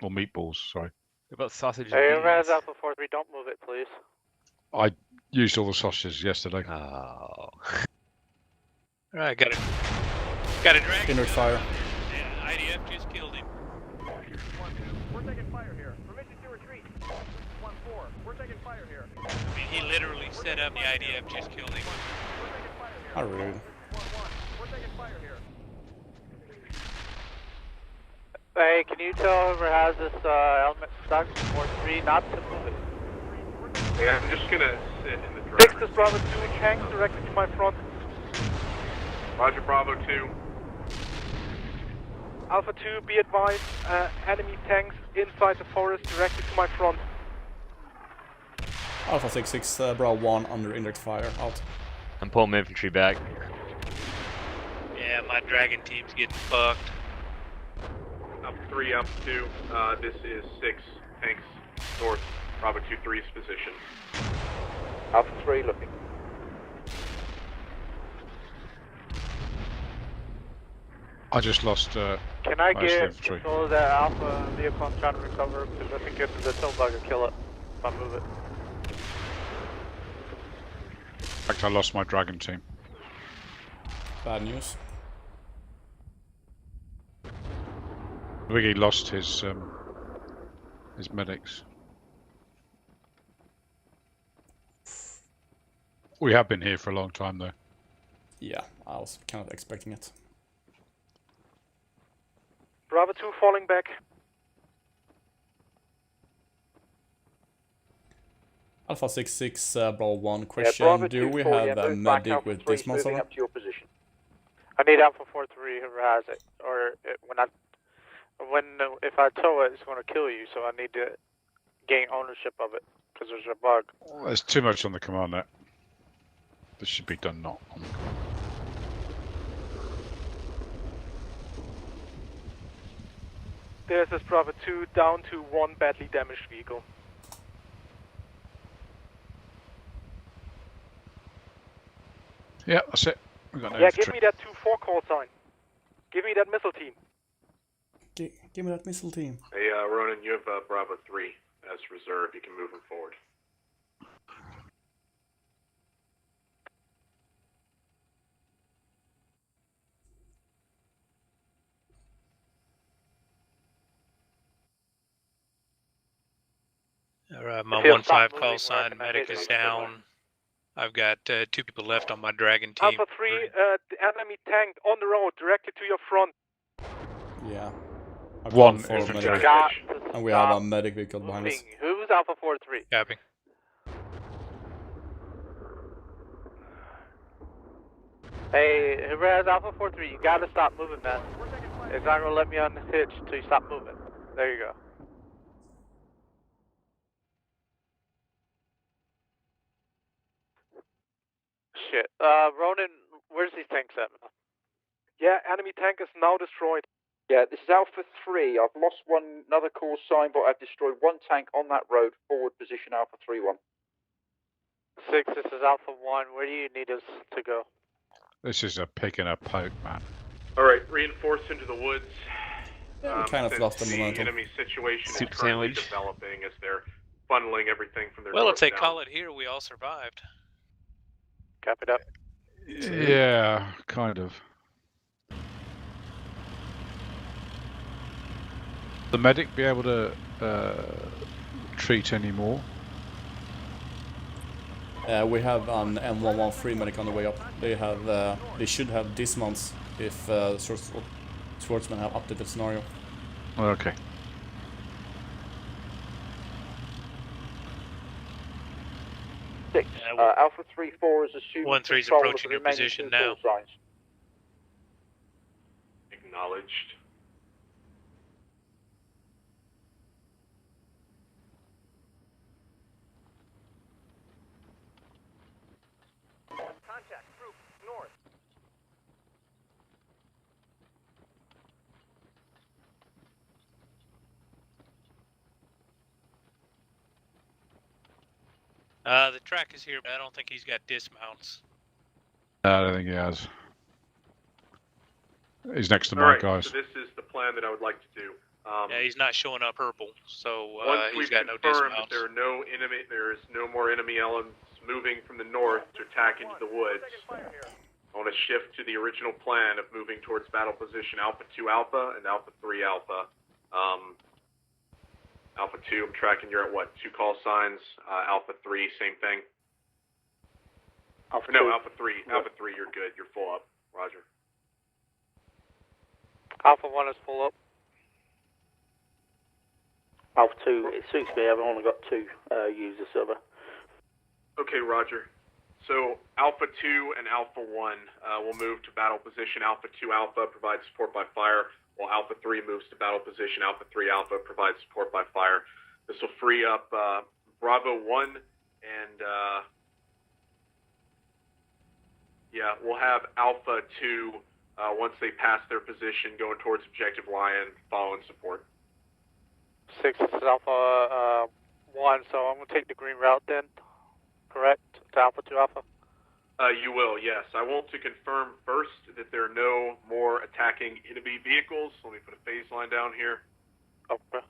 S8: Or meatballs, sorry.
S9: What about sausage and
S10: Hey,
S9: beans?
S10: Raz Alpha 43, don't move it, please.
S8: I used all the sausages yesterday.
S9: Oh.
S7: Alright, got a dragon.
S6: Inward fire.
S7: Yeah, IDF just killed him.
S13: 1-2, we're taking fire here. Permission to retreat. 1-4, we're taking fire here.
S7: I mean, he literally set up the IDF just killed him.
S6: How rude.
S13: 1-1, we're taking fire here.
S10: Hey, can you tell whoever has this element stuck, 4-3, not to move it?
S11: Hey, I'm just gonna sit in the
S13: Fix
S11: driver's
S13: this Bravo 2, tanks directly to my front.
S11: Roger, Bravo 2.
S13: Alpha 2, be advised, enemy tanks inside the forest directly to my front.
S6: Alpha 66, Bravo 1 under indirect fire, out.
S9: I'm pulling my infantry back.
S7: Yeah, my dragon team's getting fucked.
S11: Up 3, up 2. This is 6 tanks north. Bravo 2-3's position.
S12: Alpha 3 looking.
S8: I just lost
S10: Can I
S8: most
S10: get
S8: infantry.
S10: control of that Alpha vehicle I'm trying to recover? Because I think it's the tow bug will kill it if I move it.
S8: In fact, I lost my dragon team.
S6: Bad news.
S8: Wiggy lost his medics. We have been here for a long time, though.
S6: Yeah, I was kind of expecting it.
S13: Bravo 2 falling back.
S6: Alpha 66, Bravo 1, question,
S12: Bravo
S6: do we
S12: 2-4,
S6: have a
S12: move back,
S6: medic
S12: Alpha
S6: with
S12: 3
S6: this
S12: moving
S6: monster?
S12: up to your position.
S10: I need Alpha 4-3, whoever has it. Or if I tow it, it's going to kill you, so I need to gain ownership of it, because there's a bug.
S8: There's too much on the command net. This should be done not on the command.
S13: There's this Bravo 2 down to 1 badly damaged vehicle.
S8: Yeah, that's it. We've got no
S13: Yeah,
S8: infantry.
S13: give me that 2-4 call sign. Give me that missile team.
S6: Give me that missile team.
S11: Hey, Ronan, you have Bravo 3 as reserve. You can move him forward.
S7: Alright, my
S10: If he'll stop
S7: 1-5 call
S10: moving, we're
S7: sign,
S10: gonna
S7: medic
S10: hit
S7: is
S10: it.
S7: down. I've got 2 people left on my dragon team.
S13: Alpha 3, the enemy tank on the road directly to your front.
S6: Yeah. I've
S8: One
S6: gone for a
S8: infantry.
S6: medic.
S10: Got
S6: And we have a medic vehicle behind us.
S10: moving. Who's Alpha 4-3?
S7: Copy.
S10: Hey, whoever has Alpha 4-3, you gotta stop moving, man. It's not gonna let me unhitch until you stop moving. There you go. Shit. Ronan, where's these tanks at, man?
S13: Yeah, enemy tank is now destroyed.
S12: Yeah, this is Alpha 3. I've lost another call sign, but I've destroyed 1 tank on that road. Forward position Alpha 3-1.
S10: 6, this is Alpha 1. Where do you need us to go?
S8: This is a pig in a poke, man.
S11: Alright, reinforce into the woods.
S6: Yeah, we kind of
S11: since
S6: lost the
S11: the
S6: momentum.
S11: enemy situation
S9: Soup
S11: is currently
S9: sandwich.
S11: developing as they're funneling everything from their
S7: Well, if
S11: north
S7: they
S11: down.
S7: call it here, we all survived.
S10: Copy that.
S8: Yeah, kind of. The medic be able to treat any more?
S6: We have an M113 medic on the way up. They have, they should have dismounts if Swordsman have updated the scenario.
S8: Okay.
S12: Alpha 3-4 is assuming
S7: 1-3's
S12: control
S7: approaching
S12: of the
S7: your
S12: remaining
S7: position
S12: two
S7: now.
S12: call signs.
S11: Acknowledged.
S12: Contact group north.
S7: The track is here, but I don't think he's got dismounts.
S8: I don't think he has. He's next to
S11: All
S8: my
S11: right,
S8: guys.
S11: so this is the plan that I would like to do.
S7: Yeah, he's not showing up purple, so
S11: Once
S7: he's
S11: we've
S7: got no
S11: confirmed that
S7: dismounts.
S11: there is no more enemy elements moving from the north to attack into the woods, I want to shift to the original plan of moving towards battle position Alpha 2 Alpha and Alpha 3 Alpha. Alpha 2, I'm tracking you're at what, 2 call signs? Alpha 3, same thing?
S2: Alpha 2.
S11: Alpha 3. Alpha 3, you're good. You're full up. Roger.
S10: Alpha 1 is full up.
S2: Alpha 2, it suits me. I've only got 2 user server.
S11: Okay, Roger. So Alpha 2 and Alpha 1 will move to battle position Alpha 2 Alpha, provide support by fire, while Alpha 3 moves to battle position Alpha 3 Alpha, provide support by fire. This will free up Bravo 1 and we'll have Alpha 2 once they pass their position going towards Objective Lion, following support.
S10: 6 is Alpha 1, so I'm going to take the green route then, correct? To Alpha 2 Alpha?
S11: You will, yes. I want to confirm first that there are no more attacking enemy vehicles. Let me put a phase line down here.
S10: Okay.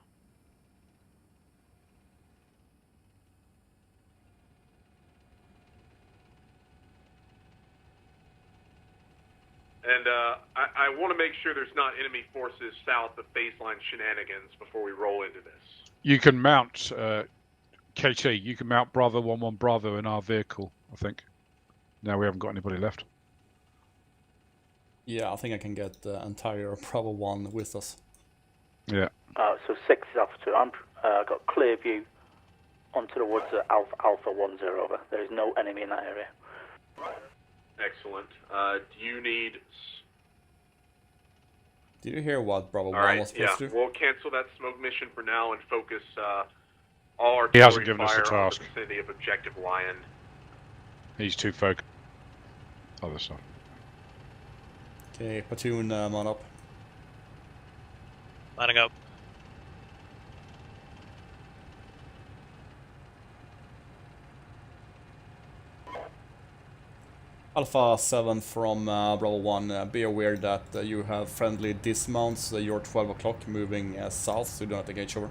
S11: And I want to make sure there's not enemy forces south of phase line shenanigans before we roll into this.
S8: You can mount, KT, you can mount Bravo 1-1 Bravo in our vehicle, I think. Now we haven't got anybody left.
S6: Yeah, I think I can get the entire Bravo 1 with us.
S8: Yeah.
S2: So 6 is Alpha 2. I've got clear view onto the woods at Alpha 1-0 over. There is no enemy in that area.
S11: Excellent. Do you need...
S6: Did you hear what Bravo 1 was supposed
S11: yeah,
S6: to do?
S11: we'll cancel that smoke mission for now and focus all our
S8: He hasn't
S11: artillery
S8: given us a
S11: fire on
S8: task.
S11: the vicinity of Objective Lion.
S8: He's too focused. Other stuff.
S6: Okay, platoon, man up.
S7: Lining up.
S6: Alpha 7 from Bravo 1, be aware that you have friendly dismounts. You're 12 o'clock moving south, so do not engage over.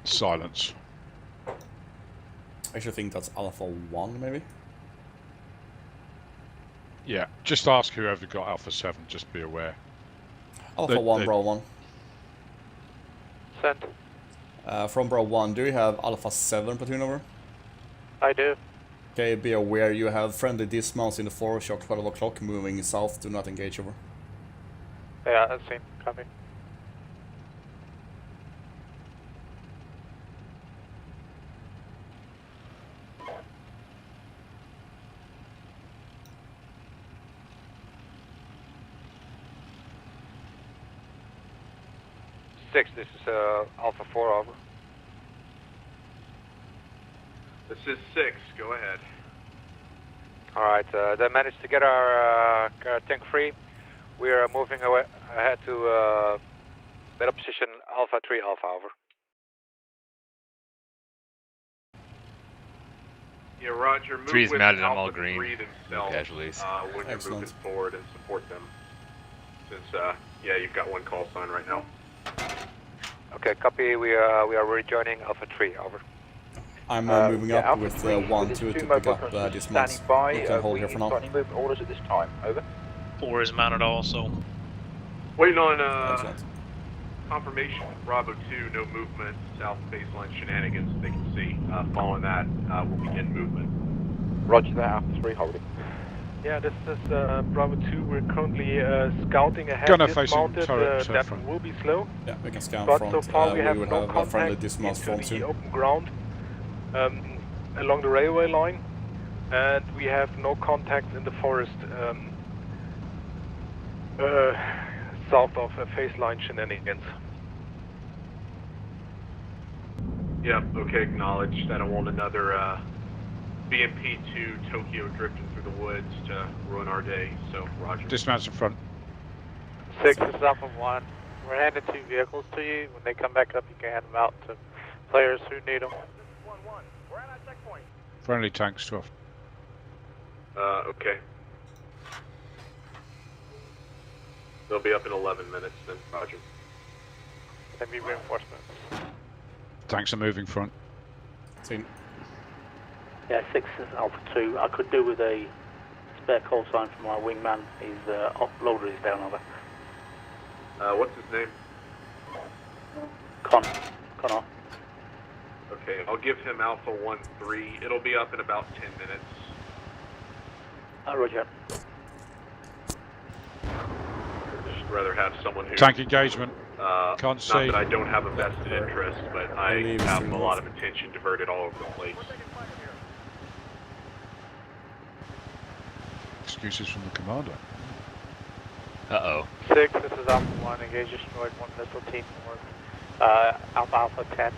S8: Silence.
S6: I actually think that's Alpha 1, maybe?
S8: Yeah, just ask whoever got Alpha 7, just be aware.
S6: Alpha 1, Bravo 1.
S10: Sent.
S6: From Bravo 1, do you have Alpha 7 platoon over?
S10: I do.
S6: Okay, be aware you have friendly dismounts in the forest, you're 12 o'clock moving south, do not engage over.
S10: Yeah, I've seen. Copy.
S14: This is Alpha 4, over.
S11: This is 6. Go ahead.
S14: Alright, they managed to get our tank free. We are moving ahead to battle position Alpha 3 Alpha, over.
S11: Yeah, Roger, move
S9: 3's
S11: with
S9: mad and I'm
S11: Alpha
S9: all green.
S11: 3 themselves,
S9: Casualties.
S11: when you're
S6: Excellent.
S11: moving forward and support them. Since, yeah, you've got 1 call sign right now.
S14: Okay, copy. We are rejoining Alpha 3, over.
S6: I'm moving
S12: yeah,
S6: up
S12: Alpha
S6: with
S12: 3,
S6: 1
S12: with
S6: to
S12: its two
S6: pick
S12: mobile
S6: up
S12: constructors
S6: this
S12: standing
S6: month.
S12: by.
S6: You can hold
S12: we
S6: here for
S12: got
S6: now.
S12: any movement orders at this time? Over.
S7: 4 is mounted also.
S11: Waiting on
S6: Excellent.
S11: confirmation. Bravo 2, no movement. South baseline shenanigans. They can see. Following that, we'll begin movement.
S12: Roger that. Alpha 3 holding.
S13: Yeah, this is Bravo 2. We're currently scouting ahead.
S8: Gunner facing
S13: Dismounted,
S8: turret
S13: that
S8: front.
S13: will be slow.
S6: Yeah, we can scan
S13: But
S6: front.
S13: so far we have
S6: will
S13: no
S6: have a friendly
S13: contact
S6: dismount
S13: into
S6: form
S13: the
S6: soon.
S13: open ground along the railway line, and we have no contacts in the forest south of phase line shenanigans.
S11: Yep, okay, acknowledged. I don't want another BMP-2 Tokyo drifting through the woods to ruin our day, so roger.
S8: Dismounts in front.
S10: 6 is Alpha 1. We're handing 2 vehicles to you. When they come back up, you can hand them out to players who need them.
S8: Friendly tanks 12.
S11: Okay. They'll be up in 11 minutes then, roger.
S10: They need reinforcements.
S8: Tanks are moving front.
S6: Seen.
S2: Yeah, 6 is Alpha 2. I could do with a spare call sign from my wingman. His offloader is down over.
S11: What's his name?
S2: Connor.
S11: Okay, I'll give him Alpha 1-3. It'll be up in about 10 minutes.
S2: Roger.
S11: Just rather have someone who...
S8: Tank engagement. Can't
S11: not
S8: see.
S11: that I don't have a vested interest, but I have a lot of attention diverted all over the place.
S8: Excuses from the commander.
S9: Uh-oh.
S10: 6, this is Alpha 1. Engage destroyed 1 missile team north. Alpha 10.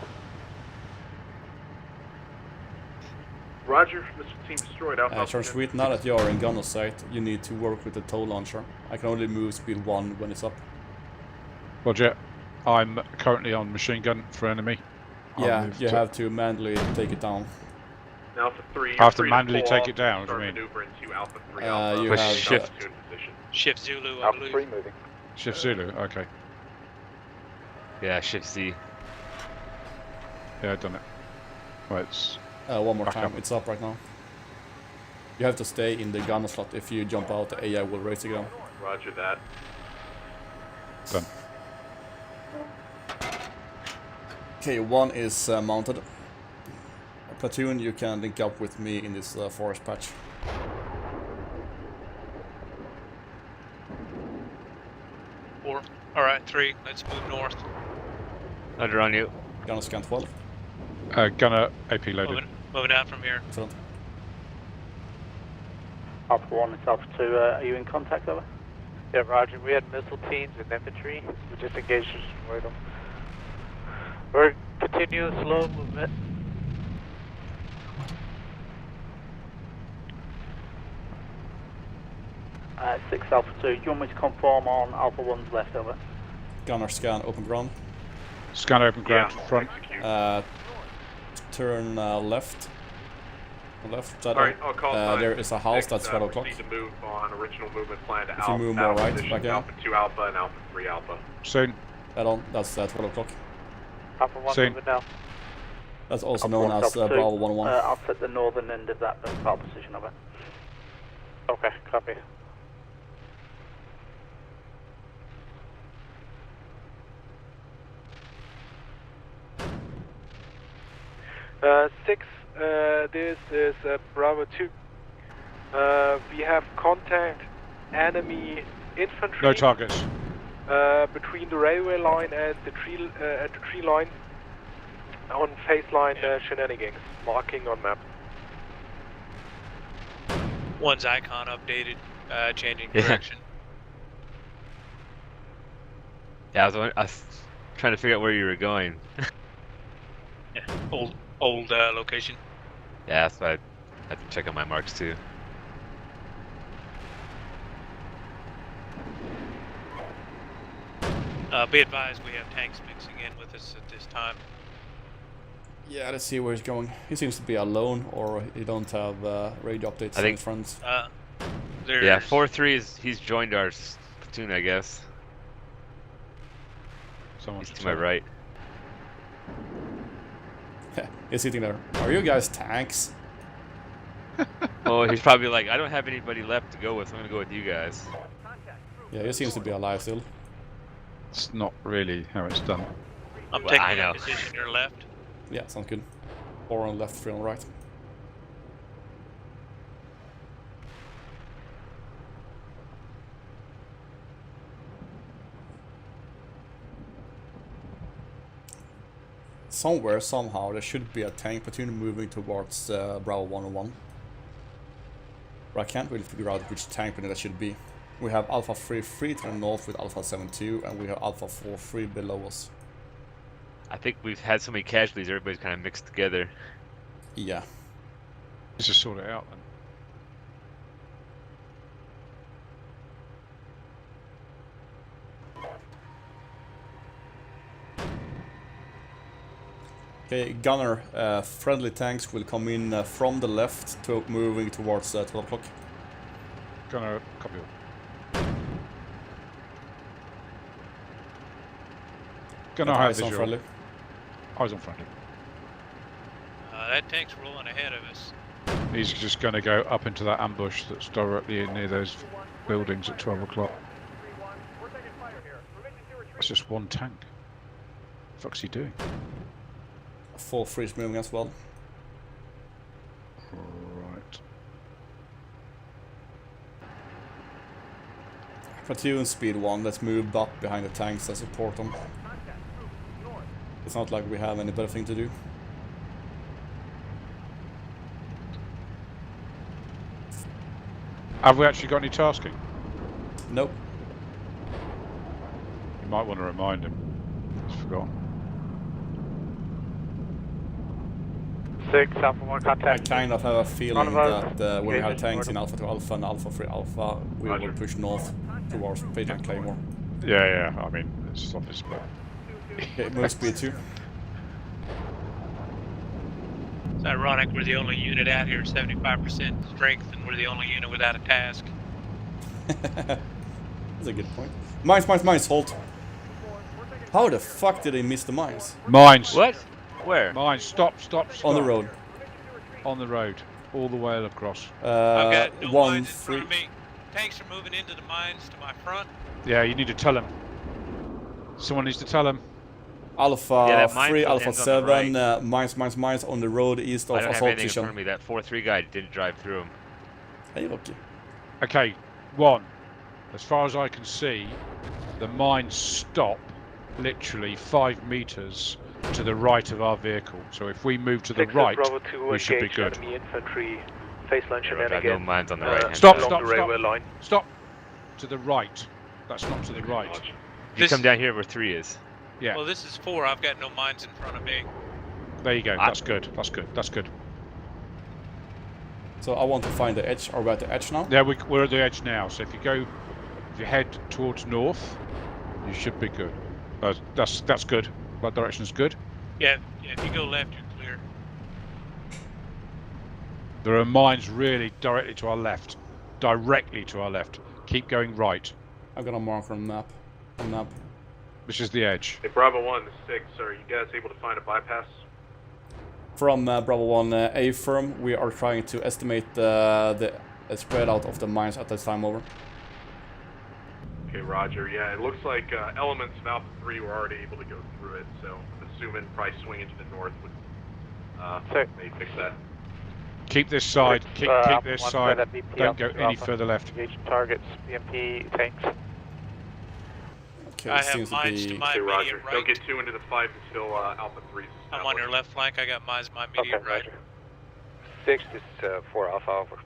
S11: Roger, Mr. Team destroyed. Alpha
S6: Charge Sweet, now that you are in gunner sight, you need to work with the tow launcher. I can only move speed 1 when it's up.
S8: Roger. I'm currently on machine gun for enemy.
S6: Yeah, you have to manually take it down.
S11: Alpha 3.
S8: I have to manually take it down, what do you mean?
S11: Maneuver into Alpha 3.
S6: You
S9: Push
S6: have
S9: shift.
S7: Shift Zulu, I
S12: Alpha
S7: believe.
S12: 3 moving.
S8: Shift Zulu, okay.
S9: Yeah, shift Z.
S8: Yeah, I've done it. Right, it's
S6: one more
S8: back
S6: time,
S8: up.
S6: it's up right now. You have to stay in the gunner slot. If you jump out, the AI will raise again.
S11: Roger that.
S8: Done.
S6: Okay, 1 is mounted. Platoon, you can link up with me in this forest patch.
S7: Four. Alright, 3. Let's move north.
S9: Under on you.
S6: Gunner scan 12.
S8: Gunner AP loaded.
S7: Moving out from here.
S6: Excellent.
S2: Alpha 1, it's Alpha 2. Are you in contact over?
S10: Yeah, roger. We had missile teams and infantry. We just engaged to destroy them. We're continuing slow movement.
S2: Uh, 6 Alpha 2. Do you want me to conform on Alpha 1's left over?
S6: Gunner scan open ground.
S8: Scan open ground front.
S6: Turn left. Left.
S11: Alright, I'll call sign.
S6: There is a house that's 12
S11: We
S6: o'clock.
S11: need to move on original movement plan to
S6: If you
S11: Alpha.
S6: move more right,
S11: positions,
S6: back in.
S11: Alpha 2 Alpha and Alpha 3 Alpha.
S8: Soon.
S6: Head on, that's 12 o'clock.
S10: Alpha 1
S8: Same.
S10: moving now.
S6: That's also
S2: Alpha
S6: known
S2: 1,
S6: as
S2: Alpha 2.
S6: Bravo 1-1.
S2: I'll set the northern end of that power position over.
S10: Okay, copy.
S13: Six, this is Bravo 2. We have contact enemy infantry.
S8: No targets.
S13: Between the railway line and the tree line on phase line shenanigans. Marking on map.
S7: 1's icon updated, changing direction.
S9: Yeah, I was trying to figure out where you were going.
S7: Yeah, old location.
S9: Yeah, that's why I have to check on my marks too.
S7: Be advised, we have tanks mixing in with us at this time.
S6: Yeah, let's see where he's going. He seems to be alone, or he don't have radio updates
S9: I
S6: on
S9: think-
S6: his friends.
S9: Yeah, 4-3 is he's joined our platoon, I guess.
S8: Someone's
S9: He's to my right.
S6: He's sitting there. Are you guys tanks?
S9: Oh, he's probably like, I don't have anybody left to go with, so I'm gonna go with you guys.
S6: Yeah, he seems to be alive still.
S8: It's not really how it's done.
S7: I'm
S9: Well,
S7: taking
S9: I know.
S7: a position your left.
S6: Yeah, sounds good. 4 on left, 3 on right. Somewhere, somehow, there should be a tank platoon moving towards Bravo 101. But I can't really figure out which tank platoon that should be. We have Alpha 3-3 to the north with Alpha 7-2, and we have Alpha 4-3 below us.
S9: I think we've had so many casualties, everybody's kind of mixed together.
S6: Yeah.
S8: Let's just sort it out then.
S6: Okay, Gunner, friendly tanks will come in from the left to moving towards 12 o'clock.
S8: Gonna copy it. Gonna have
S6: Eyes on
S8: visual.
S6: friendly.
S8: Eyes on friendly.
S7: That tank's rolling ahead of us.
S8: He's just going to go up into that ambush that's directly near those buildings at 12 o'clock. It's just one tank. What the fuck's he doing?
S6: 4-3 is moving as well.
S8: Right.
S6: Platoon speed 1, let's move up behind the tanks and support them. It's not like we have any better thing to do.
S8: Have we actually got any tasking?
S6: Nope.
S8: You might want to remind him. He's forgotten.
S10: 6 Alpha 1
S6: I
S10: contact.
S6: kind of have a feeling
S10: Front of
S6: that when we have
S10: Engage
S6: tanks in
S10: north.
S6: Alpha to Alpha and Alpha 3 Alpha, we will push north towards Page and Claymore.
S8: Yeah, I mean, it's obvious, but...
S6: Okay, move speed 2.
S7: It's ironic we're the only unit out here 75% strength and we're the only unit without a task.
S6: That's a good point. Mines, halt! How the fuck did they miss the mines?
S8: Mines!
S9: What? Where?
S8: Mines, stop.
S6: On the road.
S8: On the road. All the way across.
S7: I've got no
S6: 1,
S7: mines in
S6: 3.
S7: front of me. Tanks are moving into the mines to my front.
S8: Yeah, you need to tell him. Someone needs to tell him.
S6: Alpha
S9: Yeah, that mine
S6: 3,
S9: field
S6: Alpha
S9: ends on the
S6: 7,
S9: right.
S6: mines on the road east of
S9: I don't have
S6: assault
S9: anything in front
S6: position.
S9: of me. That 4-3 guy didn't drive through him.
S6: Hey, lucky.
S8: Okay, 1. As far as I can see, the mines stop literally 5 meters to the right of our vehicle. So if we move to the right,
S13: Bravo 2
S8: we should be
S13: engage
S8: good.
S13: enemy infantry face line
S9: Yeah, we've got no
S13: shenanigans.
S9: mines on the right hand
S8: Stop,
S9: side.
S8: stop,
S13: the railway line.
S8: Stop. To the right. That's not to the right.
S9: If you come down here where 3 is.
S8: Yeah,
S7: Well, this is 4. I've got no mines in front of me.
S8: there you go. That's good. That's good.
S6: So I want to find the edge. Are we at the edge now?
S8: Yeah, we're at the edge now. So if you head towards north, you should be good. That's good. That direction's good.
S7: Yeah, if you go left, you're clear.
S8: There are mines really directly to our left. Keep going right,
S6: I'm gonna mark on map.
S8: which is the edge.
S11: Hey, Bravo 1 to 6, are you guys able to find a bypass?
S6: From Bravo 1 A firm, we are trying to estimate the spread out of the mines at this time. Over.
S11: Okay, roger. Yeah, it looks like elements of Alpha 3 were already able to go through it, so I'm assuming probably swinging to the north would may fix that.
S8: Keep this side. Keep this
S10: one
S8: side.
S10: side BP,
S8: Don't go
S10: Alpha,
S8: any
S10: Alpha.
S8: further left.
S10: Engage targets, BMP tanks.
S6: Okay,
S7: I
S6: it
S7: have
S6: seems to
S7: mines
S6: be.
S7: to my
S11: Okay, roger.
S7: immediate
S11: Don't
S7: right.
S11: get too into the fight until Alpha 3's
S7: I'm on your left flank. I got mines to my immediate right.
S10: 6 is 4 Alpha over.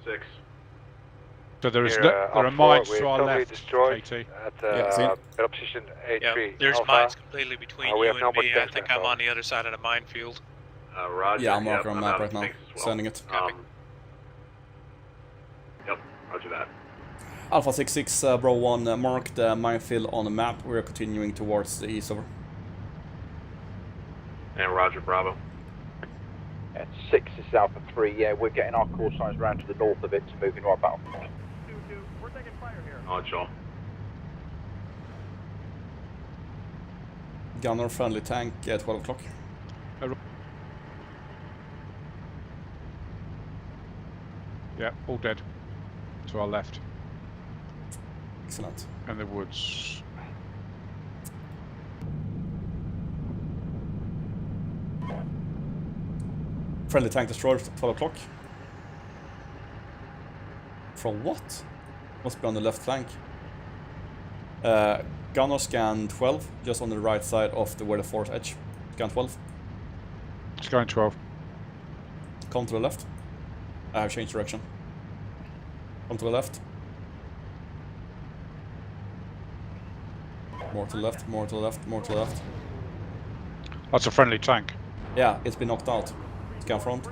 S11: 6.
S8: So there is
S10: Here,
S8: there are
S10: Alpha
S8: mines
S10: 4,
S8: to
S10: we're
S8: our
S10: totally
S8: left,
S10: destroyed
S8: KT.
S10: at
S6: Yeah, see?
S10: middle position
S7: Yeah,
S10: A3.
S7: there's
S10: Alpha.
S7: mines completely between
S10: we
S7: you
S10: have no
S7: and
S10: more
S7: me. I
S10: tanks
S7: think
S10: now.
S7: I'm on the other side of the minefield.
S11: Roger.
S6: Yeah, I'm marking on
S11: I'm
S6: map
S11: out
S6: right
S11: of
S6: now.
S11: things as well.
S6: Sending it.
S11: Yep, roger that.
S6: Alpha 6-6, Bro 1, mark the minefield on the map. We're continuing towards the east. Over.
S11: And roger, Bravo.
S12: And 6 is Alpha 3, yeah, we're getting our call signs round to the north of it to move into our battle.
S11: On y'all.
S6: Gunner friendly tank at 12 o'clock.
S8: Yeah, all dead. To our left.
S6: Excellent.
S8: And the woods.
S6: Friendly tank destroyed at 12 o'clock. From what? Must be on the left flank. Gunner scan 12, just on the right side of where the force edge. Scan 12.
S8: Scan 12.
S6: Come to the left. I have changed direction. Come to the left. More to the left, more to the left, more to the left.
S8: That's a friendly tank.
S6: Yeah, it's been knocked out. Scan front.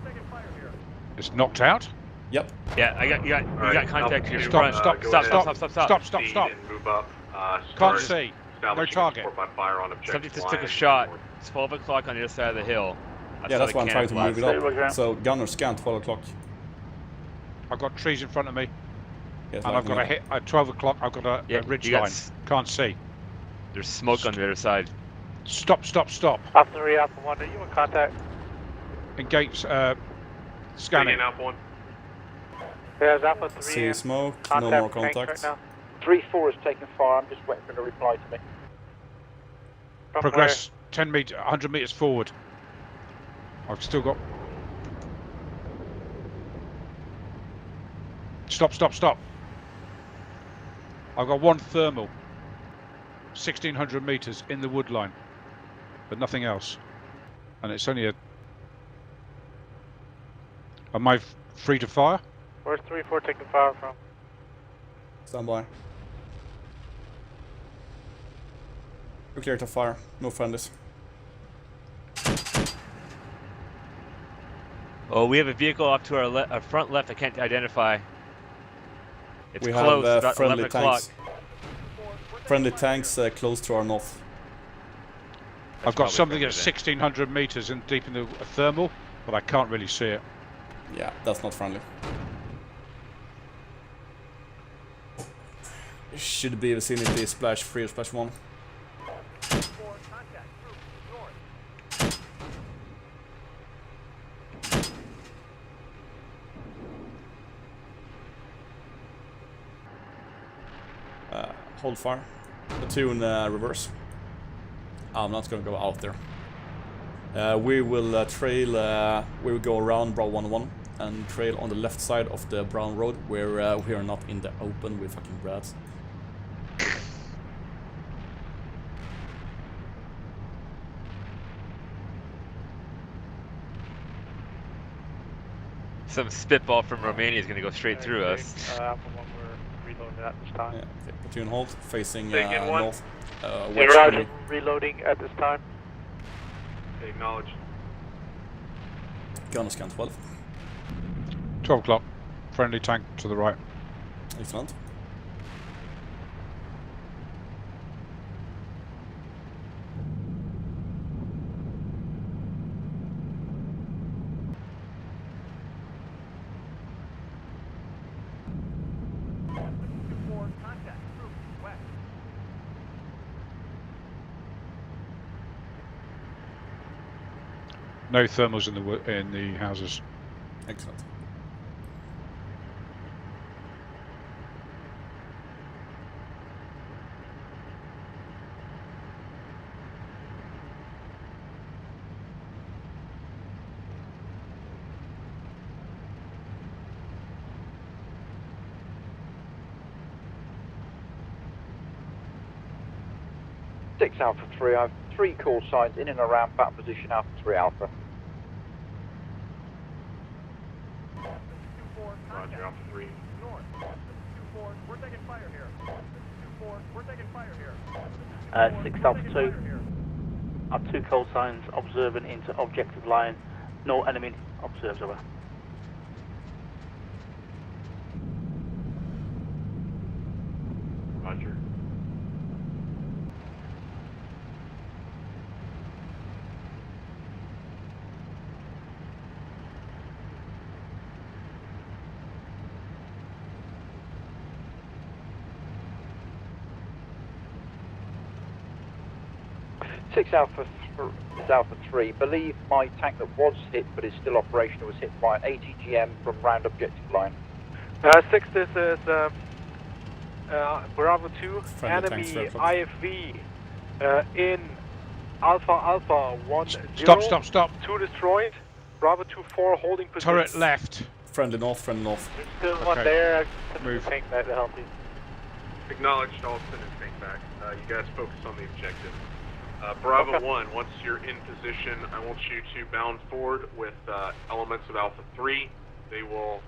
S8: It's knocked out?
S6: Yep.
S9: Yeah, you got contact to your
S8: Stop,
S9: front.
S8: Stop.
S11: Move up.
S8: Can't see. No target.
S11: By fire on objective
S9: Somebody just took a shot. It's 12 o'clock on the other side of the hill.
S6: Yeah, that's why I'm trying to move it up. So gunner scan 12 o'clock.
S8: I've got trees in front of me.
S6: Yes,
S8: and I've got a hit at 12 o'clock. I've got a ridge line. Can't see.
S9: There's smoke on the other side.
S8: Stop.
S10: Alpha 3, Alpha 1, are you in contact?
S8: Engage. Scanning.
S11: Alpha 1.
S10: There's Alpha 3.
S6: See smoke, no
S10: contact
S6: more
S10: tanks
S6: contacts.
S10: Right now.
S12: 3-4 is taking fire. I'm just waiting for the reply to me.
S10: From
S8: Progress 10 meters, 100 meters forward. I've still got. Stop. I've got one thermal. 1,600 meters in the wood line, but nothing else. And it's only a. Am I free to fire?
S10: Where's 3-4 taking fire from?
S6: Stand by. We're clear to fire. No friendlies.
S9: Oh, we have a vehicle up to our front left I can't identify. It's
S6: We
S9: close,
S6: have
S9: about
S6: friendly
S9: 11 o'clock.
S6: tanks. Friendly tanks close to our north.
S8: I've got something at 1,600 meters in deep in the thermal, but I can't really see it.
S6: Yeah, that's not friendly. Should be vicinity splash 3 or splash 1. Hold fire. Platoon reverse. I'm not going to go out there. We will trail. We will go around Bravo 1-1 and trail on the left side of the brown road where we are not in the open with fucking brads.
S9: Some spitball from Romania is going to go straight through us.
S10: Alpha 1, we're reloading at this time.
S6: Yeah, okay. Platoon hold, facing
S11: Taking one.
S6: north.
S10: Roger, reloading at this time.
S11: Acknowledge.
S6: Gunner scan 12.
S8: 12 o'clock. Friendly tank to the right.
S6: Excellent.
S8: No thermals in the houses.
S6: Excellent.
S12: Alpha 3, I have 3 call signs in and around bat position Alpha 3 Alpha.
S11: Roger, Alpha 3.
S10: We're taking fire here. 6 Alpha 2. Our 2 call signs observing into objective line. No enemy observed over.
S11: Roger.
S12: Alpha Alpha 3. Believe my tank that was hit but is still operational was hit by an ATGM from round objective line.
S13: 6, this is Bravo 2,
S6: Friendly tanks,
S13: enemy
S6: 12 o'clock.
S13: IFV in Alpha 1
S8: Stop,
S13: 0.
S8: stop, stop.
S13: 2 destroyed. Bravo 2-4 holding position.
S8: Turret left.
S6: Friendly north, friendly north.
S10: Still
S8: Okay.
S10: one there.
S8: Move.
S10: Tank back to help you.
S11: Acknowledged, I'll send a tank back. You guys focus on the objective. Bravo
S10: Okay.
S11: 1, once you're in position, I want you to bound forward with elements of Alpha 3. They will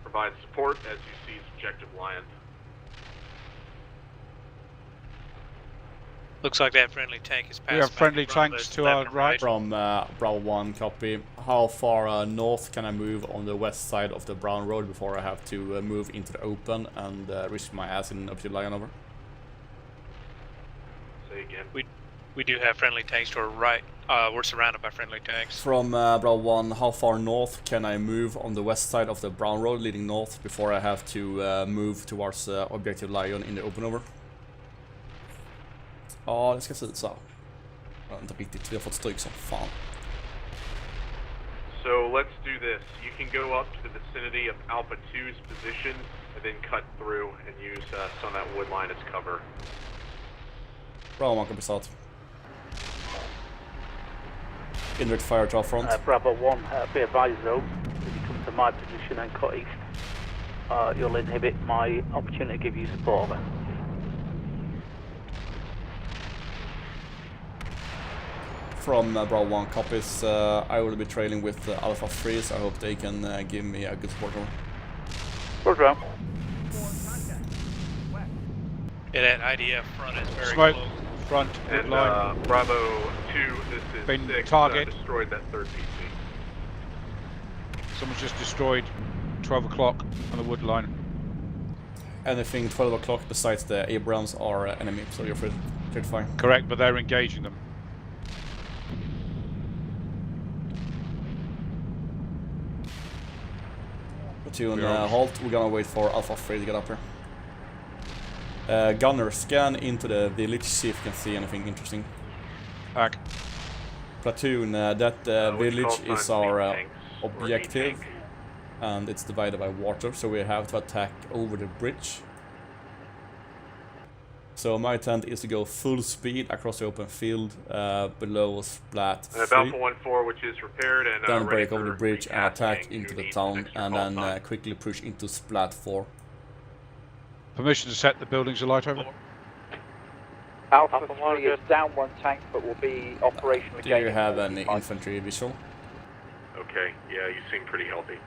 S11: provide support as you seize objective Lion.
S7: Looks like that friendly tank is passed.
S8: We have
S7: back
S8: friendly
S7: in front of
S8: tanks
S7: us,
S8: to
S7: left
S8: our
S7: and
S8: right.
S6: From Bravo 1, copy. How far north can I move on the west side of the Brown Road before I have to move into the open and risk my ass in up to Lion over?
S11: Say again.
S7: We do have friendly tanks to our right. We're surrounded by friendly tanks.
S6: From Bravo 1, how far north can I move on the west side of the Brown Road leading north before I have to move towards objective Lion in the open over? Ja, det ska se ut så här. Jag har inte riktigt, vi har fått stryk som fan.
S11: So let's do this. You can go up to the vicinity of Alpha 2's position and then cut through and use some of that wood line as cover.
S6: Bra, man kan bli start. Indirect fire to our front.
S2: Bravo 1, be advised though, if you come to my position and cut east, you'll inhibit my opportunity to give you support over.
S6: From Bravo 1 copies, I will be trailing with Alpha 3, so I hope they can give me a good support over.
S2: Roger.
S7: Yeah, that IDF front is very
S8: Smoke.
S7: close.
S8: Front, wood
S11: And
S8: line.
S11: Bravo 2, this is
S8: Been
S11: 6,
S8: target.
S11: destroyed that third PC.
S8: Someone's just destroyed 12 o'clock on the wood line.
S6: Anything 12 o'clock besides the Abrams are enemy, so you're free to fire.
S8: Correct, but they're engaging them.
S6: Platoon halt, we're gonna wait for Alpha 3 to get up here. Gunner, scan into the village, see if you can see anything interesting.
S8: Back.
S6: Platoon, that
S11: Which
S6: village
S11: call
S6: is
S11: sign
S6: our
S11: tanks or
S6: objective,
S11: tank?
S6: and it's divided by water, so we have to attack over the bridge. So my intent is to go full speed across the open field below Splat 3.
S11: Alpha 1-4, which is repaired and
S6: Then
S11: ready
S6: break over the
S11: for
S6: bridge and attack
S11: recasting.
S6: into
S11: Who
S6: the
S11: needs
S6: town,
S11: extra
S6: and
S11: call
S6: then
S11: sign?
S6: quickly push into Splat 4.
S8: Permission to set the buildings alight over?
S12: Alpha
S10: Alpha 1
S12: 3 is down one tank but will be operational
S6: Do
S12: again.
S6: you
S12: in
S6: have any
S12: 45.
S6: infantry visual?
S11: Okay, yeah, you seem pretty healthy.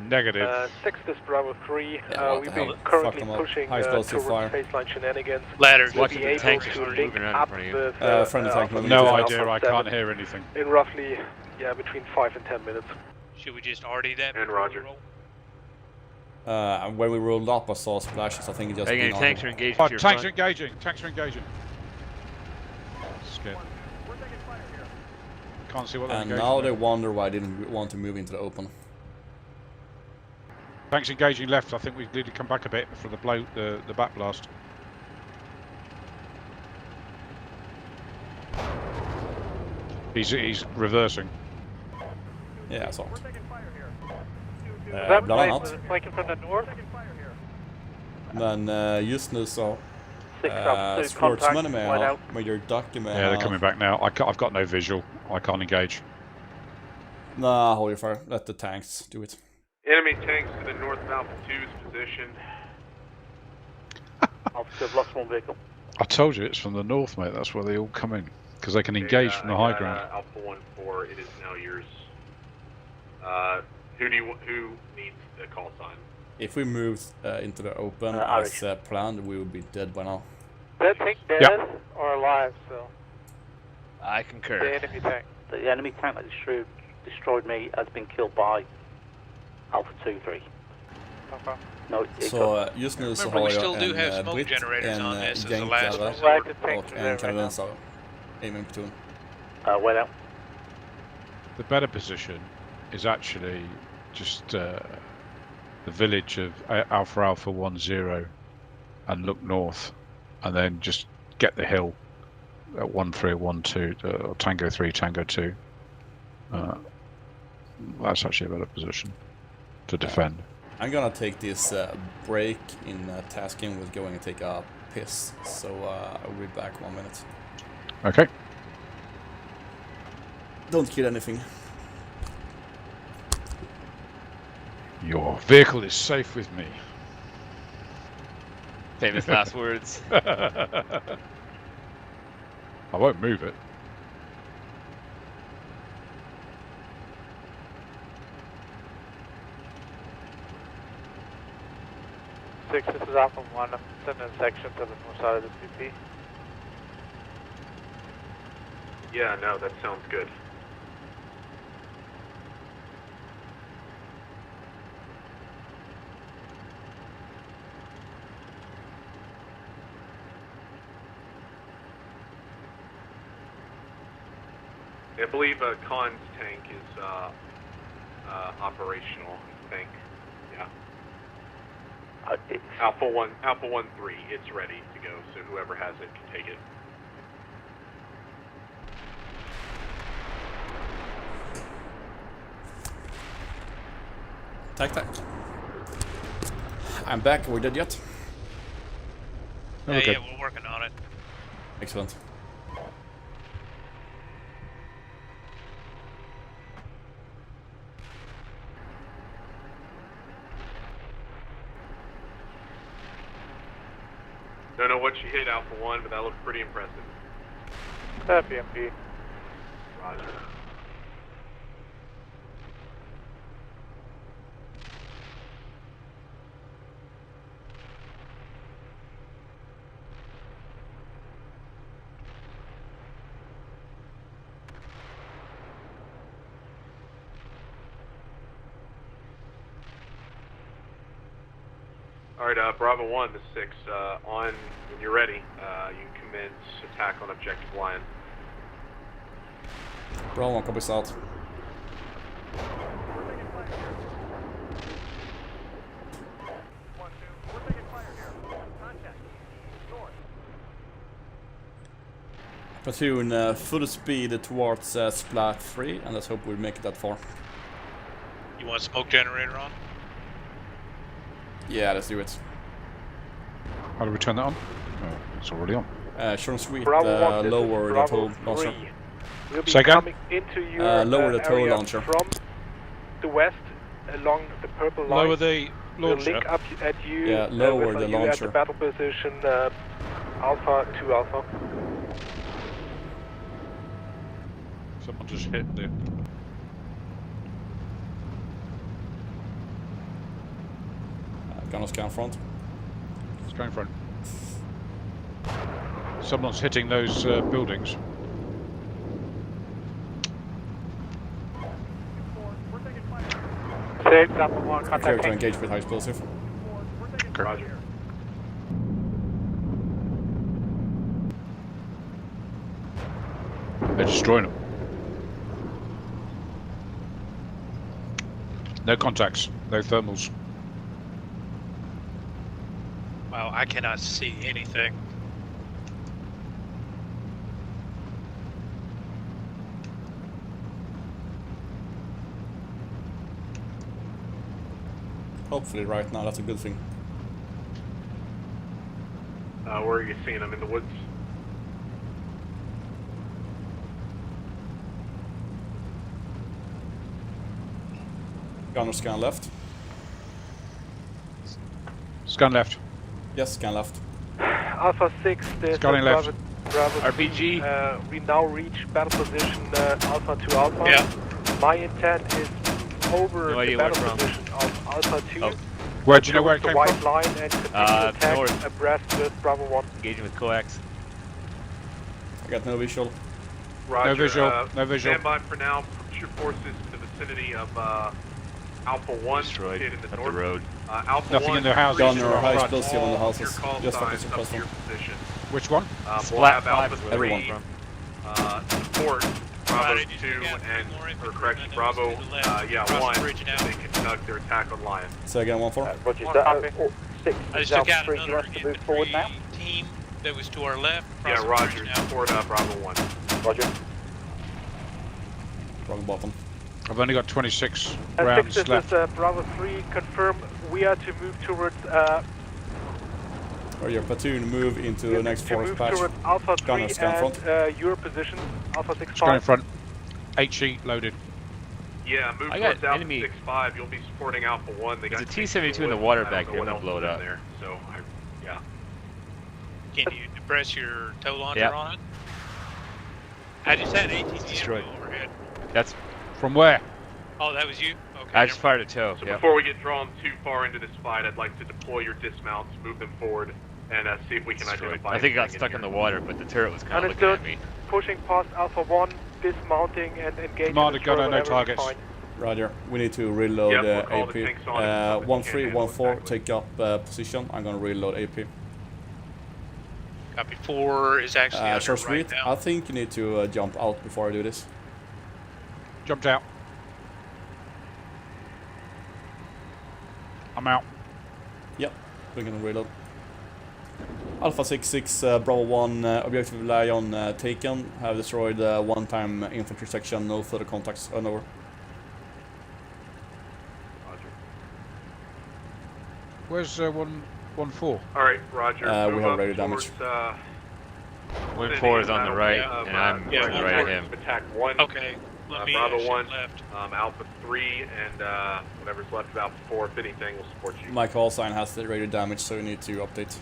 S8: Negative.
S13: 6, this Bravo 3.
S6: Yeah, what
S13: We've
S6: the hell?
S13: been
S6: Fuck
S13: currently
S6: them up.
S13: pushing
S6: High
S13: towards
S6: explosive fire.
S13: baseline shenanigans.
S7: Ladders.
S13: We'll
S9: Watch
S13: be
S9: the
S13: able
S9: tanks
S13: to
S9: are
S13: link
S9: moving around in
S13: up
S9: front of you.
S13: with
S6: Friendly tank
S13: Alpha
S6: moving.
S8: No
S13: Alpha
S8: idea, I
S13: 7
S8: can't hear anything.
S13: in roughly, between 5 and 10 minutes.
S7: Should we just RD that?
S11: And
S7: before we
S11: Roger.
S7: roll?
S6: And when we rolled up, I saw splashes. I think it just
S9: Hey,
S6: been
S9: any
S6: on.
S9: tanks are engaged
S8: Oh,
S9: to your
S8: tanks are
S9: front.
S8: engaging. Tanks are engaging. Scared. Can't see what they're
S6: And
S8: engaging.
S6: now they
S8: with.
S6: wonder why I didn't want to move into the open.
S8: Tanks engaging left. I think we need to come back a bit for the the back blast. He's reversing.
S6: Yeah, I saw it.
S10: That
S6: Bland annat.
S10: flanking from the north.
S6: Men just nu så...
S2: 6 Alpha 2,
S6: Sportsman är
S2: contact,
S6: med
S2: wide
S6: här.
S2: out.
S6: Major Duck är med
S8: Yeah, they're
S6: här.
S8: coming back now. I've got no visual. I can't engage.
S6: Nah, hold your fire. Let the tanks do it.
S11: Enemy tanks to the north of Alpha 2's position.
S2: Alpha 2 have lost one vehicle.
S8: I told you it's from the north, mate. That's where they all come in because they can engage from the high ground.
S11: Alpha 1-4, it is now yours. Who needs the call sign?
S6: If we moved into the open
S2: Irish.
S6: as planned, we would be dead by now.
S10: That tank dead
S8: Yep.
S10: or alive, so.
S9: I
S10: The
S9: concur.
S10: enemy tank.
S2: The enemy tank that destroyed me has been killed by Alpha 2-3.
S10: Okay.
S2: No, it
S6: Så just nu så
S7: Remember,
S6: har
S7: we
S6: jag
S7: still do have
S6: en
S7: smoke
S6: britt,
S7: generators
S6: en
S7: on this as a last
S6: jänkare
S7: resort.
S10: Right, the tank
S6: och
S10: is there
S6: en
S10: right now.
S6: kanadensare. Aiming platoon.
S2: wide out.
S8: The better position is actually just the village of Alpha 1-0 and look north, and then just get the hill at 1-3 or 1-2, or Tango 3, Tango 2. That's actually a better position to defend.
S6: I'm gonna take this break in tasking with going and take a piss, so I'll be back 1 minute.
S8: Okay.
S6: Don't kill anything.
S8: Your vehicle is safe with me.
S9: Famous last words.
S8: I won't move it.
S10: Six, this is Alpha 1. I'm sending a section to the north side of the CP.
S11: Yeah, no, that sounds good. I believe Khan's tank is operational. I think, yeah. Alpha 1-3, it's ready to go. So whoever has it can take it.
S6: Tack. I'm back. Are we dead yet?
S7: Yeah, we're working on it.
S6: Excellent.
S11: Don't know what you hit, Alpha 1, but that looked pretty impressive.
S10: BMP.
S11: Roger. Alright, Bravo 1 to 6, on, when you're ready, you can commence attack on Objective Lion.
S6: Bravo 1 copies out. Platoon, full speed towards Splat 3, and let's hope we make it that far.
S7: You want smoke generator on?
S6: Yeah, let's do it.
S8: How do we turn that on? Oh, it's already on.
S6: Short and sweet,
S10: Bravo 1,
S6: lower the tow
S10: Bravo 3.
S6: launcher.
S10: We'll be
S8: Second.
S10: coming into your
S6: Lower the tow
S10: area
S6: launcher.
S10: from the west along the purple line.
S8: Lower the
S10: We'll
S8: launcher.
S10: link up at you.
S6: Yeah, lower
S10: with
S6: the
S10: you at
S6: launcher.
S10: the battle position, Alpha 2 Alpha.
S8: Someone just hit the...
S6: Gonna scan front.
S8: It's going front. Someone's hitting those buildings.
S10: Six, Alpha 1,
S6: Clear
S10: contact.
S6: to engage with high explosive.
S11: Roger.
S8: They're destroying them. No contacts, no thermals.
S7: Wow, I cannot see anything.
S6: Hopefully right now, that's a good thing.
S11: Where are you seeing them? In the woods?
S6: Gunner scan left.
S8: Scan left.
S6: Yes, scan left.
S10: Alpha 6, this
S8: Scanning left.
S10: Bravo
S9: RPG.
S10: we now reach battle position Alpha 2 Alpha.
S7: Yeah.
S10: My intent is over
S9: No
S10: the
S9: idea where
S10: battle
S9: from.
S10: position of Alpha 2.
S9: Oh.
S8: Where do you know where it
S10: the
S8: came
S10: white
S8: from?
S10: line and continue attack
S9: north.
S10: abreast with Bravo 1.
S9: Engaging with coax.
S6: I got no visual.
S11: Roger.
S8: No visual, no visual.
S11: Stand by for now. Push your forces in the vicinity of Alpha 1.
S9: Destroyed.
S11: located in the
S9: Up
S11: north.
S9: the road.
S11: Alpha
S8: Nothing
S11: 1,
S8: in their houses.
S6: Gunner high
S8: Front.
S6: explosive on the houses.
S11: Your call
S6: Just
S11: signs
S6: focus
S11: up
S6: on
S11: to your
S6: one.
S11: position.
S8: Which one?
S11: We'll
S9: Splat
S11: have
S9: 5
S11: Alpha
S9: is
S11: 3
S9: where they're
S6: Everyone.
S9: from.
S11: support Bravo
S7: Right,
S11: 2
S7: you got
S11: and,
S7: more
S11: or
S7: infantry
S11: correction,
S7: than
S11: Bravo,
S7: those to the left.
S11: yeah,
S7: Across
S11: 1,
S7: the bridge now.
S11: they conduct their attack on Lion.
S6: Say again, 1-4.
S12: Roger,
S10: More
S12: that,
S10: copy.
S12: 6
S7: I just
S12: is
S7: took
S12: Alpha
S7: out
S12: 3, you
S7: another
S12: want us to move forward now?
S7: infantry team that was to our left.
S11: Yeah,
S7: crossing
S11: Roger.
S7: bridge now.
S11: Support Bravo 1.
S12: Roger.
S6: Wrong button.
S8: I've only got 26
S13: 6,
S8: rounds
S13: this
S8: left.
S13: is Bravo 3, confirm we are to move towards
S6: Or your platoon move into the next forest
S13: move
S6: patch.
S13: towards Alpha 3
S6: Gunner, scan front.
S13: and your position, Alpha 6
S8: It's going in front. HE loaded.
S11: Yeah, move
S9: I
S11: towards
S9: got
S11: Alpha
S9: enemy-
S11: 6-5. You'll be supporting Alpha 1. They
S9: There's
S11: got
S9: a T-72 in the water back here. I'm gonna blow it up.
S11: There, so, yeah.
S7: Can you depress your tow launcher
S9: Yep.
S7: on it? I just had ATC
S9: destroyed.
S7: overhead.
S9: That's
S8: From where?
S7: Oh, that was you? Okay.
S9: I just fired a tow.
S11: So
S9: Yep.
S11: before we get drawn too far into this fight, I'd like to deploy your dismounts, move them forward, and see if we can
S9: Destroyed.
S11: identify.
S9: I think it got
S11: anything
S9: stuck in
S11: here.
S9: the water, but the turret was kind of looking
S13: Understood.
S9: at me.
S13: pushing past Alpha 1, dismounting and engaging.
S8: Commander,
S13: destroy
S8: gunner, no
S13: whatever we
S8: targets.
S13: find.
S6: Roger. We need to reload
S11: Yep, we'll call the
S6: AP.
S11: tanks on it, so
S6: 1314, take up position. I'm gonna reload AP.
S7: Copy 4 is actually under
S6: Short
S7: right
S6: Street,
S7: now.
S6: I think you need to jump out before I do this.
S8: Jumped out. I'm out.
S6: Yep, we're gonna reload. Alpha 66, Bravo 1, objective Lion taken. Have destroyed one-time infantry section, no further contacts, over.
S8: Where's 114?
S11: All right, Roger.
S6: We
S11: move
S6: have
S11: up
S6: radio
S11: towards,
S6: damage.
S9: 1-4 is on the right, and I'm
S7: yeah,
S9: going right at him.
S11: Attack 1.
S7: Okay, let me
S11: Bravo
S7: shift
S11: 1,
S7: left.
S11: Alpha 3, and whatever's left of Alpha 4, if anything, will support you.
S6: My call sign has the radio damage, so you need to update.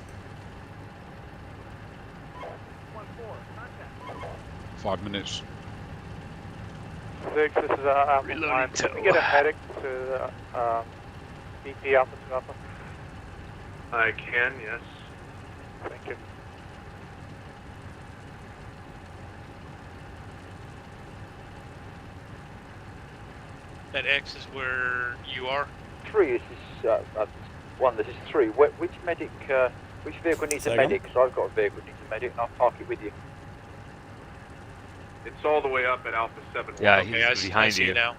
S8: 5 minutes.
S13: 6, this is Alpha
S9: Reloading
S13: 5. Can we
S9: tow.
S13: get a medic to BP Alpha to Alpha?
S11: I can, yes.
S13: Thank you.
S7: That X is where you are.
S12: 3, this is 1, this is 3. Which medic, which vehicle needs a
S6: Second.
S12: medic? Because I've got a vehicle that needs a medic and I'll park it with you.
S11: It's all the way up at Alpha 7.
S9: Yeah,
S7: Okay, I
S9: he's
S7: see, I
S9: behind
S7: see
S9: you.
S7: now.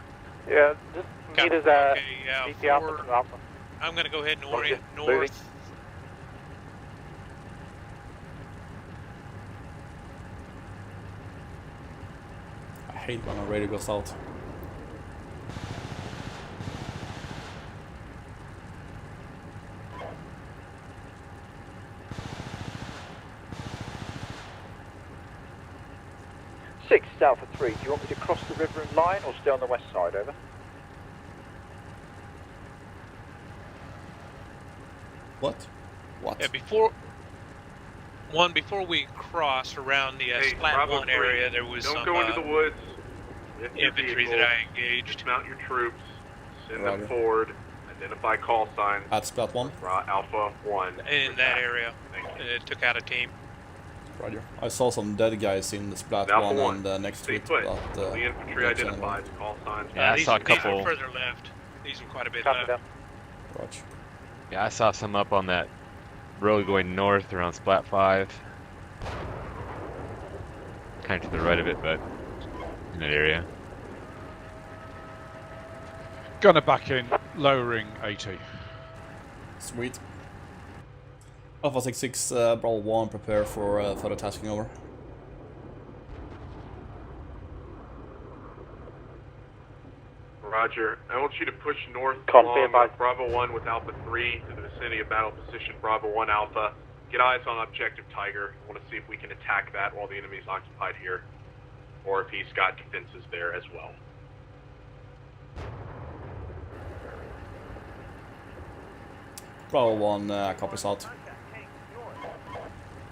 S13: Yeah, just
S7: Copy.
S13: meet us
S7: Okay, yeah,
S13: BP Alpha
S7: 4.
S13: to Alpha.
S7: I'm going to go ahead and orient
S12: Moving.
S7: north.
S6: I hate when a radio goes out.
S12: Six, Alpha 3. Do you want me to cross the river in line or stay on the west side? Over.
S6: What? What?
S7: Yeah, before we cross around the
S11: Hey,
S7: Splat
S11: Bravo
S7: 1
S11: 3,
S7: area, there was
S11: Don't
S7: some
S11: go into the woods. Lift your
S7: infantry
S11: vehicle,
S7: that I engaged.
S11: dismount your troops, send
S6: Roger.
S11: them forward, identify call signs.
S6: At Splat 1?
S11: Alpha 1.
S7: In that area.
S11: Thank you.
S7: It took out a team.
S6: Roger. I saw some dead guys in the Splat
S11: Alpha
S6: 1
S11: 1,
S6: and next
S11: stay
S6: to it,
S11: put.
S6: but
S11: The infantry
S6: that's
S11: identifies, call signs.
S9: Yeah, I
S7: these,
S9: saw a
S7: these
S9: couple.
S7: are further left. These are quite a bit
S13: Copy
S7: left.
S13: that.
S6: Roger.
S9: Yeah, I saw some up on that road going north around Splat 5. Kind of to the right of it, but in that area.
S8: Gunner back in, lowering 80.
S6: Sweet. Alpha 66, Bravo 1, prepare for further tasking over.
S11: Roger. I want you to push north
S13: Copy,
S11: along
S13: advise.
S11: Bravo 1 with Alpha 3 to the vicinity of battle position Bravo 1 Alpha. Get eyes on Objective Tiger. I want to see if we can attack that while the enemy's occupied here, or if he's got defenses there as well.
S6: Bravo 1, copies out.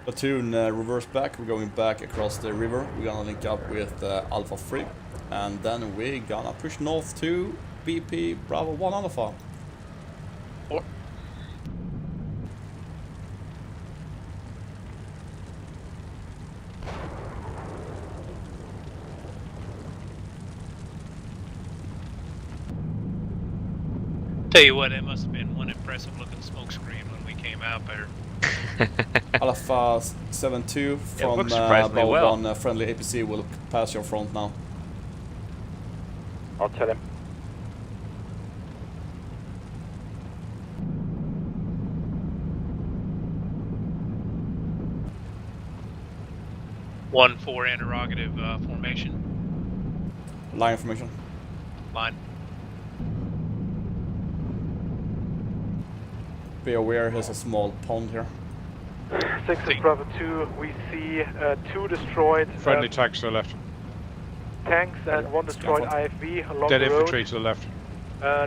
S6: Platoon, reverse back. We're going back across the river. We're gonna link up with Alpha 3. And then we're gonna push north to BP Bravo 1 Alpha.
S7: Tell you what, it must have been one impressive looking smoke screen when we came out there.
S6: Alpha 72 from
S9: looks surprisingly
S6: Bravo
S9: well.
S6: 1 friendly APC will pass your front now.
S12: I'll tell him.
S7: 1-4 interrogative formation.
S6: Line formation.
S7: Line.
S6: Be aware, here's a small pond here.
S13: 6 is Bravo 2. We see 2 destroyed
S8: Friendly tanks to the left.
S13: tanks and 1 destroyed IFV along
S8: Dead
S13: the road.
S8: infantry to the left.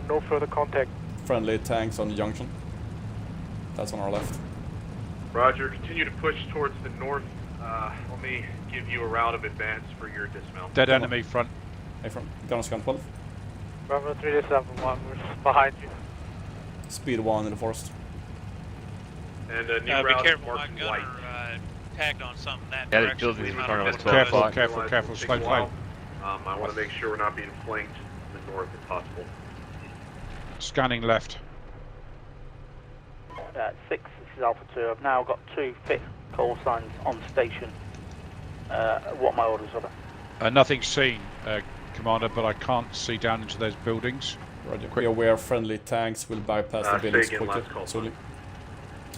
S13: No further contact.
S6: Friendly tanks on the junction. That's on our left.
S11: Roger, continue to push towards the north. Let me give you a route of advance for your dismount.
S8: Dead enemy front.
S6: Hey, front. Gunner scan 12.
S10: Bravo 3 to 7-1, we're behind you.
S6: Speed 1 in the forest.
S11: And a new
S7: Be
S11: route
S7: careful, my
S11: marked in
S7: gunner
S11: white.
S7: Tagged on something that
S9: Yeah, the
S7: direction.
S9: buildings in
S7: We're
S9: front of
S7: not
S9: us,
S7: gonna
S9: 12
S7: go.
S9: o'clock.
S8: Careful, careful,
S11: Takes a
S8: slow
S11: while.
S8: flight.
S11: I want to make sure we're not being flanked to the north if possible.
S8: Scanning left.
S2: 6, this is Alpha 2. I've now got 2 fit call signs on station. What are my orders are?
S8: Nothing seen, Commander, but I can't see down into those buildings.
S6: Roger. Be aware, friendly tanks will bypass the buildings
S11: say again, last call.
S6: quickly.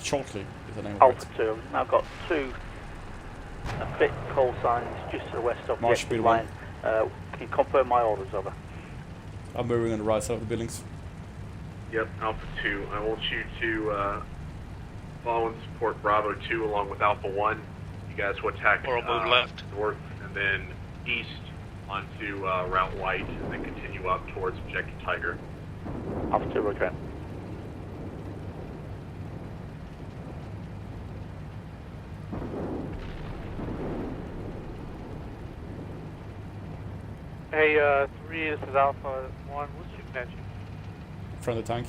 S6: Shortly is the name of it.
S2: Alpha 2. I've now got 2 fit call signs just to the west of the
S6: March
S2: exit
S6: speed
S2: line. Can you confirm my orders over?
S6: I'm moving on the right side of the buildings.
S11: Yep, Alpha 2. I want you to follow and support Bravo 2 along with Alpha 1. You guys will attack
S7: Or move left.
S11: north and then east onto Route White and then continue up towards Objective Tiger.
S2: Alpha 2, roger.
S10: Hey, 3, this is Alpha 1. What's shooting at you?
S6: Friendly tank.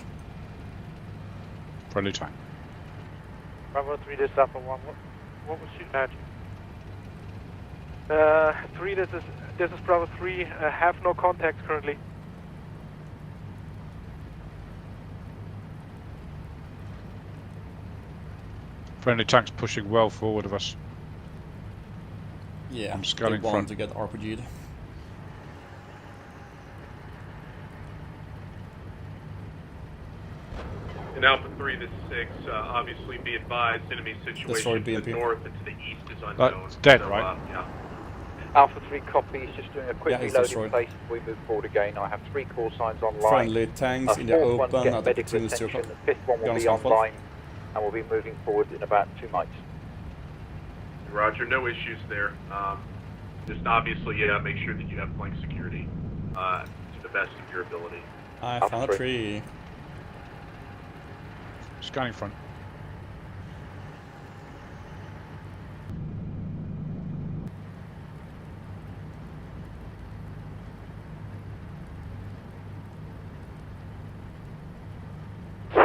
S8: Friendly tank.
S10: Bravo 3, this is Alpha 1. What was shooting at you?
S13: 3, this is Bravo 3. Have no contacts currently.
S8: Friendly tanks pushing well forward of us.
S6: Yeah,
S8: I'm scanning
S6: they want
S8: front.
S6: to get RPG'd.
S11: In Alpha 3, this is 6. Obviously, be advised, enemy situation to the north and to the east is unknown.
S8: That's dead,
S11: so,
S8: right?
S11: Yeah.
S12: Alpha 3 copy. He's just doing a quick
S6: Yeah, he's
S12: reloading
S6: destroyed.
S12: phase before we move forward again. I have 3 call signs online.
S6: Friendly tanks in the
S12: Fourth one
S6: open
S12: get
S6: at the
S12: medical
S6: platoon 0
S12: attention.
S6: o'clock.
S12: The 5th one will
S6: Guns
S12: be
S6: on 12.
S12: online and we'll be moving forward in about 2 mites.
S11: Roger, no issues there. Just obviously, make sure that you have flank security to the best of your ability.
S6: I
S12: Alpha
S6: found a tree.
S8: Scanning front.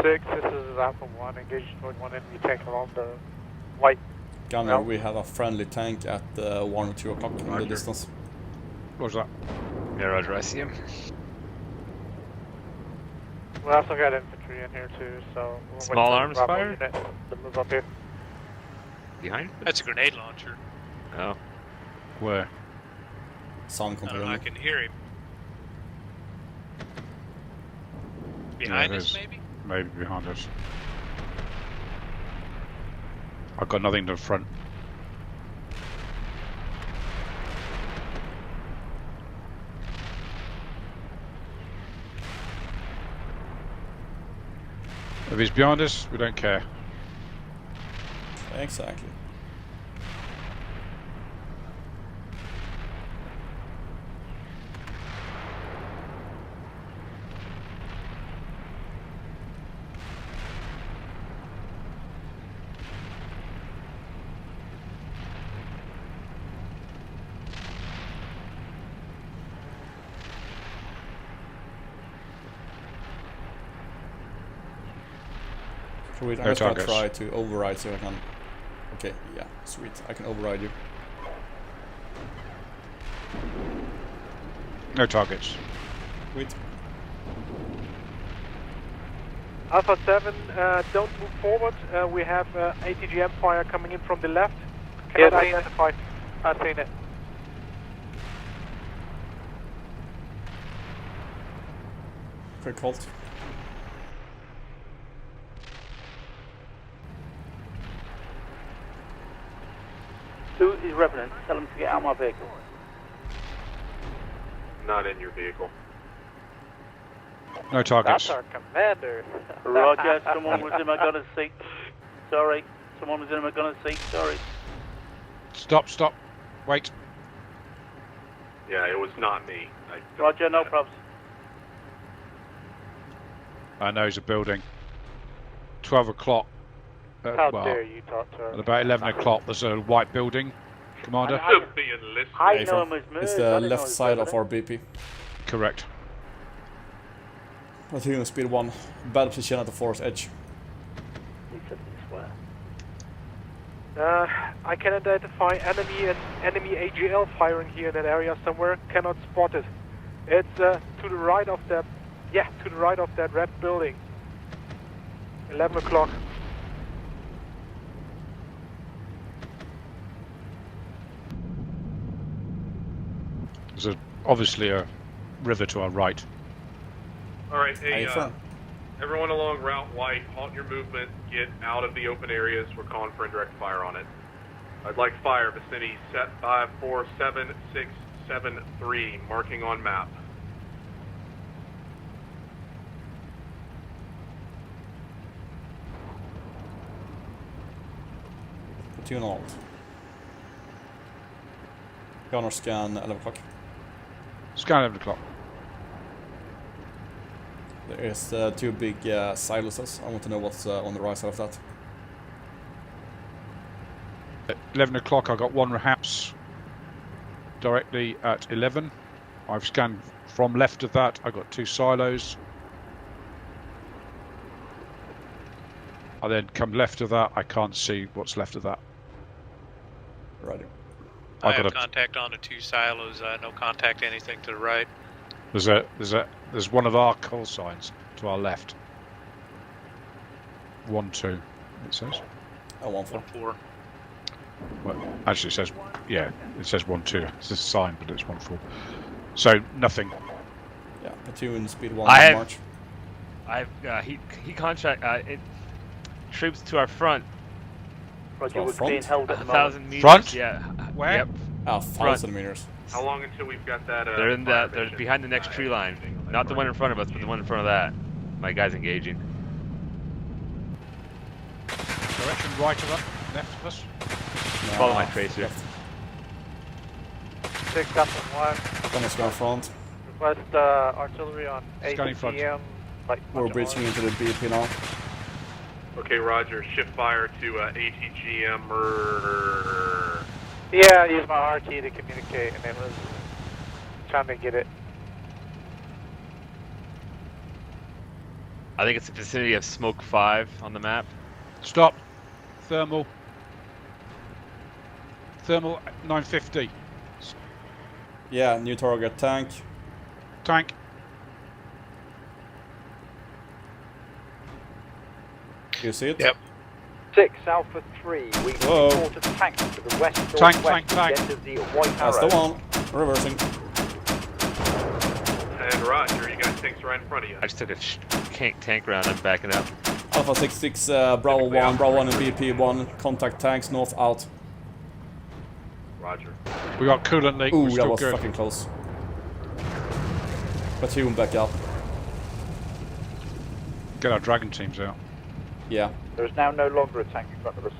S10: This is Alpha 1. Engage toward 1 enemy tank along the white.
S6: Gunner,
S10: No.
S6: we have a friendly tank at 1 or 2 o'clock in the
S11: Roger.
S6: distance.
S8: What was that?
S9: Yeah, Roger, I see him.
S10: We also got infantry in here too, so we'll wait
S9: Small
S10: for the
S9: arms
S10: Bravo
S9: fire?
S10: unit to move up here.
S9: Behind?
S7: That's a grenade launcher.
S9: Oh.
S8: Where?
S6: Sound
S7: I don't know, I
S6: control.
S7: can hear him. Behind
S8: it
S7: us,
S8: is.
S7: maybe?
S8: Maybe behind us. I've got nothing to the front. If he's behind us, we don't care.
S6: Exactly. Sweet, I'm
S8: No
S6: just gonna
S8: targets.
S6: try to override so I can... Okay, yeah, sweet. I can override you.
S8: No targets.
S6: Sweet.
S13: Alpha 7, don't move forward. We have ATGM fire coming in from the left.
S10: Yeah,
S13: Cannot
S10: seen it.
S13: identify.
S10: I've seen it.
S6: Quick halt.
S2: Who is Revenant? Tell him to get out of my vehicle.
S11: Not in your vehicle.
S8: No targets.
S10: That's our commander.
S2: Roger, someone was in my gunner's seat. Sorry. Someone was in my gunner's seat. Sorry.
S8: Stop. Wait.
S11: Yeah, it was not me.
S2: Roger, no problems.
S8: I know it's a building. 12 o'clock.
S10: How
S8: well,
S10: dare you talk to her?
S8: at about 11 o'clock, there's a white building. Commander?
S2: I know him as Merge.
S6: It's
S2: I
S6: the
S2: didn't know
S6: left
S2: he was
S6: side of
S2: Revenant.
S6: our BP.
S8: Correct.
S6: Platoon speed 1. Bad position at the forest edge.
S13: I can identify enemy AGL firing here in that area somewhere. Cannot spot it. It's to the right of that. Yeah, to the right of that red building. 11 o'clock.
S8: There's obviously a river to our right.
S11: All right, hey,
S6: firm.
S11: everyone along Route White, halt your movement, get out of the open areas. We're calling for indirect fire on it. I'd like fire, vicinity set 547673, marking on map.
S6: Platoon alt. Gunner scan 11 o'clock.
S8: Scan 11 o'clock.
S6: There is 2 big silos. I want to know what's on the right side of that.
S8: At 11 o'clock, I got 1 house directly at 11. I've scanned from left of that. I got 2 silos. I then come left of that. I can't see what's left of that.
S6: Right.
S7: I have contact on the 2 silos. No contact anything to the right.
S8: There's one of our call signs to our left. 1-2. It says.
S6: Oh, 1-4.
S7: 1-4.
S8: Well, actually, it says it says 1-2. It's a sign, but it's 1-4. So nothing.
S6: Yeah, platoon speed 1
S9: I
S6: march.
S9: have he contract troops to our front.
S2: Roger,
S6: Oh,
S2: we're
S6: front?
S2: being held at the
S9: 1,000
S2: moment.
S9: meters.
S8: Front?
S9: Yeah.
S8: Where?
S9: Yep.
S6: 1,000 meters.
S11: How long until we've got that?
S9: They're in
S11: fire
S9: that. They're
S11: mission?
S9: behind the next tree line. Not the one in front of us, but the one in front of that. My guy's engaging.
S8: Direction right of us, left of us.
S9: Follow my tracer.
S10: 6 up and 1.
S6: Gunner scan front.
S10: Request artillery on
S8: Scanning front.
S10: ATM.
S6: We're breaching into the BP now.
S11: Okay, Roger. Shift fire to ATGM murder.
S10: Yeah, I used my RT to communicate and it was trying to get it.
S9: I think it's the vicinity of Smoke 5 on the map.
S8: Stop. Thermal. Thermal 950.
S6: Yeah, new target tank.
S8: Tank.
S6: You see it?
S7: Yep.
S12: 6 Alpha 3. We
S6: Whoa.
S12: report a tank to the west
S8: Tank,
S12: northwest
S8: tank.
S12: end of the White
S6: That's
S12: Arrow.
S6: the one. Reversing.
S11: And Roger, you got tanks right in front of you.
S9: I just took a tank round. I'm backing up.
S6: Alpha 66, Bravo 1, Bravo 1 and BP 1. Contact tanks north out.
S11: Roger.
S8: We got coolant leak.
S6: Ooh,
S8: We're
S6: that
S8: still
S6: was
S8: good.
S6: fucking close. Platoon back up.
S8: Get our dragon teams out.
S6: Yeah.
S12: There is now no longer a tank in front of us.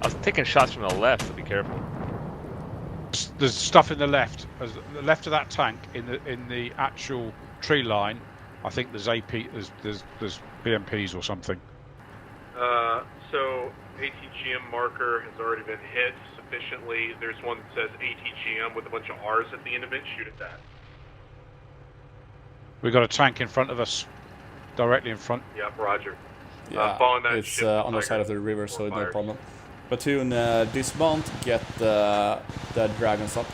S9: I was taking shots from the left, so be careful.
S8: There's stuff in the left. As the left of that tank in the actual tree line. I think there's AP. There's BMPs or something.
S11: So ATGM marker has already been hit sufficiently. There's one that says ATGM with a bunch of R's at the end of it. Shoot at that.
S8: We got a tank in front of us, directly in front.
S11: Yep, Roger.
S6: Yeah,
S11: following that
S6: it's
S11: ship,
S6: on the
S11: Tiger.
S6: side of the river, so no
S11: Fires.
S6: problem. Platoon, dismount, get the dragons up.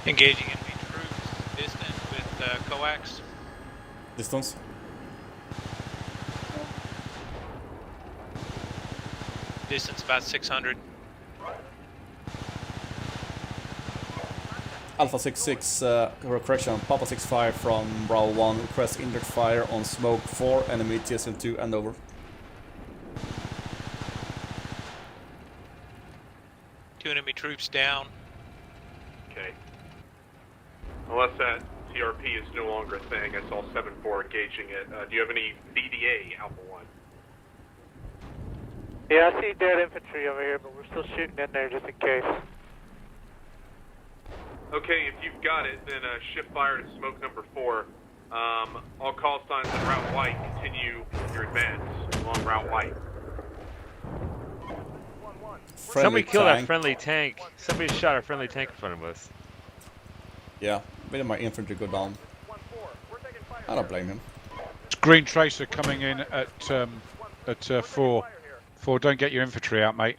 S7: Engaging enemy troops, distant with coax.
S6: Distance.
S7: Distance about 600.
S6: Alpha 66, correction, Papa 65 from Bravo 1, request indirect fire on Smoke 4, enemy TSM2 and over.
S7: Two enemy troops down.
S11: Okay. Unless that TRP is no longer a thing, I saw 7-4 engaging it. Do you have any VDA, Alpha 1?
S10: Yeah, I see dead infantry over here, but we're still shooting in there just in case.
S11: Okay, if you've got it, then shift fire to smoke number 4. All call signs on Route White, continue your advance along Route White.
S9: Somebody killed that friendly tank. Somebody shot a friendly tank in front of us.
S6: Yeah, made my infantry go down. I don't blame him.
S8: Green Tracer coming in at 4. 4, don't get your infantry out, mate.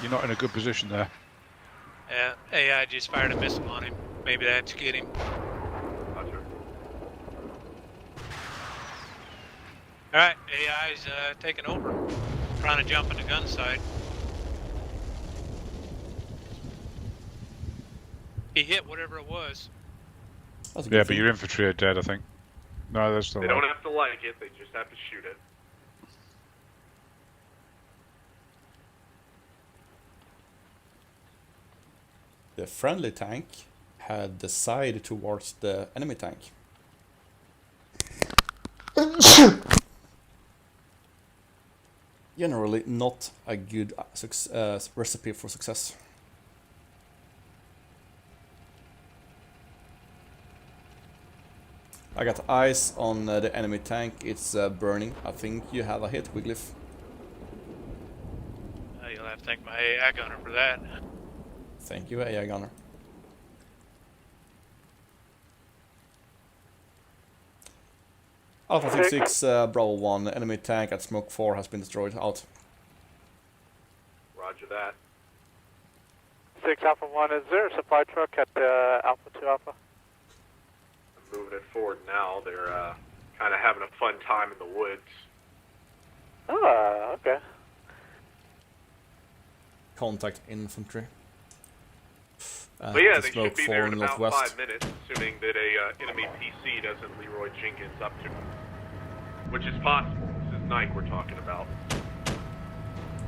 S8: You're not in a good position there.
S7: Yeah, AI just fired a missile on him. Maybe that should get him.
S11: Gotcha.
S7: Alright, AI's taking over. Trying to jump in the gun side. He hit whatever it was.
S8: Yeah, but your infantry are dead, I think. No, they're still
S11: They
S8: alive.
S11: don't have to like it, they just have to shoot it.
S6: The friendly tank had the side towards the enemy tank. Generally not a good recipe for success. I got eyes on the enemy tank, it's burning. I think you have a hit, Wigglyf.
S7: You'll have to thank my AI gunner for that.
S6: Thank you, AI gunner. Alpha 66, Bravo 1, enemy tank at Smoke 4 has been destroyed. Out.
S11: Roger that.
S10: 6 Alpha 1, is there a supply truck at Alpha 2 Alpha?
S11: I'm moving it forward now. They're kind of having a fun time in the woods.
S10: Oh, okay.
S6: Contact infantry.
S11: But yeah, they
S6: Smoke
S11: should be
S6: 4
S11: there
S6: in
S11: in
S6: the
S11: about
S6: northwest.
S11: 5 minutes, assuming that a enemy PC doesn't Leroy Jenkins up to them. Which is possible. This is Nike we're talking about.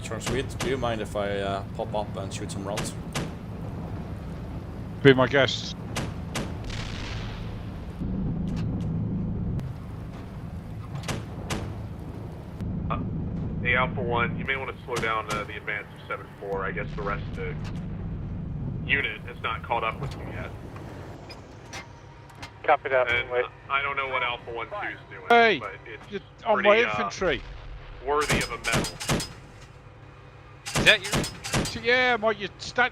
S6: Sure, sweet. Do you mind if I pop up and shoot some rounds?
S8: Be my guest.
S11: Hey, Alpha 1, you may want to slow down the advance of 7-4. I guess the rest of the unit has not caught up with you yet.
S10: Copy that.
S11: And
S10: Wait.
S11: I don't know what Alpha 1-2 is doing,
S8: Hey,
S11: but it's
S8: on
S11: pretty,
S8: my infantry.
S11: Worthy of a medal.
S7: Is that your...
S8: Yeah,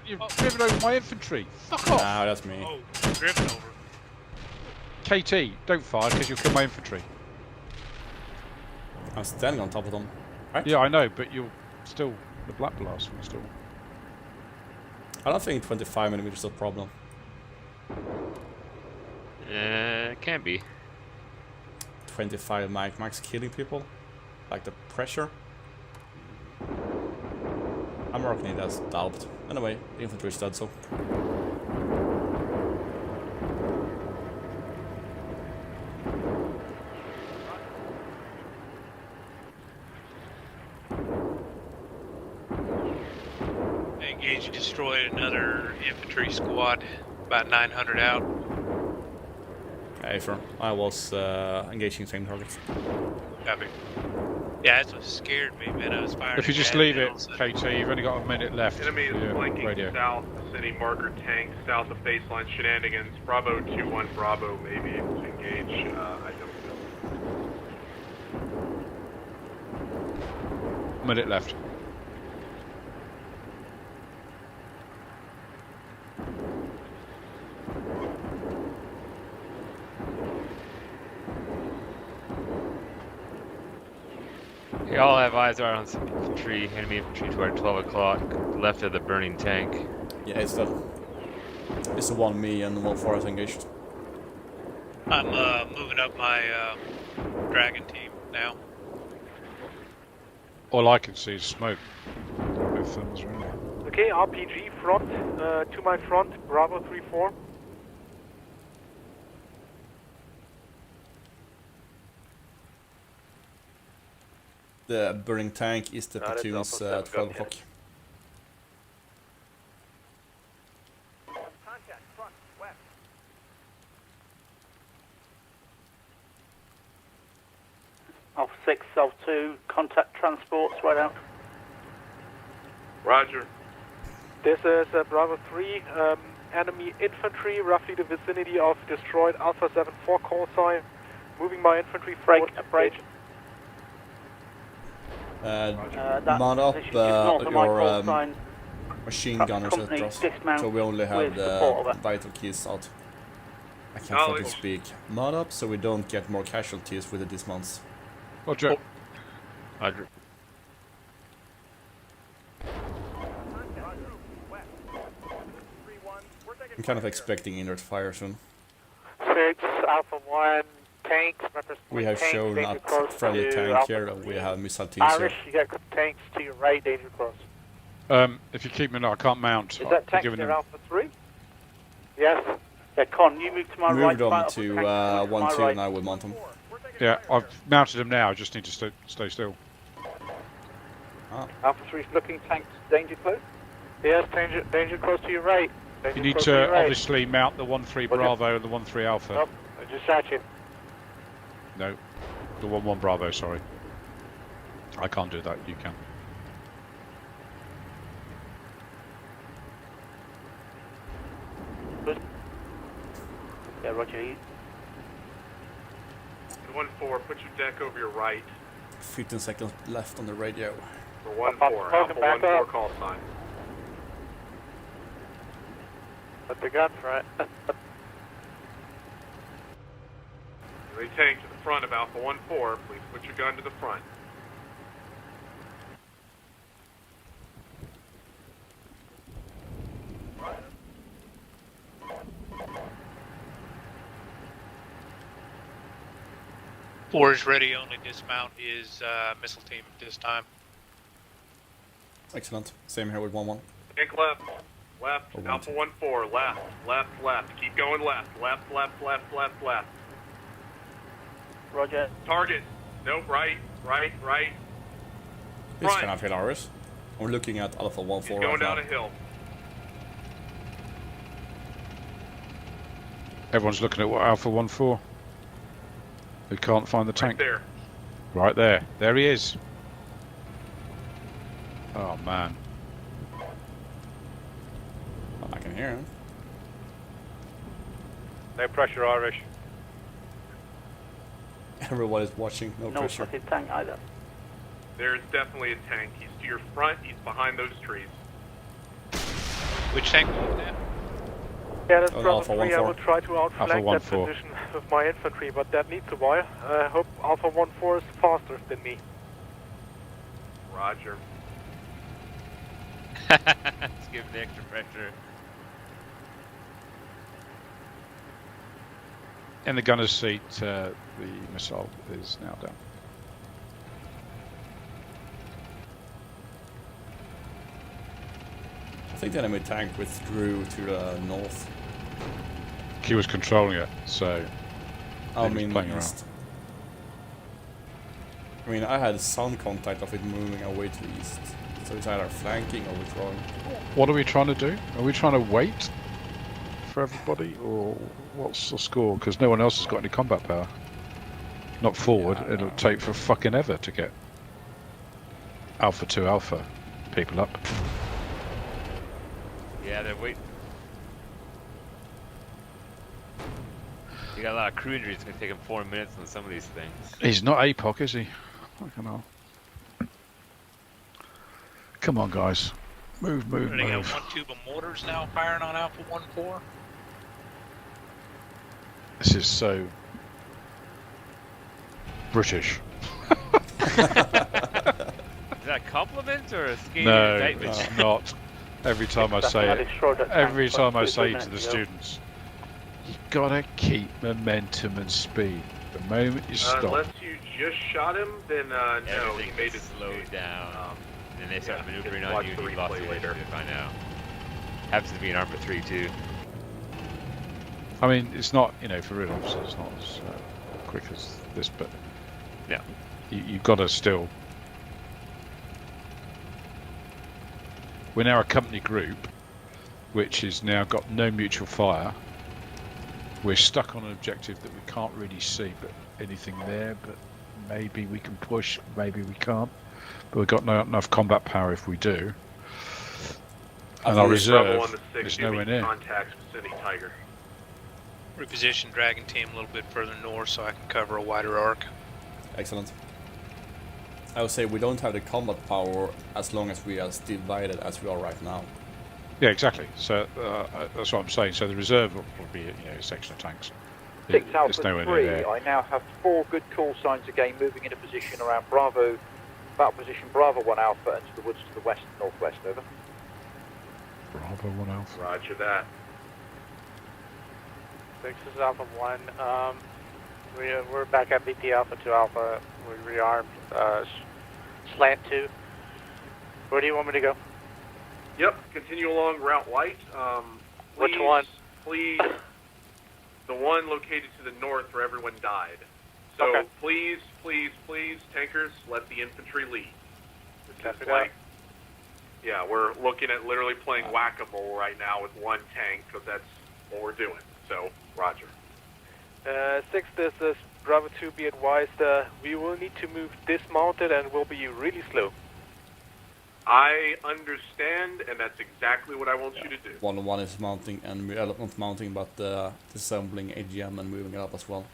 S8: you've driven over my infantry. Fuck off.
S6: Nah, that's me.
S7: Oh, driven over.
S8: KT, don't fire because you'll kill my infantry.
S6: I'm standing on top of them. Right?
S8: Yeah, I know, but you'll still... The black blast will still...
S6: I don't think 25mm is a problem.
S9: It can be.
S6: 25 max killing people? Like the pressure? I'm marking it as doubt. Anyway, the infantry is dead, so...
S7: Engaged, destroyed another infantry squad. About 900 out.
S6: Hey, sure. I was engaging same targets.
S7: Copy. Yeah, that's what scared me, man. I was firing.
S8: If you just leave it, KT, you've only got a minute left.
S11: Enemy
S8: for
S11: is
S8: your
S11: flanking
S8: radio.
S11: south, sending marker tank south of baseline shenanigans. Bravo 2-1 Bravo may be able to engage. I don't know.
S8: Minute left.
S9: Okay, all have eyes are on some infantry, enemy infantry toward 12 o'clock, left of the burning tank.
S6: Yeah, it's the... It's the one me and the one forest engaged.
S7: I'm moving up my dragon team now.
S8: All I can see is smoke. With them as well.
S13: Okay, RPG front, to my front, Bravo 3-4.
S6: the burning tank is the platoon's 12 o'clock.
S2: Alpha 6, Alpha 2, contact transports right out.
S11: Roger.
S13: This is Bravo 3, enemy infantry, roughly the vicinity of destroyed Alpha 7-4 call sign. Moving my infantry forward.
S2: Break.
S6: Mount up
S2: position just north of my call
S6: your
S2: sign.
S6: machine
S2: Truck
S6: gunners
S2: company
S6: at us.
S2: dismount
S6: So we only have
S2: with
S6: the
S2: support, over.
S6: vital keys out. I can't fucking speak. Mount up so we don't get more casualties with the dismounts.
S8: Roger.
S9: Roger.
S6: I'm kind of expecting inert fire soon.
S10: 6, Alpha 1, tanks,
S6: We have
S10: tanks,
S6: shown
S10: danger
S6: a
S10: close
S6: friendly
S10: to
S6: tank
S10: Alpha
S6: here,
S10: 3.
S6: we have missile teams
S10: Irish,
S6: here.
S10: you got tanks to your right, danger close.
S8: If you keep me, I can't mount.
S10: Is that
S8: I'm
S10: tank
S8: giving
S10: near
S8: them.
S10: Alpha 3? Yes.
S2: Yeah, Con, you move to my right.
S6: Move
S2: fire
S6: them
S2: up
S6: to
S2: the tank, my
S6: 1-2
S2: right.
S6: and I will mount them.
S8: Yeah, I've mounted them now. I just need to stay still.
S12: Alpha 3's looking, tanks danger close.
S10: Yes, danger close to your right. Danger
S8: You need
S10: close
S8: to
S10: your right.
S8: obviously mount the 1-3 Bravo and the 1-3 Alpha.
S10: Nope, I just shot you.
S8: No, the 1-1 Bravo. Sorry, I can't do that. You can.
S2: Yeah, Roger.
S11: 1-4, put your deck over your right.
S6: 15 seconds left on the radio.
S11: For 1-4, Alpha 1-4 call sign.
S10: Put the gun front.
S11: Ready tank to the front of Alpha 1-4, please put your gun to the front.
S7: Four is ready, only dismount is missile team at this time.
S6: Excellent. Same here with 1-1.
S11: Tank left. Left.
S6: Oh,
S11: Alpha 1-4, left. Left, left. Keep going left. Left, left, left, left, left.
S2: Roger.
S11: Target. Nope, right, right, right.
S6: It's
S11: Front.
S6: kind of hilarious. We're looking at Alpha 1-4
S11: He's going
S6: right
S11: down
S6: now.
S11: a hill.
S8: Everyone's looking at what Alpha 1-4. We can't find the tank.
S11: There.
S8: Right there. There he is. Oh man.
S6: I can hear him.
S10: No pressure, Irish.
S6: Everyone is watching. No
S2: No
S6: pressure.
S2: fucking tank either.
S11: There's definitely a tank. He's to your front. He's behind those trees.
S7: Which tank was that?
S13: Yeah, that's
S6: Oh,
S13: Bravo
S6: Alpha
S13: 3. I
S6: 1-4.
S13: will try to outflank that
S8: 1-4.
S13: position with my infantry, but that needs a while. I hope Alpha 1-4 is faster than me.
S11: Roger.
S9: Let's give him the extra pressure.
S8: In the gunner's seat, the missile is now down.
S6: I think the enemy tank withdrew to the north.
S8: He was controlling it, so
S6: I
S8: he was
S6: mean,
S8: playing
S6: east. I mean, I had sound contact of it moving away to the east. So it's either flanking or withdrawing.
S8: What are we trying to do? Are we trying to wait for everybody, or what's the score? Because no one else has got any combat power. Not forward.
S6: Yeah,
S8: It'll take for fucking ever to get Alpha 2 Alpha people up.
S9: Yeah, they're waiting. You got a lot of crew injuries. It's gonna take him 4 minutes on some of these things.
S8: He's not APOC, is he? Fucking hell. Come on, guys. Move, move,
S7: They got
S8: move.
S7: one tube of mortars now firing on Alpha 1-4.
S8: This is so British.
S9: Is that a compliment or a scathing
S8: No,
S9: indictment?
S8: it's not. Every time I say it, every time I say to the students, you gotta keep momentum and speed. The moment you stop,
S11: Unless you just shot him, then no, he
S9: Everything
S11: made
S9: gets
S11: it
S9: slowed down. And then they start
S11: yeah,
S9: maneuvering
S11: just
S9: on
S11: watch
S9: you
S11: the
S9: and you lost
S11: replay
S9: your
S11: later.
S9: initiative by now. Happens to be in Armor 3 too.
S8: I mean, it's not, you know, for real officers, it's not as quick as this, but
S9: Yeah.
S8: you've got to still we're now a company group, which has now got no mutual fire. We're stuck on an objective that we can't really see, but anything there. But maybe we can push, maybe we can't. But we've got not enough combat power if we do. And our reserve is nowhere near.
S11: Contacts Vicinity Tiger.
S7: Reposition Dragon Team a little bit further north so I can cover a wider arc.
S6: Excellent. I would say we don't have the combat power as long as we are as divided as we are right now.
S8: Yeah, exactly. So that's what I'm saying. So the reserve will be, a section of tanks.
S12: 6
S8: It's
S12: Alpha
S8: nowhere
S12: 3,
S8: near there.
S12: I now have 4 good call signs again, moving into position around Bravo, battle position Bravo 1 Alpha and to the woods to the west and northwest, over.
S8: Bravo 1 Alpha.
S11: Roger that.
S10: 6 is Alpha 1. We're back at BP Alpha 2 Alpha. We rearmed Slant 2. Where do you want me to go?
S11: Yep, continue along Route Light.
S10: Which one?
S11: Please, the one located to the north where everyone died. So
S10: Okay.
S11: please, tankers, let the infantry lead. This
S10: Copy
S11: is like, yeah, we're looking at literally playing whack-a-mole right now with one tank because that's what we're doing. So, roger.
S13: 6, this is Bravo 2, be advised, we will need to move dismounted and will be really slow.
S11: I understand, and that's exactly what I want you to do.
S6: 1-1 is mounting, and we are not mounting, but disassembling AGM and moving it up as well.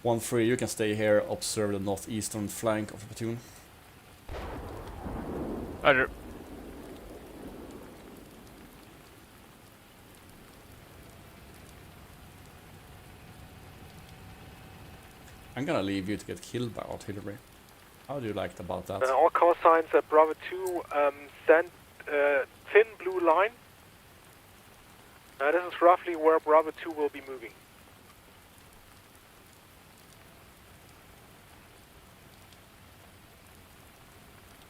S6: 1-3, you can stay here, observe the northeastern flank of the platoon.
S9: Roger.
S6: I'm gonna leave you to get killed by artillery. How do you like about that?
S13: All call signs at Bravo 2, send thin blue line. This is roughly where Bravo 2 will be moving.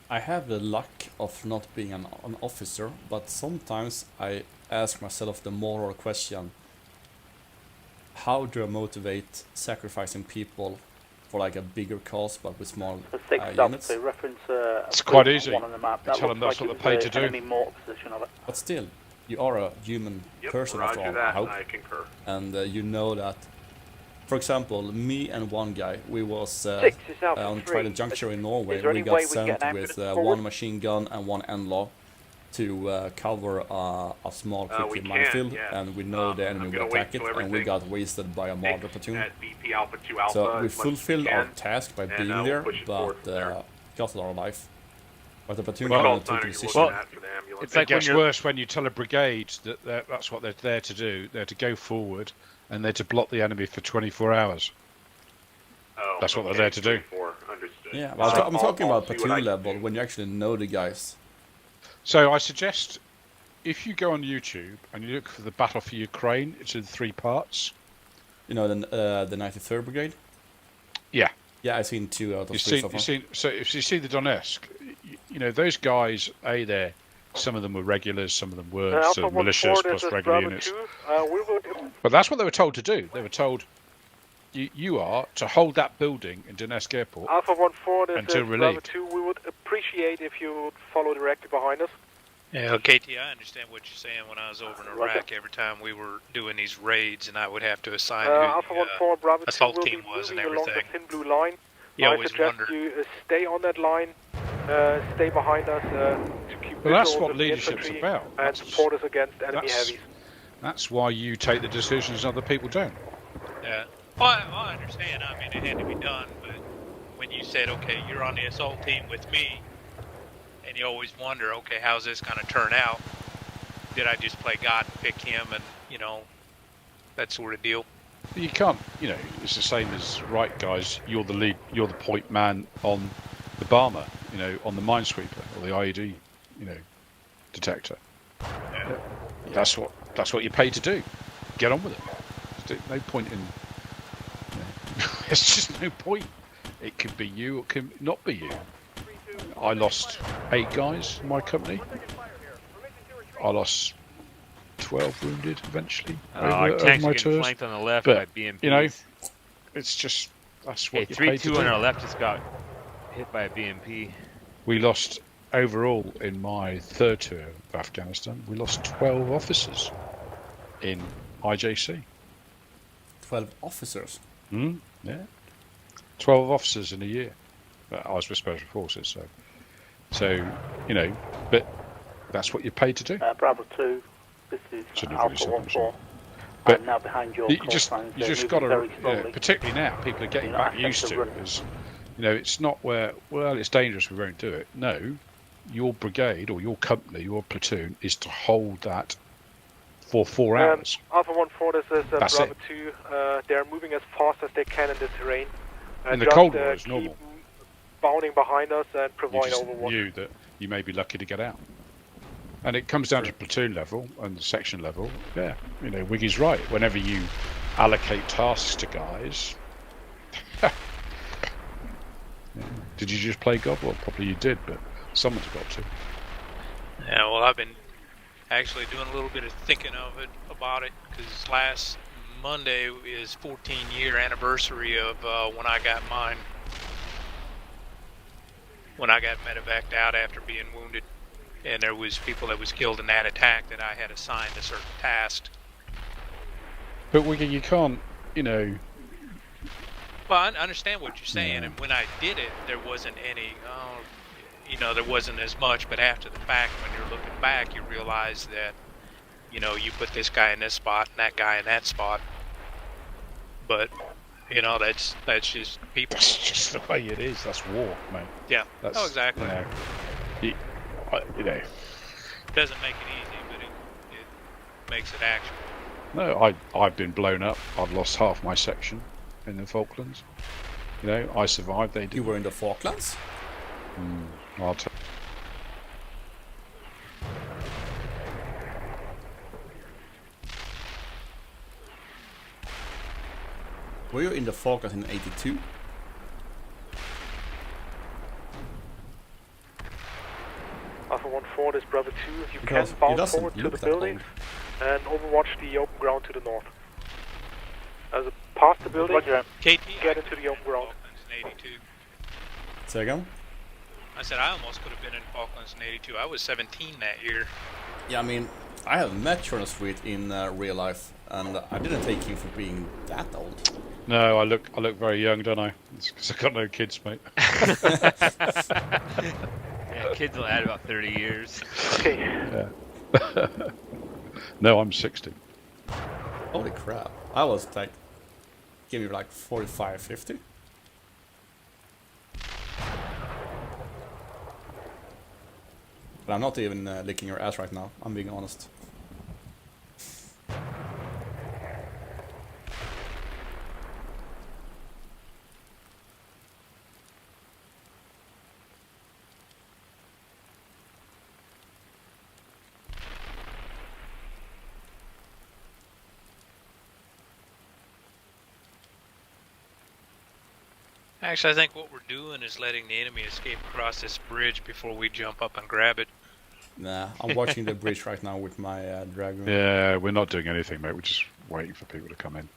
S6: I have the luck of not being an officer, but sometimes I ask myself the moral question: how do I motivate sacrificing people for like a bigger cause but with small units?
S2: Reference,
S8: It's quite easy.
S2: one on the map.
S8: You tell them that's what they're paid to do.
S2: Enemy mortar position of it.
S6: But still, you are a human person after all, I hope.
S11: I concur.
S6: And you know that, for example, me and one guy, we was
S12: 6 is Alpha
S6: on
S12: 3.
S6: Trident Juncture in Norway.
S12: Is there
S6: We
S12: any
S6: got
S12: way we can get
S6: sent
S12: an
S6: with
S12: ambulance forward?
S6: 1 machine gun and 1 NLAW to cover a small
S11: We
S6: quickly
S11: can,
S6: minefield,
S11: yes.
S6: and we know the enemy
S11: I'm
S6: will
S11: gonna wait
S6: attack it,
S11: till
S6: and we
S11: everything
S6: got wasted by a mortar platoon.
S11: At BP Alpha 2 Alpha
S6: So we
S11: as much as
S6: fulfilled
S11: we
S6: our
S11: can,
S6: task by
S11: and,
S6: being
S11: we'll
S6: there,
S11: push it forward
S6: but
S11: from there.
S6: cost our life. But the platoon
S11: Well,
S6: took the
S11: you're
S6: decision.
S11: looking at for the ambulance.
S9: It's
S8: It
S9: like when
S8: gets
S9: you're
S8: worse when you tell a brigade that that's what they're there to do. They're to go forward and they're to block the enemy for 24 hours.
S11: Oh,
S8: That's what they're there to do.
S11: 24, understood.
S6: Yeah, well, I'm talking
S11: I'll
S6: about
S11: see what I
S6: platoon
S11: can
S6: level
S11: do.
S6: when you actually know the guys.
S8: So I suggest if you go on YouTube and you look for the Battle for Ukraine, it's in 3 parts.
S6: You know, the 93rd Brigade?
S8: Yeah.
S6: Yeah, I've seen 2 out of 3 so far.
S8: So if you see the Donetsk, those guys, some of them were regulars, some of them weren't,
S13: Alpha
S8: so
S13: 1-4,
S8: militias
S13: this
S8: plus
S13: is
S8: regular
S13: Bravo
S8: units.
S13: 2. We will
S8: But that's what they were told to do. They were told, you are to hold that building in Donetsk Airport
S13: Alpha 1-4, this
S8: until
S13: is Bravo
S8: relieved.
S13: 2. We would appreciate if you would follow directly behind us.
S7: Yeah, KT, I understand what you're saying. When I was over in Iraq, every time we were doing these raids, and I would have to assign who
S13: Alpha
S7: the
S13: 1-4, Bravo 2
S7: assault
S13: will
S7: team
S13: be
S7: was and
S13: moving along the
S7: everything.
S13: thin blue line.
S7: You
S13: I
S7: always
S13: suggest
S7: wondered.
S13: you stay on that line, stay behind us to keep
S8: Well, that's
S13: visuals
S8: what
S13: of the
S8: leadership's
S13: infantry
S8: about.
S13: and
S8: That's-
S13: support us against enemy
S8: that's-
S13: heavies.
S8: That's why you take the decisions other people don't.
S7: Yeah. Well, I understand. I mean, it had to be done, but when you said, okay, you're on the assault team with me, and you always wonder, okay, how's this going to turn out? Did I just play God and pick him and, that sort of deal?
S8: You can't, it's the same as, right, guys, you're the lead, you're the point man on the bomber, on the minesweeper or the IED, detector.
S7: Yeah.
S8: That's what you're paid to do. Get on with it. There's no point in. There's just no point. It could be you, or it could not be you. I lost 8 guys in my company. I lost 12 wounded eventually
S9: Our
S8: over
S9: tanks
S8: my
S9: are getting
S8: tours.
S9: flanked on the left
S8: But,
S9: by BMPs.
S8: it's just that's
S9: Hey,
S8: what you're paid to
S9: 3-2
S8: do.
S9: on our left just got hit by a BMP.
S8: We lost overall, in my third tour of Afghanistan, we lost 12 officers in IJC.
S6: 12 officers?
S8: Yeah. 12 officers in a year. I was with Special Forces, so but that's what you're paid to do.
S2: Bravo 2, this is Alpha 1-4.
S8: But
S2: I'm now behind your
S8: you just got to, particularly now, people are getting back used to it. As, it's not where, well, it's dangerous, we won't do it. No, your brigade or your company, your platoon, is to hold that for 4 hours.
S13: Alpha 1-4, this is
S8: That's
S13: Bravo
S8: it.
S13: 2. They're moving as fast as they can in the terrain.
S8: In the Cold War, it's
S13: keep
S8: normal.
S13: bounding behind us and
S8: You
S13: provide
S8: just
S13: overwatch.
S8: knew that you may be lucky to get out. And it comes down to platoon level and section level. Yeah, Wiggy's right. Whenever you allocate tasks to guys, did you just play God? Well, probably you did, but someone's got to.
S7: Yeah, well, I've been actually doing a little bit of thinking about it, because last Monday is 14-year anniversary of when I got mine. When I got medevaced out after being wounded, and there was people that was killed in that attack that I had assigned a certain task.
S8: But Wiggy, you can't,
S7: Well, I understand what you're saying, and when I did it, there wasn't any, there wasn't as much, but after the fact, when you're looking back, you realize that, you put this guy in this spot and that guy in that spot. But, that's just people.
S8: That's just the way it is. That's war, mate.
S7: Yeah.
S8: That's,
S7: exactly.
S8: It
S7: doesn't make it easy, but it makes it actual.
S8: No, I've been blown up. I've lost half my section in the Falklands. I survived. They did.
S6: You were in the Falklands?
S8: I'll tell.
S6: Were you in the Falklands in '82?
S13: Alpha 1-4, this is Bravo 2. You
S6: Because
S13: can
S6: it
S13: bound
S6: doesn't
S13: forward to
S6: look
S13: the
S6: that
S13: buildings and overwatch the open ground to the north. As a past the building,
S7: KT,
S13: get into the open ground.
S7: In 82.
S6: Say again?
S7: I said I almost could have been in Falklands in 82. I was 17 that year.
S6: Yeah, I mean, I have met Churno Street in real life, and I didn't take him for being that old.
S8: No, I look very young, don't I? It's because I've got no kids, mate.
S9: Yeah, kids will add about 30 years.
S13: Okay.
S8: Yeah. No, I'm 60.
S6: Holy crap. I was like, give me like 45, 50. But I'm not even licking your ass right now, I'm being honest.
S7: Actually, I think what we're doing is letting the enemy escape across this bridge before we jump up and grab it.
S6: Nah, I'm watching the bridge right now with my dragoon.
S8: Yeah, we're not doing anything, mate. We're just waiting for people to come in.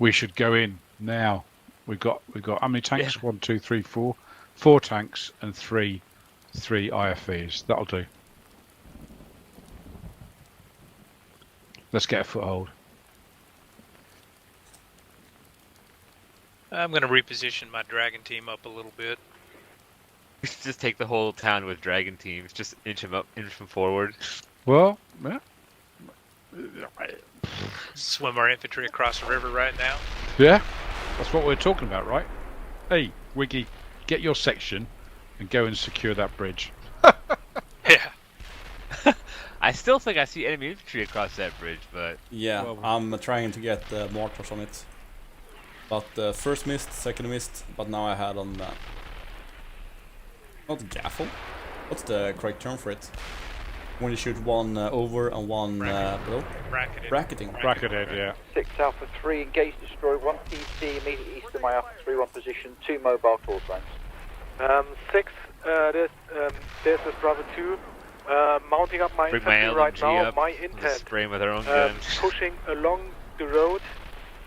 S8: We should go in now. We've got how many tanks? Yeah. 1, 2, 3, 4. 4 tanks and three IFVs. That'll do. Let's get a foothold.
S7: I'm going to reposition my dragon team up a little bit.
S9: We should just take the whole town with dragon teams. Just inch them forward.
S8: Well, yeah.
S7: Swim our infantry across the river right now.
S8: Yeah, that's what we're talking about, right? Hey, Wiggy, get your section and go and secure that bridge.
S7: Yeah.
S9: I still think I see enemy infantry across that bridge, but...
S6: Yeah, well, I'm trying to get mortars on it. But first missed, second missed, but now I had on that. Not gaffle? What's the correct term for it? When you shoot one over and one below? Bracketing.
S8: Bracketed, yeah.
S12: 6 Alpha 3, engage, destroy 1 PC immediately east of my Alpha 3-1 position, 2 mobile force lines.
S13: 6, this is Bravo 2. Mounting up my infantry right now. My intent,
S9: spraying with our own guns.
S13: Pushing along the road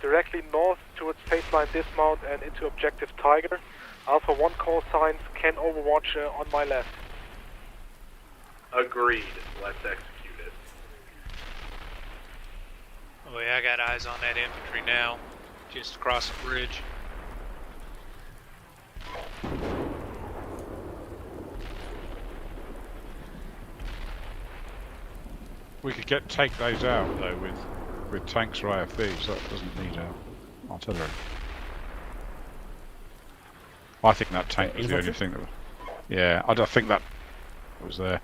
S13: directly north towards Faceline Dismount and into Objective Tiger. Alpha 1 call signs, can overwatch on my left.
S11: Agreed. Let's execute it.
S7: Oh yeah, I got eyes on that infantry now, just across the bridge.
S8: We could take those out though with tanks or AFVs. That doesn't need artillery. I think that tank was the only thing that was... Yeah, I don't think that was there.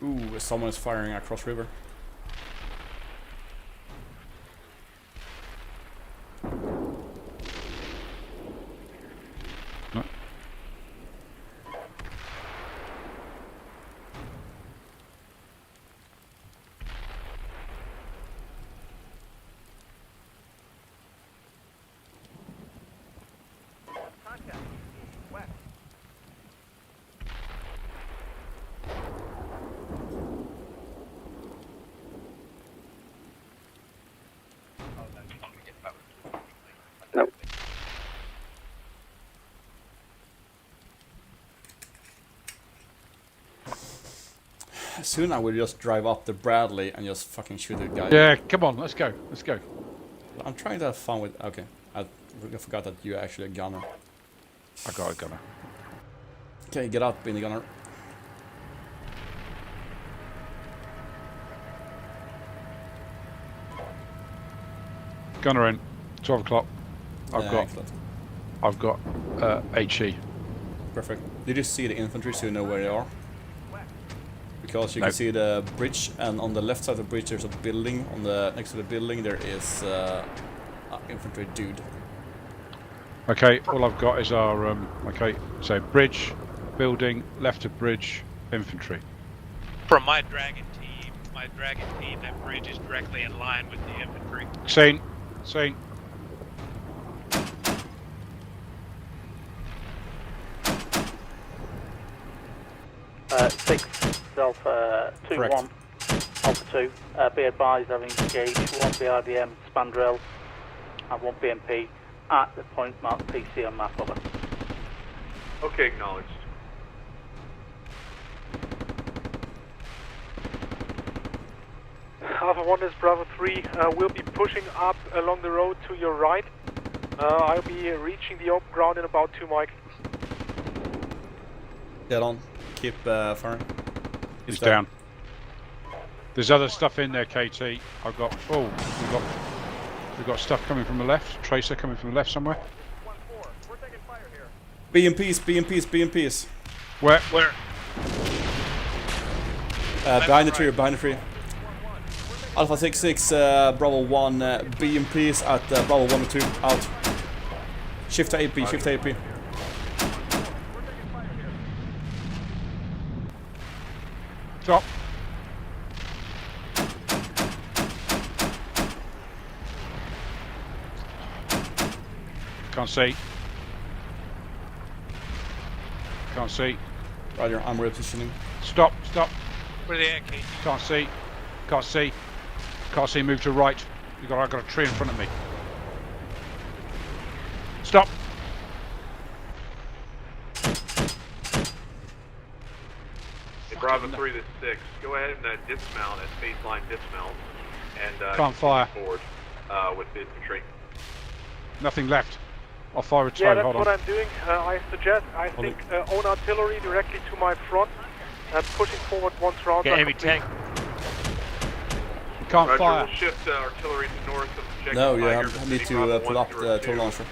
S6: Ooh, someone is firing across river.
S8: No.
S6: Soon I will just drive up the Bradley and just fucking shoot the guy.
S8: Yeah, come on, let's go. Let's go.
S6: I'm trying to have fun with... Okay, I forgot that you're actually a gunner.
S8: I got a gunner.
S6: Okay, get up, Beanie Gunner.
S8: Gunner in. 12 o'clock.
S6: Excellent.
S8: I've got HE.
S6: Perfect. Did you see the infantry so you know where they are? Because you can see the bridge, and on the left side of the bridge there's a building. On the next to the building there is an infantry dude.
S8: Okay, all I've got is our okay. So bridge, building, left of bridge, infantry.
S7: From my dragon team, that bridge is directly in line with the infantry.
S8: Seen.
S2: 6 Alpha 2-1, Alpha 2, be advised having engaged 1 BRDM spandrel and 1 BMP at the point marked PC on map. Over.
S11: Okay, acknowledged.
S13: Alpha 1 is Bravo 3, we'll be pushing up along the road to your right. I'll be reaching the open ground in about 2 miles.
S6: Get on. Keep firing.
S8: He's down. There's other stuff in there, KT. I've got... Oh, we've got stuff coming from the left. Tracer coming from the left somewhere.
S6: BMPs.
S8: Where?
S6: Behind the tree. Alpha 66, Bravo 1, BMPs at Bravo 1 and 2, out. Shift to AP.
S8: Stop. Can't see.
S6: Roger, I'm repositioning.
S8: Stop.
S7: Where are they at, Casey?
S8: Can't see. Move to right. I've got a tree in front of me. Stop.
S11: Bravo 3 to 6, go ahead and dismount at baseline dismount and
S8: can't fire
S11: forward with the infantry.
S8: Nothing left. I'll fire a toe.
S13: Yeah, that's
S8: Hold
S13: what
S8: on.
S13: I'm doing. I think own artillery directly to my front and pushing forward once rounds are complete.
S9: tank.
S8: We can't
S11: Roger,
S8: fire.
S11: we'll shift artillery to north of objective
S6: No, you
S11: Tiger,
S6: need
S11: City,
S6: to
S11: Bravo
S6: pull
S11: 1,
S6: up the tow launcher.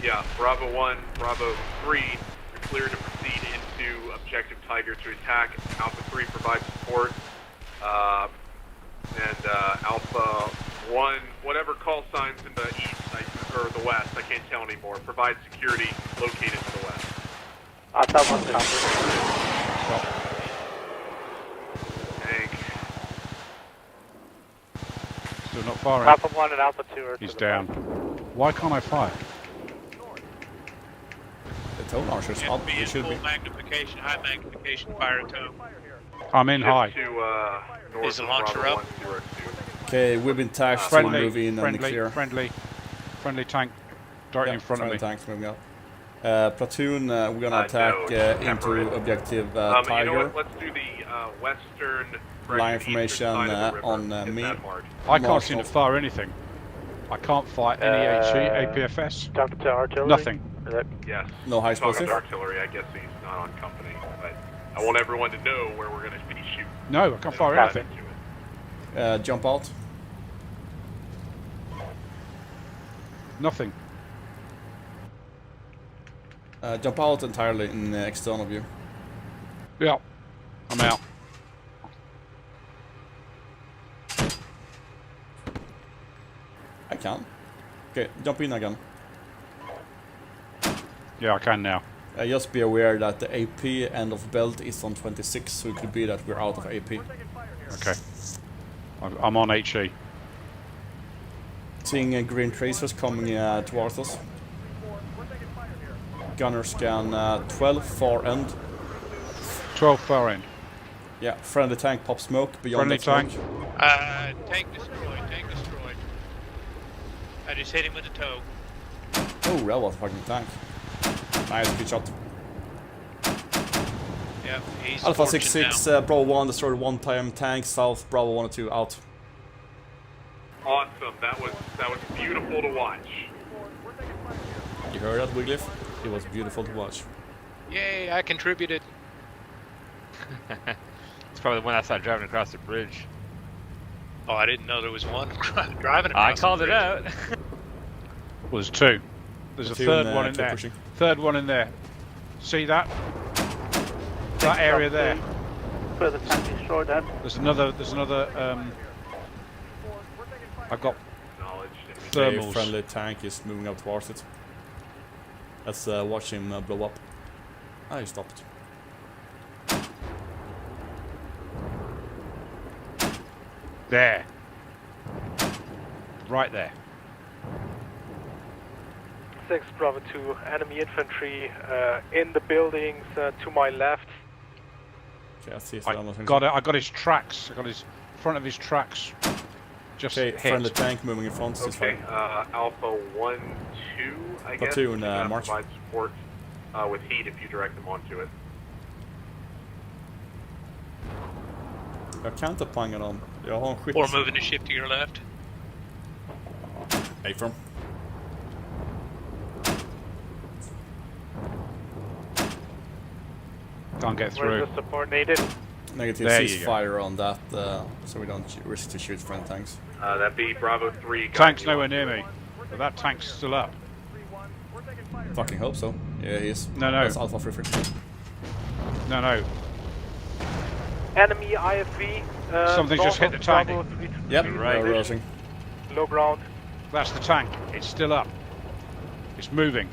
S11: Yeah, Bravo 1, Bravo 3, you're clear to proceed into objective Tiger to attack. Alpha 3 provides support. And Alpha 1, whatever call signs in the east or the west, I can't tell anymore, provide security located to the west. Tank.
S8: Still not firing.
S10: Alpha 1 and Alpha 2 are
S8: He's down. Why can't I fire?
S6: The tow launcher's up.
S7: Be
S6: It
S7: in
S6: should
S7: full
S6: be.
S7: magnification, high magnification fire tow.
S8: I'm in high.
S11: To, north
S7: Is the
S11: of
S7: launcher
S11: Bravo
S7: up?
S11: 102.
S6: Okay, we've been tagged. So we're moving in and clear.
S8: Friendly tank directly in front of me.
S6: Tanks moving up. Platoon, we're gonna attack into objective Tiger.
S11: You know what? Let's do the western
S6: Line information on me.
S8: I can't seem to fire anything. I can't fire any APFS.
S2: Talking to artillery?
S8: Nothing.
S11: Yes.
S6: No high
S11: Talking
S6: explosive?
S11: to artillery, I guess he's not on company, but I want everyone to know where we're going to be shooting.
S8: No, I can't fire anything.
S6: Jump out.
S8: Nothing.
S6: Jump out entirely in external view.
S8: Yeah, I'm out.
S6: I can. Okay, jump in again.
S8: Yeah, I can now.
S6: Just be aware that the AP end of belt is on 26, so it could be that we're out of AP.
S8: Okay. I'm on HE.
S6: Seeing green tracers coming towards us. Gunner scan 12 far end.
S8: 12 far end.
S6: Yeah, friendly tank pop smoke beyond
S8: Friendly
S6: that
S8: tank.
S6: smoke.
S7: Tank destroyed, tank destroyed. I just hit him with a toe.
S6: Oh, that was a fucking tank. Nice, good shot.
S7: Yeah, he's
S6: Alpha
S7: fortunate
S6: 6-6,
S7: now.
S6: Bravo 1 destroyed one time tank, south, Bravo 1 and 2 out.
S11: Awesome. That was beautiful to watch.
S6: You heard that, Wigglyf? It was beautiful to watch.
S7: Yay, I contributed.
S9: It's probably the one I saw driving across the bridge.
S7: Oh, I didn't know there was one driving across
S9: I called it out.
S8: Well, there's two. There's a third one in there.
S6: Pushing.
S8: Third one in there. See that? That area there.
S2: Further tank destroyed then.
S8: There's another. I've got
S6: Okay,
S8: thermals.
S6: friendly tank is moving up towards it. Let's watch him blow up. Ah, he stopped.
S8: There. Right there.
S13: 6 Bravo 2, enemy infantry in the buildings to my left.
S6: Okay, I see.
S8: I got his tracks. I got his front of his tracks. Just
S6: okay,
S8: hit.
S6: friendly tank moving in front.
S11: Okay, Alpha 1-2, I guess.
S6: Platoon,
S11: You can
S6: march.
S11: provide support with heat if you direct them onto it.
S6: Jag kan inte panga dem. Jag har en skytt.
S7: Or moving the ship to your left.
S6: A-firm.
S8: Can't get through.
S13: Where's the support needed?
S6: Negative
S8: There you go.
S6: ceasefire on that, so we don't risk to shoot friend tanks.
S11: That'd be Bravo 3.
S8: Tank's nowhere near me. But that tank's still up.
S6: Fucking hope so. Yeah, he is.
S8: No, no.
S6: That's Alpha 3.
S8: No, no.
S13: Enemy IFV.
S8: Something just hit the tank.
S6: Yep,
S8: Right.
S6: rising.
S13: Low ground.
S8: That's the tank. It's still up. It's moving.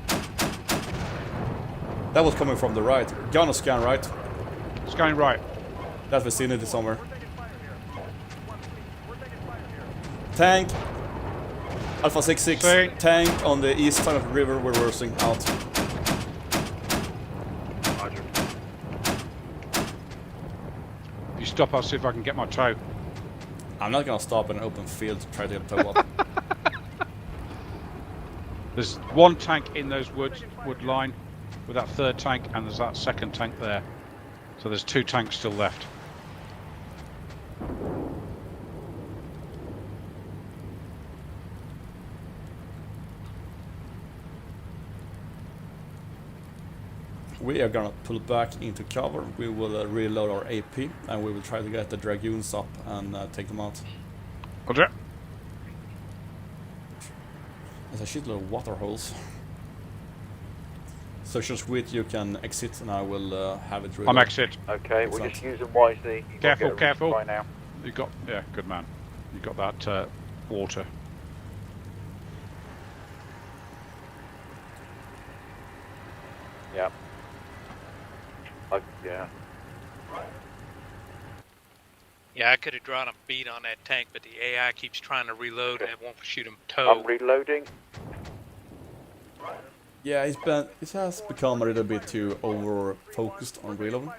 S6: That was coming from the right. Gunner scan right.
S8: It's going right.
S6: That vicinity somewhere. Tank. Alpha 6-6. Tank on the east side of the river. We're reversing out.
S11: Roger.
S8: If you stop, I'll see if I can get my toe.
S6: I'm not gonna stop in an open field to try to get a toe up.
S8: There's one tank in those wood line with that third tank, and there's that second tank there. So there's two tanks still left.
S6: We are gonna pull back into cover. We will reload our AP, and we will try to get the Dragoons up and take them out.
S8: Roger.
S6: There's a shitload of water holes. Social Squid, you can exit, and I will have it reload.
S8: I'm exit.
S12: Okay, we'll just use them wisely. You won't
S8: Careful,
S12: get a
S8: careful.
S12: resupply now.
S8: You got, yeah, good man. You got that water.
S12: Yeah. Yeah.
S7: Yeah, I could have drawn a bead on that tank, but the AI keeps trying to reload and it won't shoot him toe.
S12: I'm reloading.
S6: Yeah, it has become a little bit too over focused on reloading.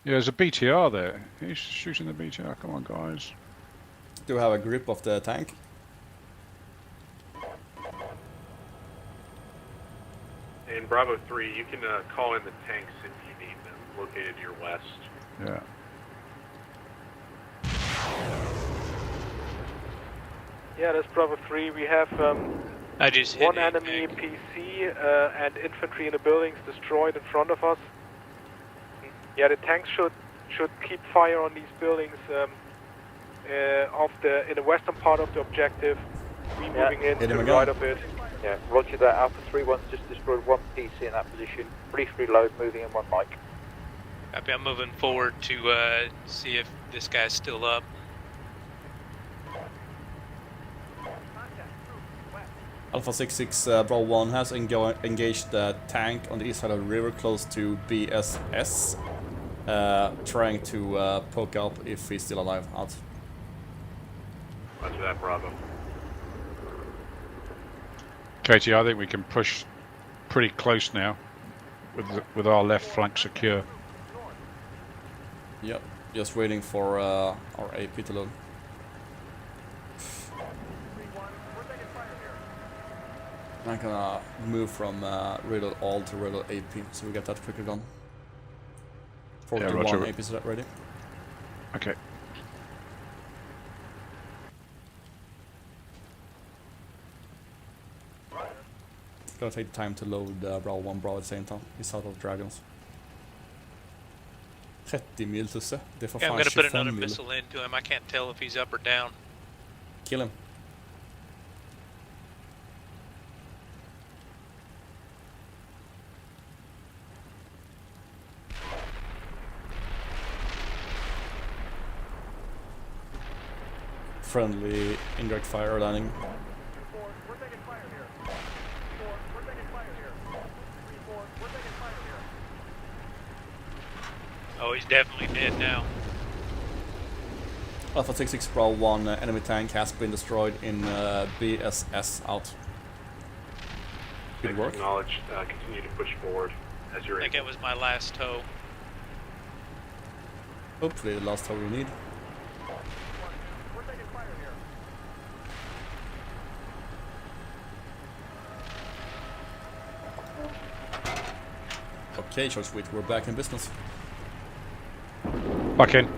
S8: Yeah, there's a BTR there. He's shooting the BTR. Come on, guys.
S6: Do have a grip of the tank.
S11: In Bravo 3, you can call in the tanks if you need them, located to your west.
S8: Yeah.
S13: Yeah, that's Bravo 3. We have
S7: I just hit
S13: one
S7: a
S13: enemy PC and infantry in the buildings destroyed in front of us. Yeah, the tanks should keep fire on these buildings in the western part of the objective. We moving in to the right of it.
S12: Yeah, roger that. Alpha 3-1's just destroyed one PC in that position. Brief reload, moving in one mic.
S7: Copy, I'm moving forward to see if this guy's still up.
S6: Alpha 66 Bravo 1 has engaged the tank on the east side of the river close to BSS, trying to poke up if he's still alive out.
S11: Roger that, Bravo.
S8: Katie, I think we can push pretty close now with our left flank secure.
S6: Yep, just waiting for our AP to load. I'm gonna move from reload all to reload AP, so we get that quicker done. 41
S8: Roger.
S6: AP is ready.
S8: Okay.
S6: Gonna take time to load Bravo 1 Bravo at the same time. He's out of dragons. 30 mil tusse. Det får
S7: Yeah, I'm
S6: fan
S7: gonna put
S6: 25
S7: another
S6: mil.
S7: missile into him. I can't tell if he's up or down.
S6: Kill him. Friendly indirect fire landing.
S7: Oh, he's definitely dead now.
S6: Alpha 66 Bravo 1 enemy tank has been destroyed in BSS out. Good work.
S11: Acknowledge, continue to push forward as you're
S7: I think it was my last tow.
S6: Hopefully the last tow we need. Okay, short sweet, we're back in business.
S8: Back in.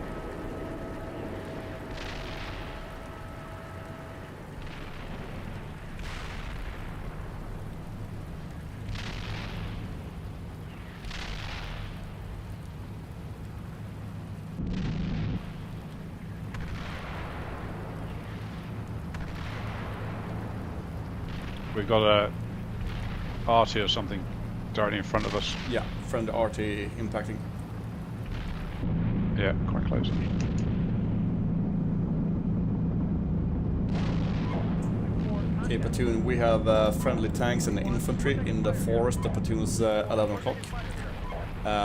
S8: We've got a RT or something directly in front of us.
S6: Yeah, friendly RT impacting.
S8: Yeah, quite close.
S6: Okay, platoon, we have friendly tanks and infantry in the forest. The platoon's 11 o'clock.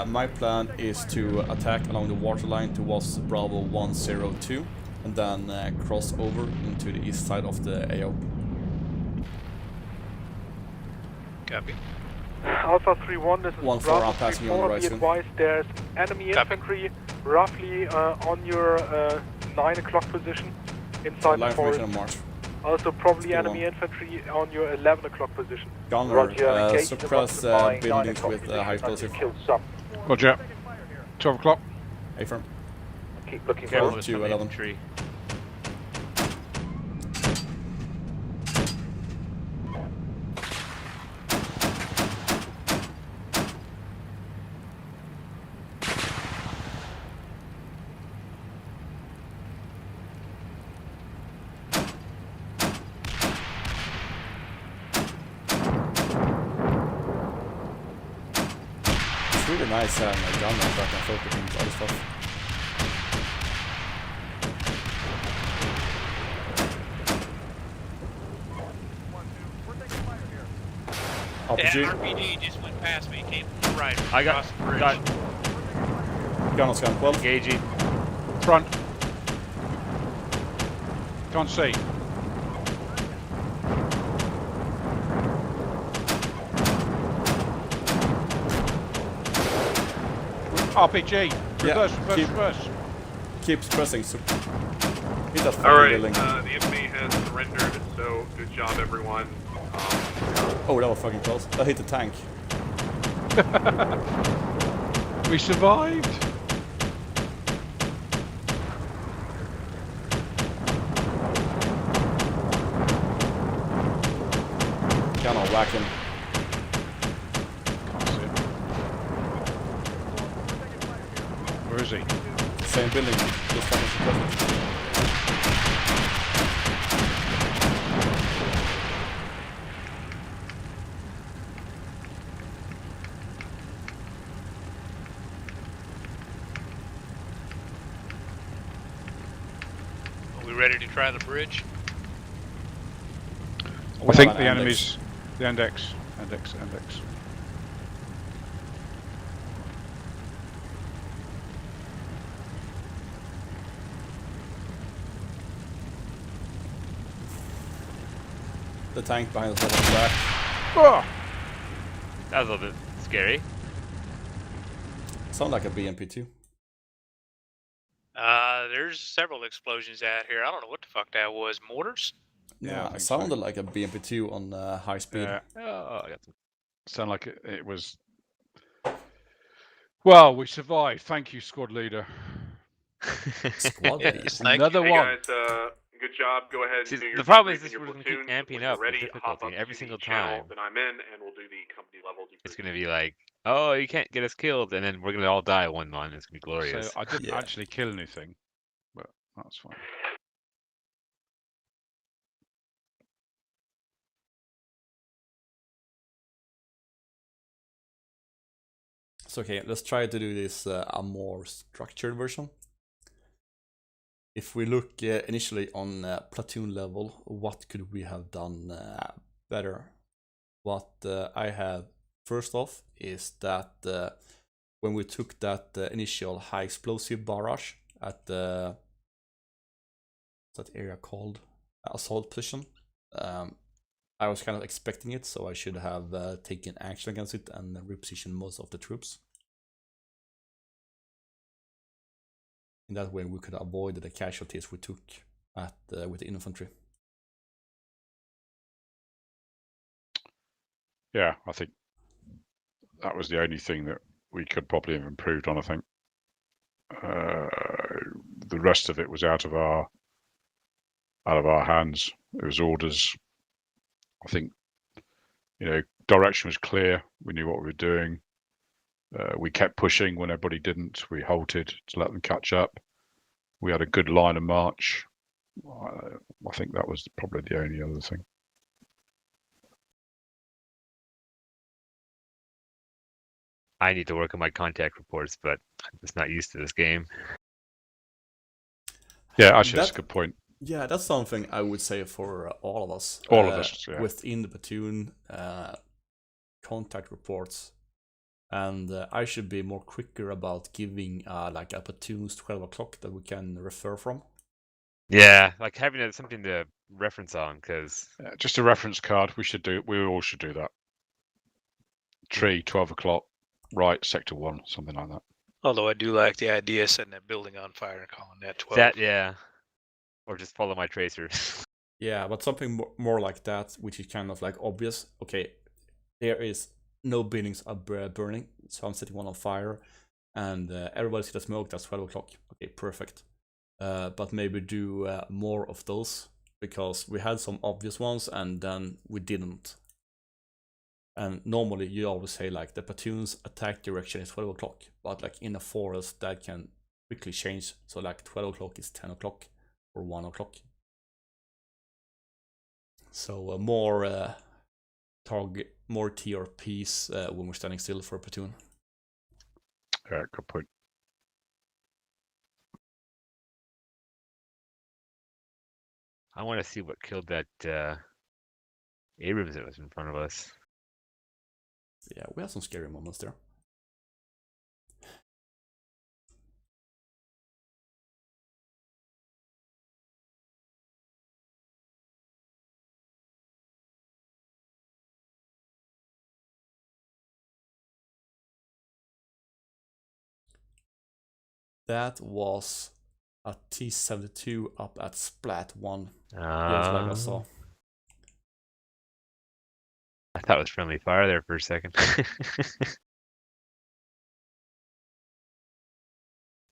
S6: My plan is to attack along the waterline towards Bravo 102 and then cross over into the east side of the AO.
S7: Copy.
S13: Alpha 3-1, this is
S6: 1-4,
S13: Bravo
S6: I'm passing you on the
S13: 3-4.
S6: right
S13: Be
S6: soon.
S13: advised, there's enemy infantry roughly on your 9 o'clock position inside
S6: Line
S13: the forest.
S6: formation on march.
S13: Also probably
S6: Still
S13: enemy infantry on your 11 o'clock position.
S6: Gunner, suppress buildings with high explosive.
S8: Roger. 12 o'clock.
S6: Affirm.
S12: Keep looking
S9: Careful
S12: forward.
S9: with
S6: to
S9: some
S6: 11.
S9: infantry.
S6: It's really nice having a gunner that can focus on other stuff.
S7: That
S6: RPG.
S7: RPG just went past me. Came from the right.
S9: I got,
S7: across the bridge.
S6: Gunner scan 12.
S9: Engaging.
S8: Front. Can't see. RPG. Reverse, reverse, reverse.
S6: Keep pressing. So hit that fucking
S11: All right,
S6: building.
S11: the enemy has surrendered, so good job, everyone.
S6: Oh, that was fucking close. That hit the tank.
S8: We survived.
S6: Cannot whack him.
S8: Can't see him. Where is he?
S6: Same building. Just fucking suppressing.
S7: Are we ready to try the bridge?
S8: I think the enemy's the index.
S6: The tank behind us on the back.
S8: Oh!
S9: That was a little bit scary.
S6: Sound like a BMP too.
S7: There's several explosions out here. I don't know what the fuck that was. Mortars?
S6: Yeah,
S8: I
S6: it
S8: think
S6: sounded
S8: so.
S6: like a BMP2 on high speed.
S8: Yeah. Oh, I got to sound like it was. Well, we survived. Thank you, squad leader.
S6: Squad leader.
S7: Yes, thank
S8: Another
S11: Hey
S8: one.
S11: guys, good job. Go ahead and
S9: See,
S11: do your
S9: the problem is
S11: debrief
S9: this
S11: in your
S9: we're gonna keep
S11: platoon.
S9: amping
S11: When you're
S9: up the
S11: ready, hop
S9: difficulty
S11: up
S9: every
S11: to
S9: single
S11: the channel
S9: time.
S11: that I'm in, and we'll do the company level debrief.
S9: It's gonna be like, oh, you can't get us killed, and then we're gonna all die one month. It's gonna be glorious.
S8: So I didn't actually kill anything, but that's fine.
S6: So okay, let's try to do this a more structured version. If we look initially on platoon level, what could we have done better? What I have first off is that when we took that initial high explosive barrage at the that area called assault position, I was kind of expecting it, so I should have taken action against it and repositioned most of the troops. In that way, we could avoid the casualties we took at with the infantry.
S8: Yeah, I think that was the only thing that we could probably have improved on. I think the rest of it was out of our hands. It was orders. I think, direction was clear. We knew what we were doing. We kept pushing when everybody didn't. We halted to let them catch up. We had a good line of march. I think that was probably the only other thing.
S9: I need to work on my contact reports, but I'm just not used to this game.
S8: Yeah, actually, that's a good point.
S6: Yeah, that's something I would say for all of us.
S8: All of us, yeah.
S6: Within the platoon, contact reports. And I should be more quicker about giving like a platoon's 12 o'clock that we can refer from.
S9: Yeah, like having something to reference on, because
S8: just a reference card. We all should do that. Tree, 12 o'clock, right, sector 1, something like that.
S7: Although I do like the idea of setting that building on fire and calling that 12.
S9: That, yeah. Or just follow my tracers.
S6: Yeah, but something more like that, which is kind of like obvious. Okay, there is no buildings are burning, so I'm setting one on fire, and everybody see the smoke. That's 12 o'clock. Okay, perfect. But maybe do more of those, because we had some obvious ones and then we didn't. And normally you always say like the platoon's attack direction is 12 o'clock, but like in a forest that can quickly change. So like 12 o'clock is 10 o'clock or 1 o'clock. So more target, more TRPs when we're standing still for a platoon.
S8: Yeah, good point.
S9: I want to see what killed that Abrams that was in front of us.
S6: Yeah, we had some scary moments there. That was a T-72 up at Splat 1. Just like I saw.
S9: I thought it was friendly fire there for a second.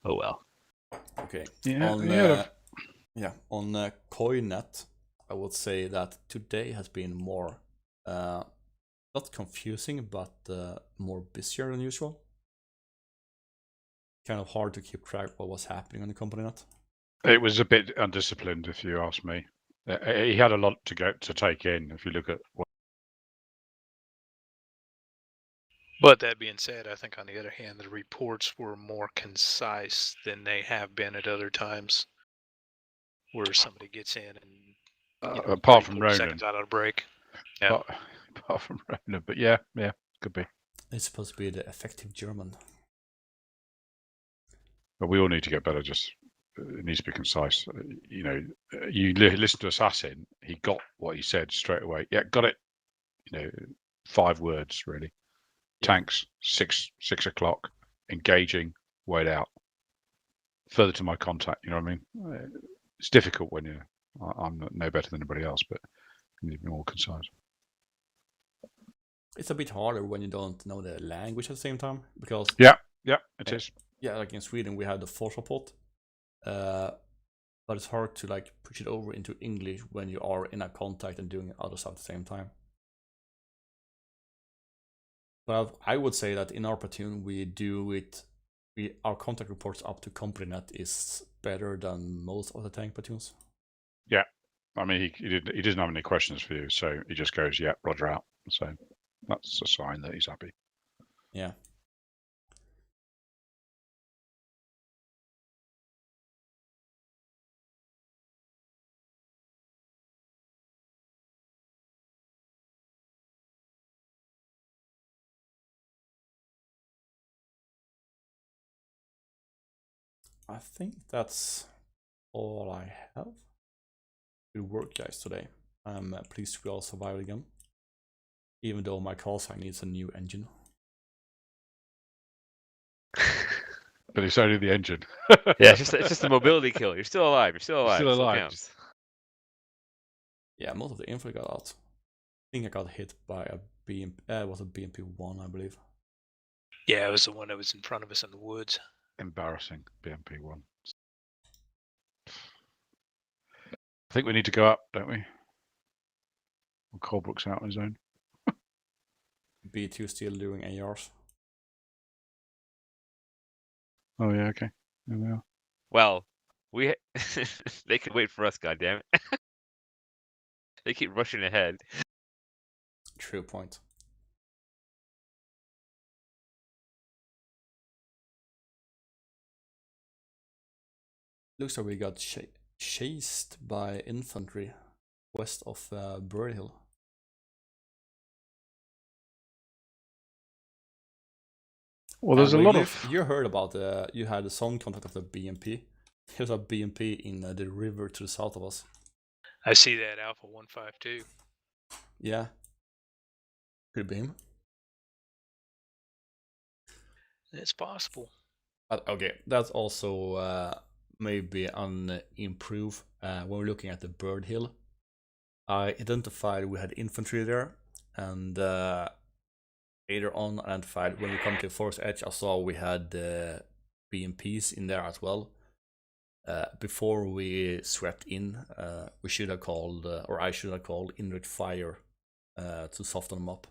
S9: Oh well.
S6: Okay.
S8: Yeah,
S6: On CoinNet, I would say that today has been more, not confusing, but more busier than usual. Kind of hard to keep track of what was happening on the company net.
S8: It was a bit undisciplined, if you ask me. He had a lot to take in. If you look at what.
S7: But that being said, I think on the other hand, the reports were more concise than they have been at other times, where somebody gets in and
S8: apart from
S7: 30
S8: Ronan,
S7: seconds out of a break. Yeah.
S8: Apart from Ronan, but yeah, could be.
S6: It's supposed to be the effective German.
S8: But we all need to get better. Just it needs to be concise. You listen to Assassin. He got what he said straight away. Yeah, got it. 5 words really. Yeah. Tanks 6 o'clock. Engaging. Wait out. Further to my contact. You know what I mean? It's difficult when I'm no better than anybody else, but you need to be more concise.
S6: It's a bit harder when you don't know the language at the same time, because
S8: it is.
S6: Yeah, like in Sweden we have the force support, but it's hard to like push it over into English when you are in a contact and doing other stuff at the same time. But I would say that in our platoon we do it. Our contact reports up to company net is better than most of the tank platoons.
S8: Yeah, I mean he doesn't have any questions for you, so he just goes, "Yeah, Roger out." So that's a sign that he's happy.
S6: Yeah. I think that's all I have. Good work, guys, today. I'm pleased we all survived again. Even though my call sign needs a new engine.
S8: But it's only the engine.
S9: Yeah, it's just a mobility kill. You're still alive. You're still alive.
S8: Still alive.
S6: Yeah, most of the info got out. I think I got hit by a BMP. It was a BMP-1, I believe.
S7: Yeah, it was the one that was in front of us in the woods.
S8: Embarrassing, BMP-1. I think we need to go up, don't we? Well, Colebrook's out on his own.
S6: B2 still doing ARs.
S8: Oh yeah, okay. There we are.
S9: Well, they could wait for us, goddammit. They keep rushing ahead.
S6: True point. Looks like we got chased by infantry west of Bird Hill.
S8: Well, there's a lot of...
S6: You heard about you had a sound contact of the BMP. There's a BMP in the river to the south of us.
S7: I see that Alpha 152.
S6: Yeah. Could be him.
S7: It's possible.
S6: Okay, that's also maybe an improve. When we're looking at the Bird Hill, I identified we had infantry there, and later on identified when we come to Forest Edge, I saw we had BMPs in there as well. Before we swept in, we should have called, or I should have called indirect fire to soften them up.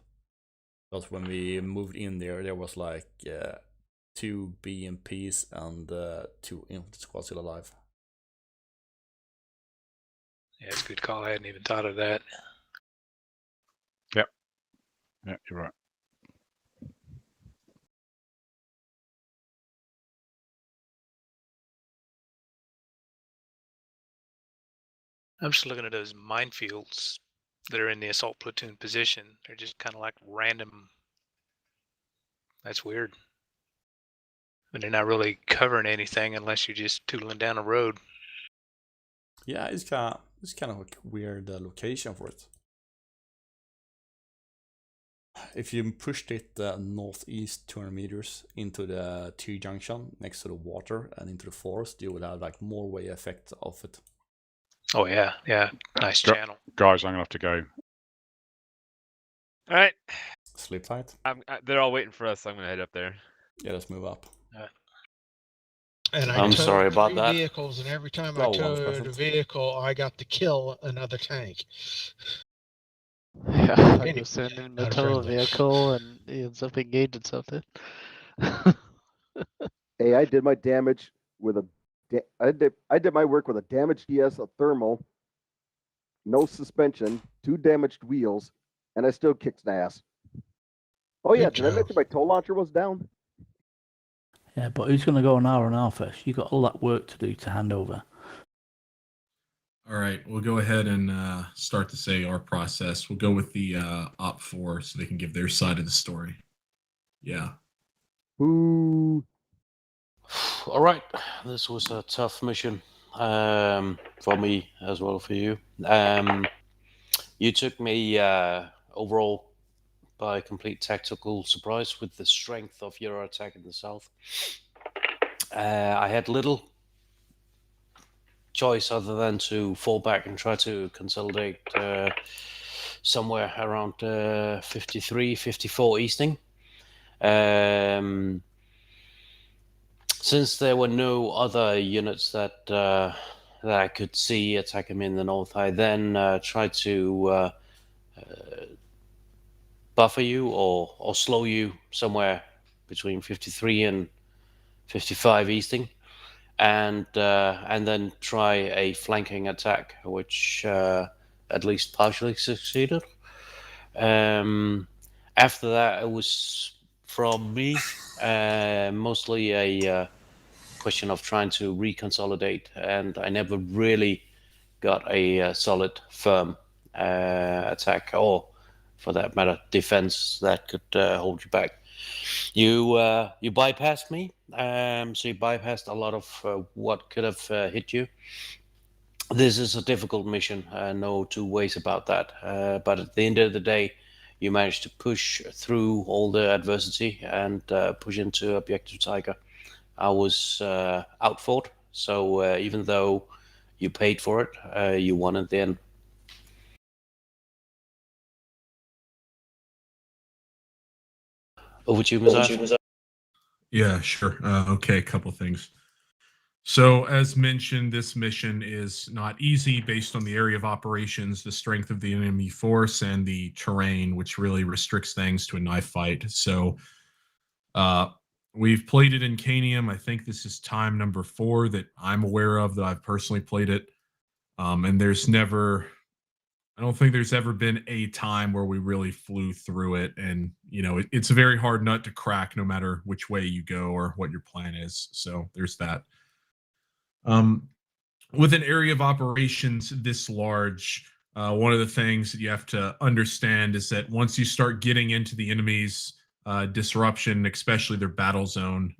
S6: Because when we moved in there was like 2 BMPs and 2 infantry squads still alive.
S7: Yeah, it's a good call. I hadn't even thought of that.
S8: Yep. Yeah, you're right.
S7: I'm just looking at those minefields that are in the assault platoon position. They're just kind of like random. That's weird. I mean, they're not really covering anything unless you're just tootling down a road.
S6: Yeah, it's kind of a weird location for it. If you pushed it northeast 200 meters into the T-junction next to the water and into the forest, you would have like more way effect of it.
S7: Oh yeah, yeah, nice channel.
S8: Guys, I'm gonna have to go.
S9: All right.
S6: Sleep tight.
S9: They're all waiting for us. So I'm gonna head up there.
S6: Yeah, let's move up.
S15: And
S1: I'm sorry about that.
S15: vehicles, and every time I
S6: Bravo one's
S15: towed a
S6: present.
S15: vehicle, I got to kill another tank.
S5: Yeah, I
S15: Anyway,
S5: just send in the
S15: not
S5: tow
S15: friendly.
S5: vehicle and he ends up engaging something.
S16: Hey, I did my damage with a. I did my work with a damaged DS, a thermal, no suspension, 2 damaged wheels, and I still kicked ass. Oh yeah,
S15: Good
S16: did I
S15: job.
S16: mention my tow launcher was down?
S17: Yeah, but who's going to go on R&R first? You've got all that work to do to hand over.
S3: All right, we'll go ahead and start to say our process. We'll go with the Op 4 so they can give their side of the story. Yeah.
S16: Ooh.
S1: All right, this was a tough mission for me as well for you. You took me overall by complete tactical surprise with the strength of your attack in the south. I had little choice other than to fall back and try to consolidate somewhere around 53, 54 easting. Since there were no other units that I could see attacking me in the north, I then tried to buffer you or slow you somewhere between 53 and 55 easting, and then try a flanking attack, which at least partially succeeded. After that, it was from me mostly a question of trying to reconsolidate, and I never really got a solid, firm attack, or for that matter, defense that could hold you back. You bypassed me, so you bypassed a lot of what could have hit you. This is a difficult mission, no two ways about that. But at the end of the day, you managed to push through all the adversity and push into Objective Tiger. I was outfought, so even though you paid for it, you won at the end. Over to you, Mazar.
S3: Yeah, sure. Okay, a couple things. So, as mentioned, this mission is not easy based on the area of operations, the strength of the enemy force, and the terrain, which really restricts things to a knife fight. So, we've played it in Canium. I think this is time number 4 that I'm aware of that I've personally played it. And I don't think there's ever been a time where we really flew through it. And, it's a very hard nut to crack no matter which way you go or what your plan is. So there's that. With an area of operations this large, one of the things that you have to understand is that once you start getting into the enemy's disruption, especially their battle zone,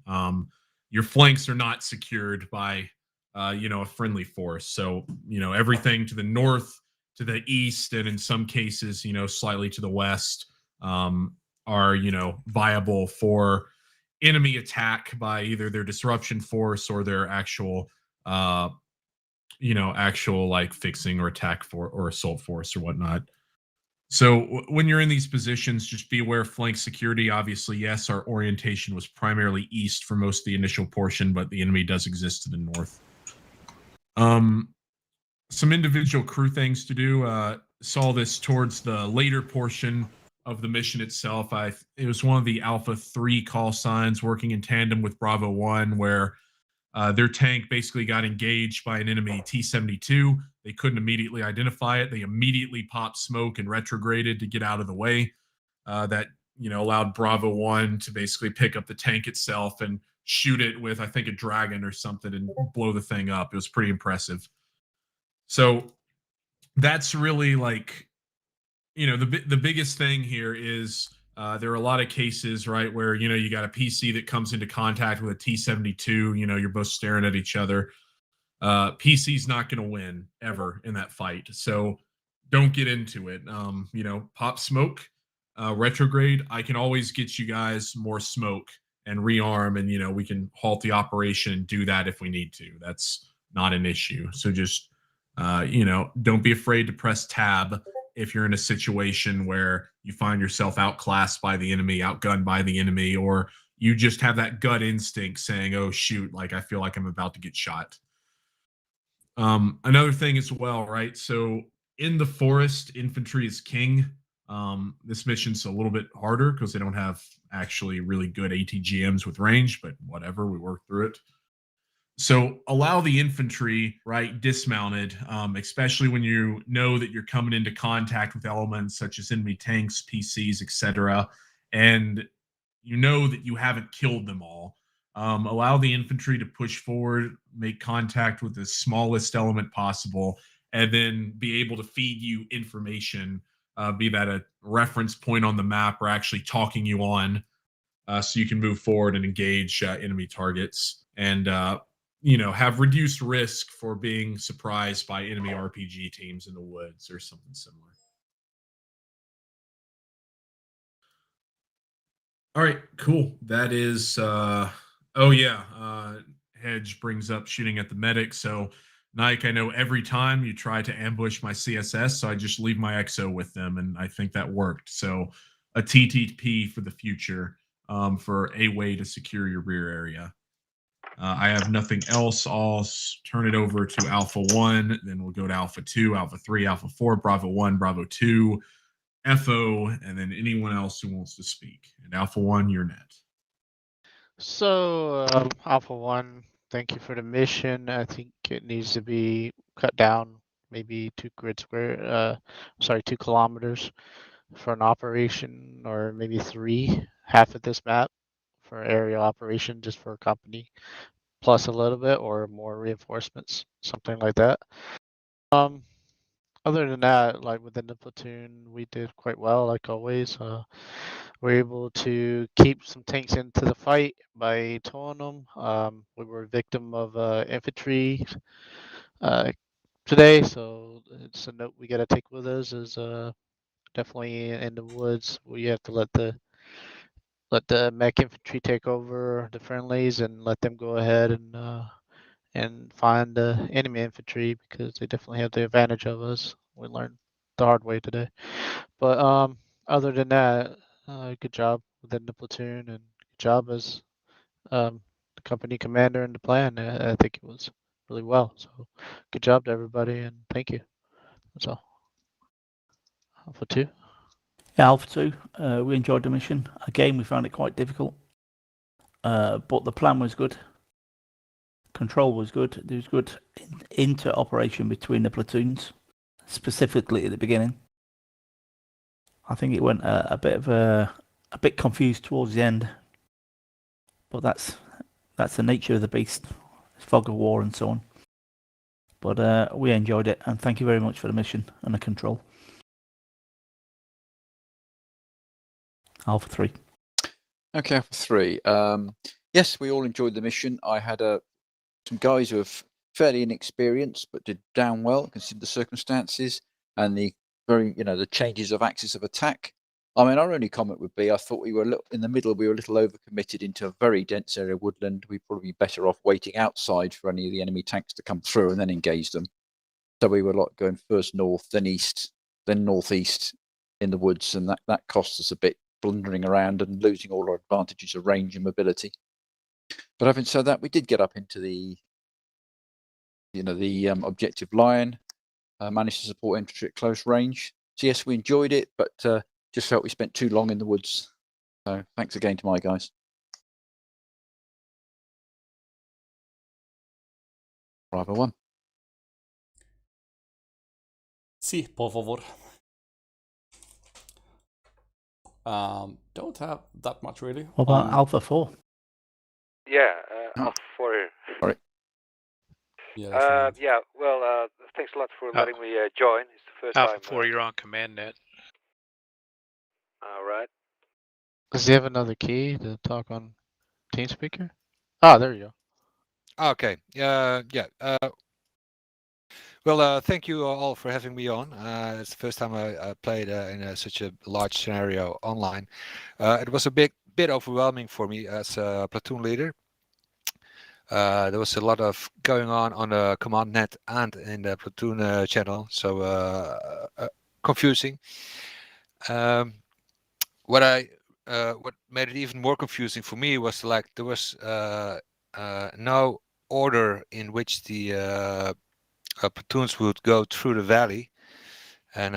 S3: your flanks are not secured by, a friendly force. So, everything to the north, to the east, and in some cases, slightly to the west, are, viable for enemy attack by either their disruption force or their actual like fixing or attack for or assault force or whatnot. So when you're in these positions, just be aware of flank security. Obviously, yes, our orientation was primarily east for most of the initial portion, but the enemy does exist to the north. Some individual crew things to do. Saw this towards the later portion of the mission itself. It was one of the Alpha 3 call signs working in tandem with Bravo 1, where their tank basically got engaged by an enemy T-72. They couldn't immediately identify it. They immediately popped smoke and retrograded to get out of the way. That allowed Bravo 1 to basically pick up the tank itself and shoot it with, I think, a dragon or something and blow the thing up. It was pretty impressive. So that's really like, the biggest thing here is there are a lot of cases, right, where, you got a PC that comes into contact with a T-72, you're both staring at each other. PC's not going to win ever in that fight. So don't get into it. Pop smoke, retrograde, I can always get you guys more smoke and rearm, and we can halt the operation and do that if we need to. That's not an issue. So just don't be afraid to press tab if you're in a situation where you find yourself outclassed by the enemy, outgunned by the enemy, or you just have that gut instinct saying, oh shoot, like I feel like I'm about to get shot. Another thing as well, right? So in the forest, infantry is king. This mission's a little bit harder because they don't have actually really good ATGMs with range, but whatever, we work through it. So allow the infantry, right, dismounted, especially when you know that you're coming into contact with elements such as enemy tanks, PCs, etc., and you know that you haven't killed them all. Allow the infantry to push forward, make contact with the smallest element possible, and then be able to feed you information, be that a reference point on the map or actually talking you on, so you can move forward and engage enemy targets and have reduced risk for being surprised by enemy RPG teams in the woods or something similar. All right, cool. That is Hedge brings up shooting at the medic. So Nike, I know every time you try to ambush my CSS, so I just leave my XO with them, and I think that worked. So a TTP for the future, for a way to secure your rear area. I have nothing else. I'll turn it over to Alpha 1, then we'll go to Alpha 2, Alpha 3, Alpha 4, Bravo 1, Bravo 2, FO, and then anyone else who wants to speak. And Alpha 1, you're next.
S5: So, Alpha 1, thank you for the mission. I think it needs to be cut down maybe 2 kilometers for an operation, or maybe 3, half of this map for aerial operation just for a company, plus a little bit or more reinforcements, something like that. Other than that, like within the platoon, we did quite well, like always. We're able to keep some tanks into the fight by towing them. We were a victim of infantry today, so it's a note we got to take with us. Is definitely in the woods. We have to let the mech infantry take over the friendlies and let them go ahead and find the enemy infantry, because they definitely have the advantage of us. We learned the hard way today. But other than that, good job within the platoon, and good job as the company commander and the plan. I think it was really well. So good job to everybody, and thank you. That's all. Alpha 2.
S17: Yeah, Alpha 2. We enjoyed the mission. Again, we found it quite difficult, but the plan was good. Control was good. There was good interoperation between the platoons, specifically at the beginning. I think it went a bit confused towards the end, but that's the nature of the beast. It's fog of war and so on. But we enjoyed it, and thank you very much for the mission and the control. Alpha 3.
S4: Okay, Alpha 3. Yes, we all enjoyed the mission. I had some guys who are fairly inexperienced but did damn well considering the circumstances and the changes of axis of attack. I mean, our only comment would be I thought we were in the middle. We were a little overcommitted into a very dense area of woodland. We'd probably be better off waiting outside for any of the enemy tanks to come through and then engage them. So we were like going first north, then east, then northeast in the woods, and that cost us a bit, blundering around and losing all our advantages of range and mobility. But having said that, we did get up into the objective line, managed to support infantry at close range. So yes, we enjoyed it, but just felt we spent too long in the woods. So thanks again to my guys. Bravo 1.
S6: Sí, por favor. Don't have that much really.
S17: What about Alpha 4?
S10: Yeah, Alpha 4 here.
S4: Sorry.
S6: Yeah,
S10: well, thanks a lot for letting me join. It's the first
S7: Alpha
S10: time.
S7: 4, you're on command net.
S10: All right.
S5: Does he have another key to talk on TeamSpeaker? Ah, there you go.
S18: Okay. Yeah. Well, thank you all for having me on. It's the first time I played in such a large scenario online. It was a bit overwhelming for me as a platoon leader. There was a lot of going on the command net and in the platoon channel, so confusing. What made it even more confusing for me was like there was no order in which the platoons would go through the valley, and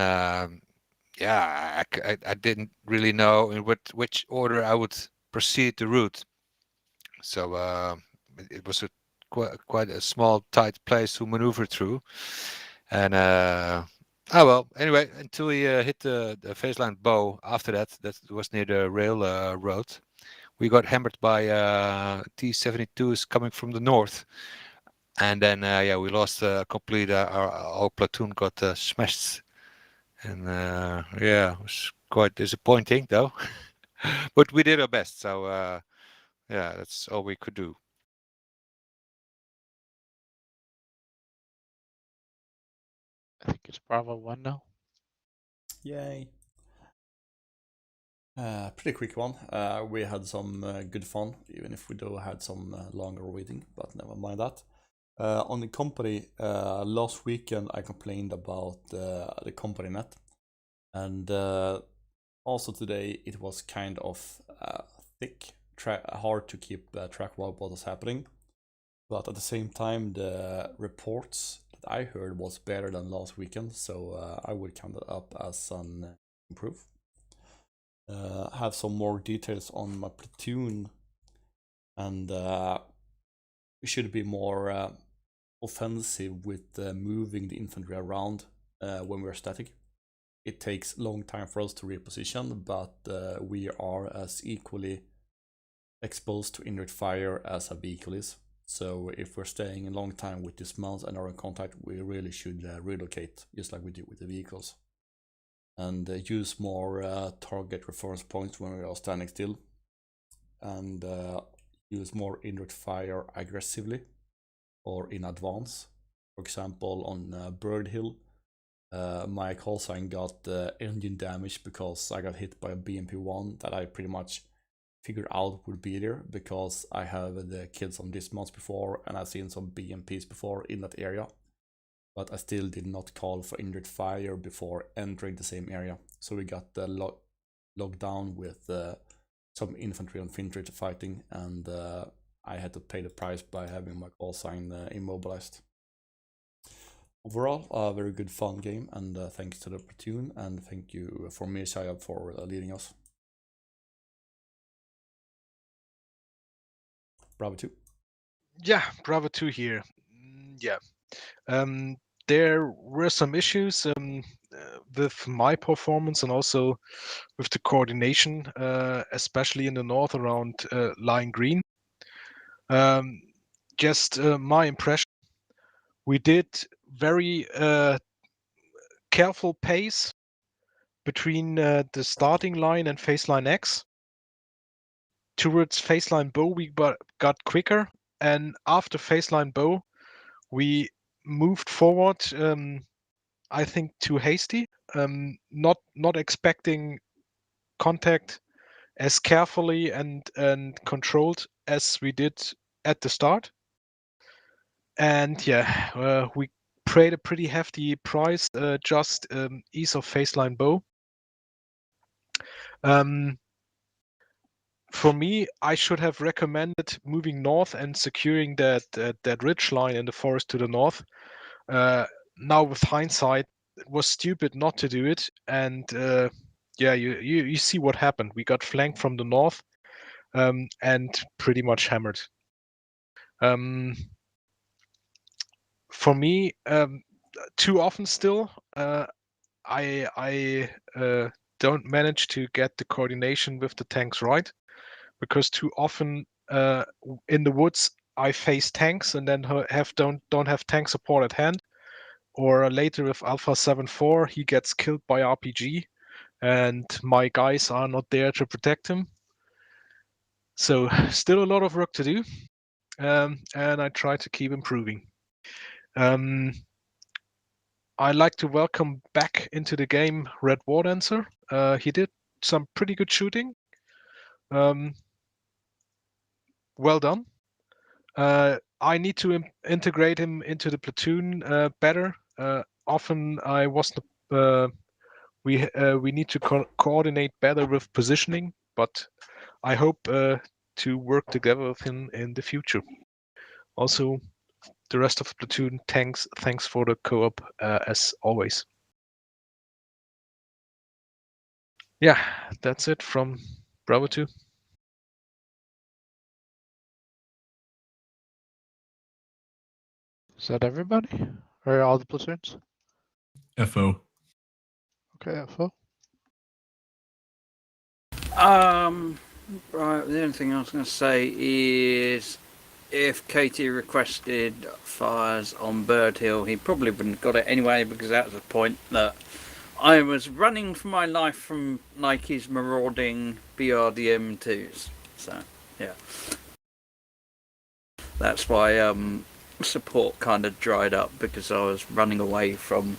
S18: yeah, I didn't really know in which order I would proceed the route. So it was quite a small, tight place to maneuver through, and oh well. Anyway, until we hit the phaseline bow. After that was near the rail road. We got hammered by T-72s coming from the north. And then, yeah, we lost complete. Our platoon got smashed, and yeah, it was quite disappointing though. But we did our best, so yeah, that's all we could do.
S5: I think it's Bravo 1 now.
S6: Yay. Pretty quick one. We had some good fun, even if we do had some longer waiting, but never mind that. On the company, last weekend I complained about the company net, and also today it was kind of thick, hard to keep track of what was happening. But at the same time, the reports that I heard was better than last weekend, so I would count it up as an improve. Have some more details on my platoon, and we should be more offensive with moving the infantry around when we're static. It takes a long time for us to reposition, but we are as equally exposed to indirect fire as a vehicle is. So if we're staying a long time with dismounts and are in contact, we really should relocate, just like we do with the vehicles. And use more target reference points when we are standing still. And use more indirect fire aggressively or in advance. For example, on Bird Hill, my call sign got engine damage because I got hit by a BMP-1 that I pretty much figured out would be there because I have the kids on dismounts before and I've seen some BMPs before in that area. But I still did not call for indirect fire before entering the same area. So we got locked down with some infantry on infantry fighting, and I had to pay the price by having my call sign immobilized. Overall, a very good fun game, and thanks to the platoon, and thank you for me, Shayab, for leading us. Bravo 2.
S19: Yeah, Bravo 2 here. Yeah. There were some issues with my performance and also with the coordination, especially in the north around Line Green. Just my impression, we did very careful pace between the starting line and phase line X. Towards phase line bow, we got quicker, and after phase line bow, we moved forward. I think too hasty. Not expecting contact as carefully and controlled as we did at the start. And yeah, we paid a pretty hefty price just east of phase line bow. For me, I should have recommended moving north and securing that ridge line in the forest to the north. Now with hindsight, it was stupid not to do it, and yeah, you see what happened. We got flanked from the north and pretty much hammered. For me, too often still, I don't manage to get the coordination with the tanks right, because too often in the woods I face tanks and then don't have tank support at hand. Or later with Alpha 7-4, he gets killed by RPG, and my guys are not there to protect him. So still a lot of work to do, and I try to keep improving. I'd like to welcome back into the game Red War Dancer. He did some pretty good shooting. Well done. I need to integrate him into the platoon better. Often I wasn't. We need to coordinate better with positioning, but I hope to work together with him in the future. Also, the rest of the platoon, thanks for the co-op as always. Yeah, that's it from Bravo 2.
S5: Is that everybody? Or all the platoons?
S3: FO.
S5: Okay, FO.
S20: Right, the only thing I was going to say is if Katie requested fires on Bird Hill, he probably wouldn't have got it anyway, because that was the point that I was running for my life from Nike's marauding BRDM2s. So, yeah. That's why support kind of dried up, because I was running away from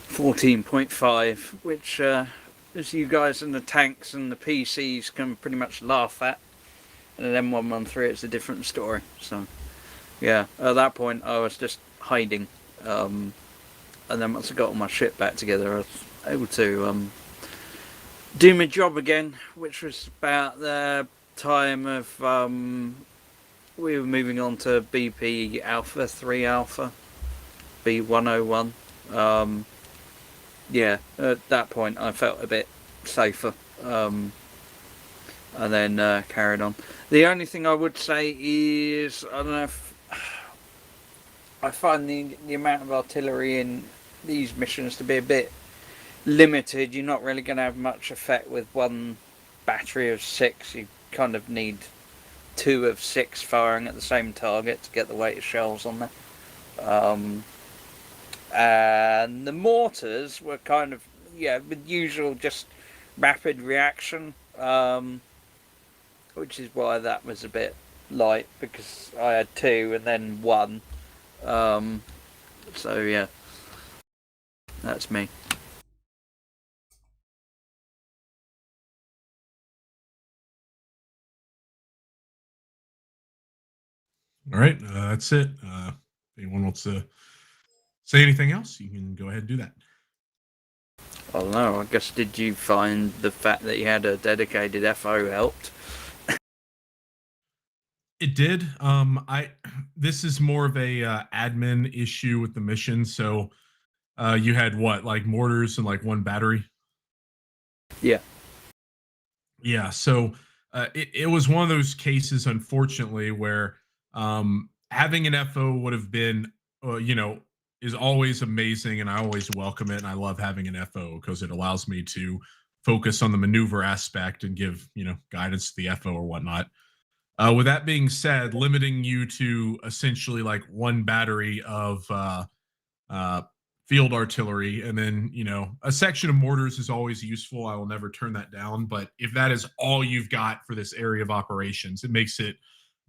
S20: 14.5, which as you guys in the tanks and the PCs can pretty much laugh at. And then M113, it's a different story. So, yeah, at that point I was just hiding. And then once I got all my shit back together, I was able to do my job again, which was about the time of we were moving on to BP Alpha 3 Alpha, B101. Yeah, at that point I felt a bit safer, and then carried on. The only thing I would say is, I don't know if I find the amount of artillery in these missions to be a bit limited. You're not really going to have much effect with one battery of 6. You kind of need 2 of 6 firing at the same target to get the weight of shells on there. And the mortars were kind of, with usual just rapid reaction, which is why that was a bit light, because I had 2 and then 1. So yeah, that's me.
S3: All right, that's it. If anyone wants to say anything else, you can go ahead and do that.
S20: I don't know, I guess, did you find the fact that you had a dedicated FO helped?
S3: It did. This is more of a admin issue with the mission. So you had what, like mortars and like 1 battery?
S20: Yeah.
S3: Yeah. So it was one of those cases, unfortunately, where having an FO would have been, is always amazing, and I always welcome it, and I love having an FO because it allows me to focus on the maneuver aspect and give guidance to the FO or whatnot. With that being said, limiting you to essentially like 1 battery of field artillery, and then a section of mortars is always useful. I will never turn that down. But if that is all you've got for this area of operations, it makes it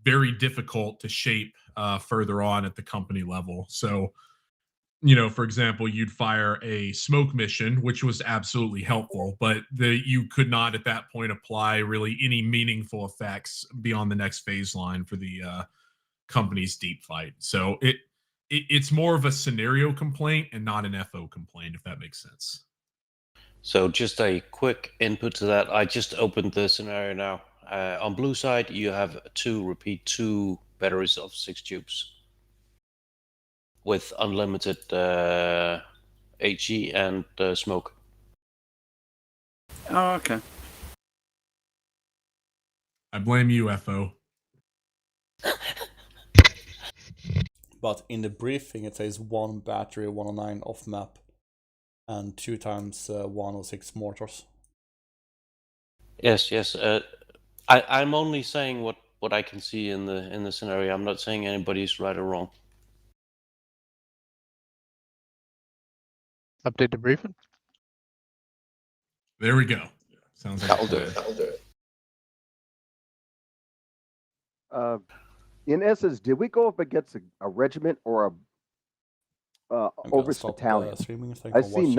S3: very difficult to shape further on at the company level. So, for example, you'd fire a smoke mission, which was absolutely helpful, but you could not at that point apply really any meaningful effects beyond the next phase line for the company's deep fight. So it's more of a scenario complaint and not an FO complaint, if that makes sense.
S1: So just a quick input to that. I just opened the scenario now. On blue side, you have 2 batteries of 6 tubes with unlimited HE and smoke.
S20: Oh, okay.
S3: I blame you, FO.
S6: But in the briefing, it says 1 battery 109 off map and 2 times 106 mortars.
S1: Yes. I'm only saying what I can see in the scenario. I'm not saying anybody's right or wrong.
S5: Update the briefing.
S3: There we go. Sounds like
S4: That'll do it.
S16: In essence, did we go up against a regiment or Over's
S6: stop
S16: battalion.
S6: streaming, I think,
S16: I
S6: or
S16: see
S6: watching.